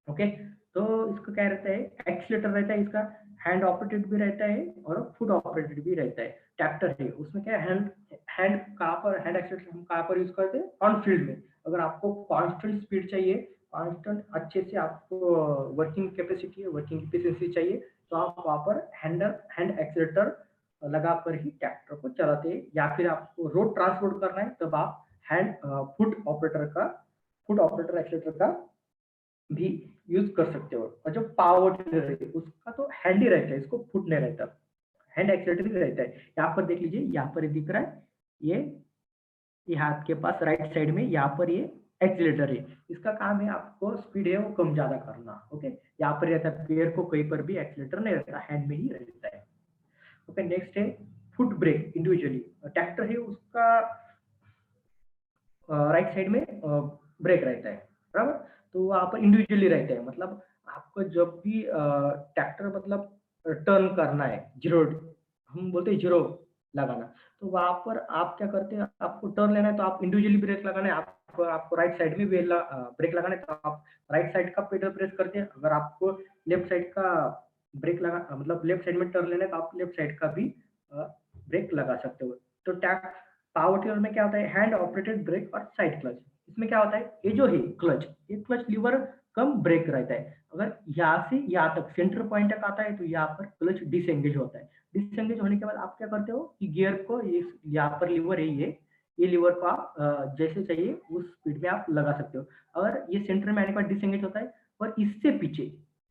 A: ओके, तो इसका क्या रहता है? एक्सीलेटर रहता है इसका, हैंड ऑपरेटेड भी रहता है और फुट ऑपरेटेड भी रहता है। ट्रैक्टर है उसमें क्या हैंड हैंड कहाँ पर, हैंड एक्सीलेटर हम कहाँ पर यूज करते हैं? ऑन फील्ड में। अगर आपको कांस्टेंट स्पीड चाहिए, कांस्टेंट अच्छे से आपको वर्किंग कैपेसिटी, वर्किंग एफिशिएंसी चाहिए, तो आप वहाँ पर हैंड एक्सीलेटर लगाकर ही ट्रैक्टर को चलाते हैं। या फिर आपको रोड ट्रांसपोर्ट करना है तब आप हैंड फुट ऑपरेटर एक्सीलेटर का भी यूज कर सकते हो। और जो पावर टिलर है उसका तो हैंड ही रहता है, इसको फुट नहीं रहता, हैंड एक्सीलेटर ही रहता है। यहाँ पर देख लीजिए, यहाँ पर दिख रहा है ये हाथ के पास राइट साइड में यहाँ पर ये एक्सीलेटर है। इसका काम है आपको स्पीड है वो कम ज्यादा करना। ओके, यहाँ पर रहता है, पैर को कहीं पर भी एक्सीलेटर नहीं रहता, हैंड में ही रहता है। ओके, नेक्स्ट है फुट ब्रेक। इंडिविजुअली ट्रैक्टर है उसका राइट साइड में ब्रेक रहता है, बराबर। तो वहाँ पर इंडिविजुअली रहता है, मतलब आपको जब भी ट्रैक्टर मतलब टर्न करना है, जीरो हम बोलते हैं जीरो लगाना, तो वहाँ पर आप क्या करते हैं? आपको टर्न लेना है तो आप इंडिविजुअली ब्रेक लगाना है, आपको राइट साइड में ब्रेक लगाना है तो आप राइट साइड का पेडल प्रेस करते हैं। अगर आपको लेफ्ट साइड का ब्रेक लगा मतलब लेफ्ट साइड में टर्न लेना है तो आप लेफ्ट साइड का भी ब्रेक लगा सकते हो। तो पावर टिलर में क्या होता है? हैंड ऑपरेटेड ब्रेक और साइड क्लच। इसमें क्या होता है? ये जो है क्लच, ये क्लच लीवर कम ब्रेक रहता है। अगर यहाँ से यहाँ तक सेंटर पॉइंट तक आता है तो यहाँ पर क्लच डिसएंगेज होता है। डिसएंगेज होने के बाद आप क्या करते हो कि गियर को, ये यहाँ पर लीवर है, ये लीवर को आप जैसे चाहिए उस स्पीड में आप लगा सकते हो। अगर ये सेंटर में आने के बाद डिसएंगेज होता है और इससे पीछे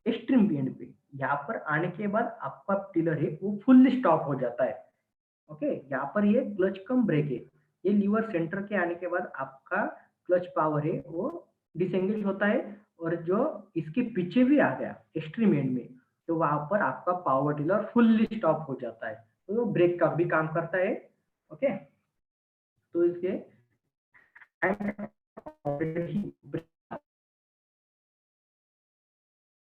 A: एक्सट्रीम एंड पे यहाँ पर आने के बाद आपका टिलर है वो फुल्ली स्टॉप हो जाता है। ओके, यहाँ पर ये क्लच कम ब्रेक है। ये लीवर सेंटर के आने के बाद आपका क्लच पावर है वो डिसएंगेज होता है और जो इसके पीछे भी आ गया एक्सट्रीम एंड में तो वहां पर आपका पावर टिलर फुल्ली स्टॉप हो जाता है, तो वो ब्रेक का भी काम करता है। ओके, तो इसके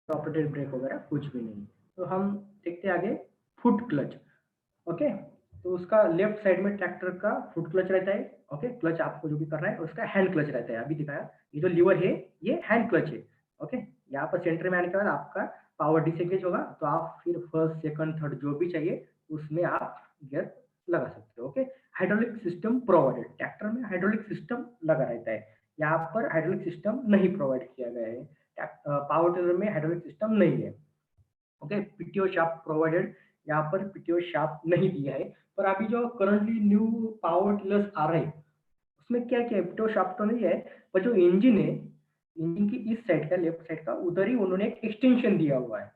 A: ऑपरेटेड ब्रेक वगैरह कुछ भी नहीं। तो हम देखते हैं आगे फुट क्लच। ओके, तो उसका लेफ्ट साइड में ट्रैक्टर का फुट क्लच रहता है। ओके, क्लच आपको जो भी करना है उसका हैंड क्लच रहता है। अभी दिखाया ये जो लीवर है ये हैंड क्लच है। ओके, यहाँ पर सेंटर में आने के बाद आपका पावर डिसएंगेज होगा तो आप फिर फर्स्ट सेकंड थर्ड जो भी चाहिए उसमें आप गियर लगा सकते हो। Okay, hydraulic system provided. Tractor में हाइड्रोलिक सिस्टम लगा रहता है, यहाँ पर हाइड्रोलिक सिस्टम नहीं प्रोवाइड किया गया है। पावर टिलर में हाइड्रोलिक सिस्टम नहीं है। ओके, पीटीओ शाफ्ट प्रोवाइडेड, यहाँ पर पीटीओ शाफ्ट नहीं दिया है। पर अभी जो करंटली न्यू पावर टिलर्स आ रहे हैं उसमें क्या क्या पीटीओ शाफ्ट तो नहीं है, पर जो इंजन है, इंजन की इस साइड का, लेफ्ट साइड का, उधर ही उन्होंने एक एक्सटेंशन दिया हुआ है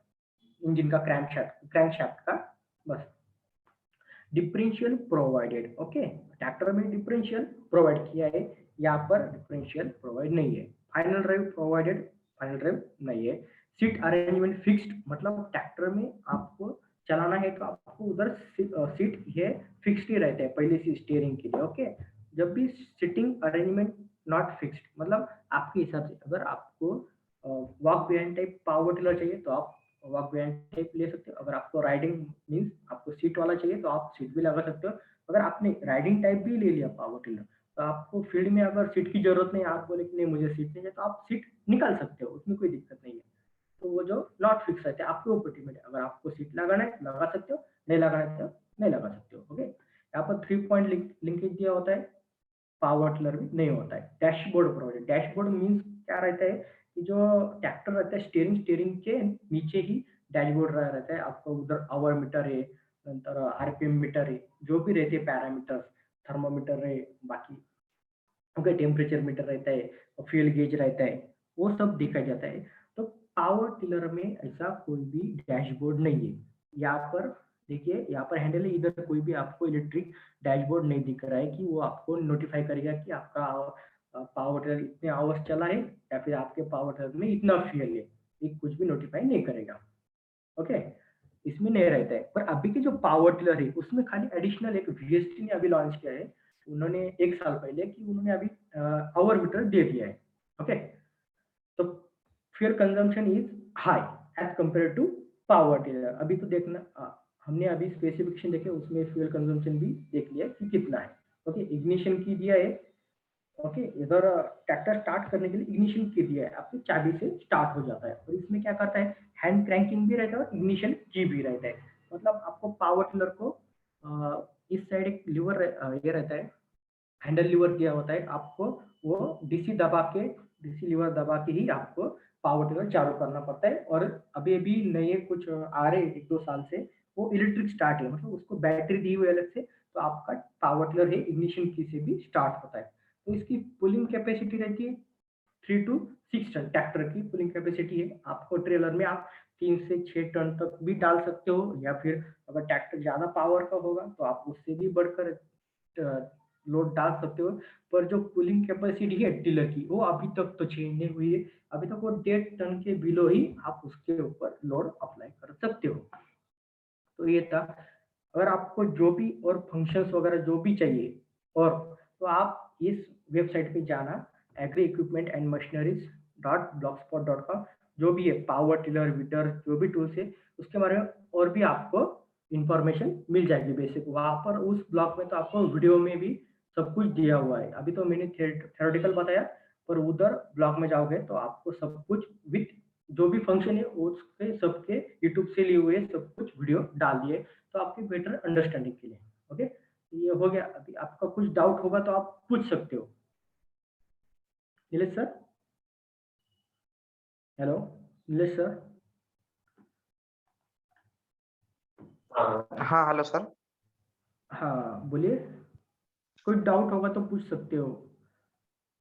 A: इंजन का, क्रैंक शाफ्ट का, बस। Differential provided. ओके, ट्रैक्टर में डिफरेंशियल प्रोवाइड किया है, यहाँ पर डिफरेंशियल प्रोवाइड नहीं है। Final drive provided, final drive नहीं है। सीट अरेंजमेंट फिक्स्ड, मतलब ट्रैक्टर में आपको चलाना है तो आपको उधर सीट ये फिक्स्ड ही रहते हैं पहले से स्टीयरिंग के लिए। ओके, जब भी सीटिंग अरेंजमेंट नॉट फिक्स्ड, मतलब आपके हिसाब से अगर आपको walk behind type power tiller चाहिए तो आप वॉक बिहाइंड टाइप ले सकते हो। अगर आपको राइडिंग मीन्स आपको सीट वाला चाहिए तो आप सीट भी लगा सकते हो। अगर आपने राइडिंग टाइप भी ले लिया पावर टिलर तो आपको फील्ड में अगर सीट की जरूरत नहीं, आप बोले कि नहीं मुझे सीट नहीं है, तो आप सीट निकाल सकते हो, उसमें कोई दिक्कत नहीं है। तो वो जो नॉट फिक्स रहते हैं आपके ऊपर डिपेंड है। अगर आपको सीट लगाना है लगा सकते हो, नहीं लगाना है तो नहीं लगा सकते हो। ओके, यहाँ पर 3 पॉइंट लिंकेज दिया होता है, पावर टिलर में नहीं होता है। Dashboard provided. डैशबोर्ड मीन्स क्या रहता है कि जो ट्रैक्टर रहता है स्टीयरिंग के नीचे ही डैशबोर्ड रहता है। आपको उधर आवर मीटर है, नंतर आरपीएम मीटर है, जो भी रहते हैं पैरामीटर्स, थर्मोमीटर है, बाकी ओके टेम्परेचर मीटर रहता है, फ्यूल गेज रहता है, वो सब देखा जाता है। तो पावर टिलर में ऐसा कोई भी डैशबोर्ड नहीं है। यहाँ पर देखिए, यहाँ पर हैंडल है, इधर कोई भी आपको इलेक्ट्रिक डैशबोर्ड नहीं दिख रहा है कि वो आपको नोटिफाई करेगा कि आपका पावर टिलर इतने आवर्स चला है या फिर आपके पावर टिलर में इतना फ्यूल है, ये कुछ भी नोटिफाई नहीं करेगा। ओके, इसमें नहीं रहता है। पर अभी की जो पावर टिलर है उसमें खाली एडिशनल एक वीएसटी ने अभी लॉन्च किया है, उन्होंने 1 साल पहले, कि उन्होंने अभी आवर मीटर दे दिया है। ओके, तो fuel consumption is high as compare to power tiller. अभी तो देखना, हमने अभी स्पेसिफिकेशन देखे, उसमें फ्यूल कंजम्पशन भी देख लिया कि कितना है। ओके, इग्निशन की दिया है। ओके, इधर ट्रैक्टर स्टार्ट करने के लिए इग्निशन की दिया है, आपको चाबी से स्टार्ट हो जाता है। और इसमें क्या करता है, हैंड क्रैंकिंग भी रहता है और इग्निशन की भी रहता है। मतलब आपको पावर टिलर को इस साइड एक लीवर ये रहता है, हैंडल लीवर दिया होता है आपको, वो डीसी लीवर दबा के ही आपको पावर टिलर चालू करना पड़ता है। और अभी अभी नए कुछ आ रहे हैं 1-2 साल से, वो इलेक्ट्रिक स्टार्ट है, मतलब उसको बैटरी दी हुई है अलग से, तो आपका पावर टिलर है इग्निशन की से भी स्टार्ट होता है। तो इसकी पुलिंग कैपेसिटी रहती है 3 to 6 टन, ट्रैक्टर की पुलिंग कैपेसिटी है। आपको ट्रेलर में आप 3 से 6 टन तक भी डाल सकते हो, या फिर अगर ट्रैक्टर ज्यादा पावर का होगा तो आप उससे भी बढ़कर लोड डाल सकते हो। पर जो पुलिंग कैपेसिटी है टिलर की, वो अभी तक तो चेंज नहीं हुई है। अभी तक वो 1.5 टन के बिलो ही आप उसके ऊपर लोड अप्लाई कर सकते हो। तो ये था। अगर आपको जो भी और फंक्शंस वगैरह जो भी चाहिए, और तो आप इस वेबसाइट पे जाना, agree equipment and machineries .blogspot.com। जो भी है पावर टिलर वीडर जो भी टूल्स है उसके बारे में और भी आपको इंफॉर्मेशन मिल जाएगी। बेसिक वहां पर उस ब्लॉग में तो आपको वीडियो में भी सब कुछ दिया हुआ है। अभी तो मैंने थ्योरेटिकल बताया, पर उधर ब्लॉग में जाओगे तो आपको सब कुछ विथ जो भी फंक्शन है उसके सबके यूट्यूब से लिए हुए सब कुछ वीडियो डाल दिए, तो आपकी बेटर अंडरस्टैंडिंग के लिए। ओके, ये हो गया। अभी आपका कुछ डाउट होगा तो आप पूछ सकते हो। Nilesh sir, hello Nilesh sir.
B: हाँ हेलो सर।
A: हाँ बोलिए, कोई डाउट होगा तो पूछ सकते हो।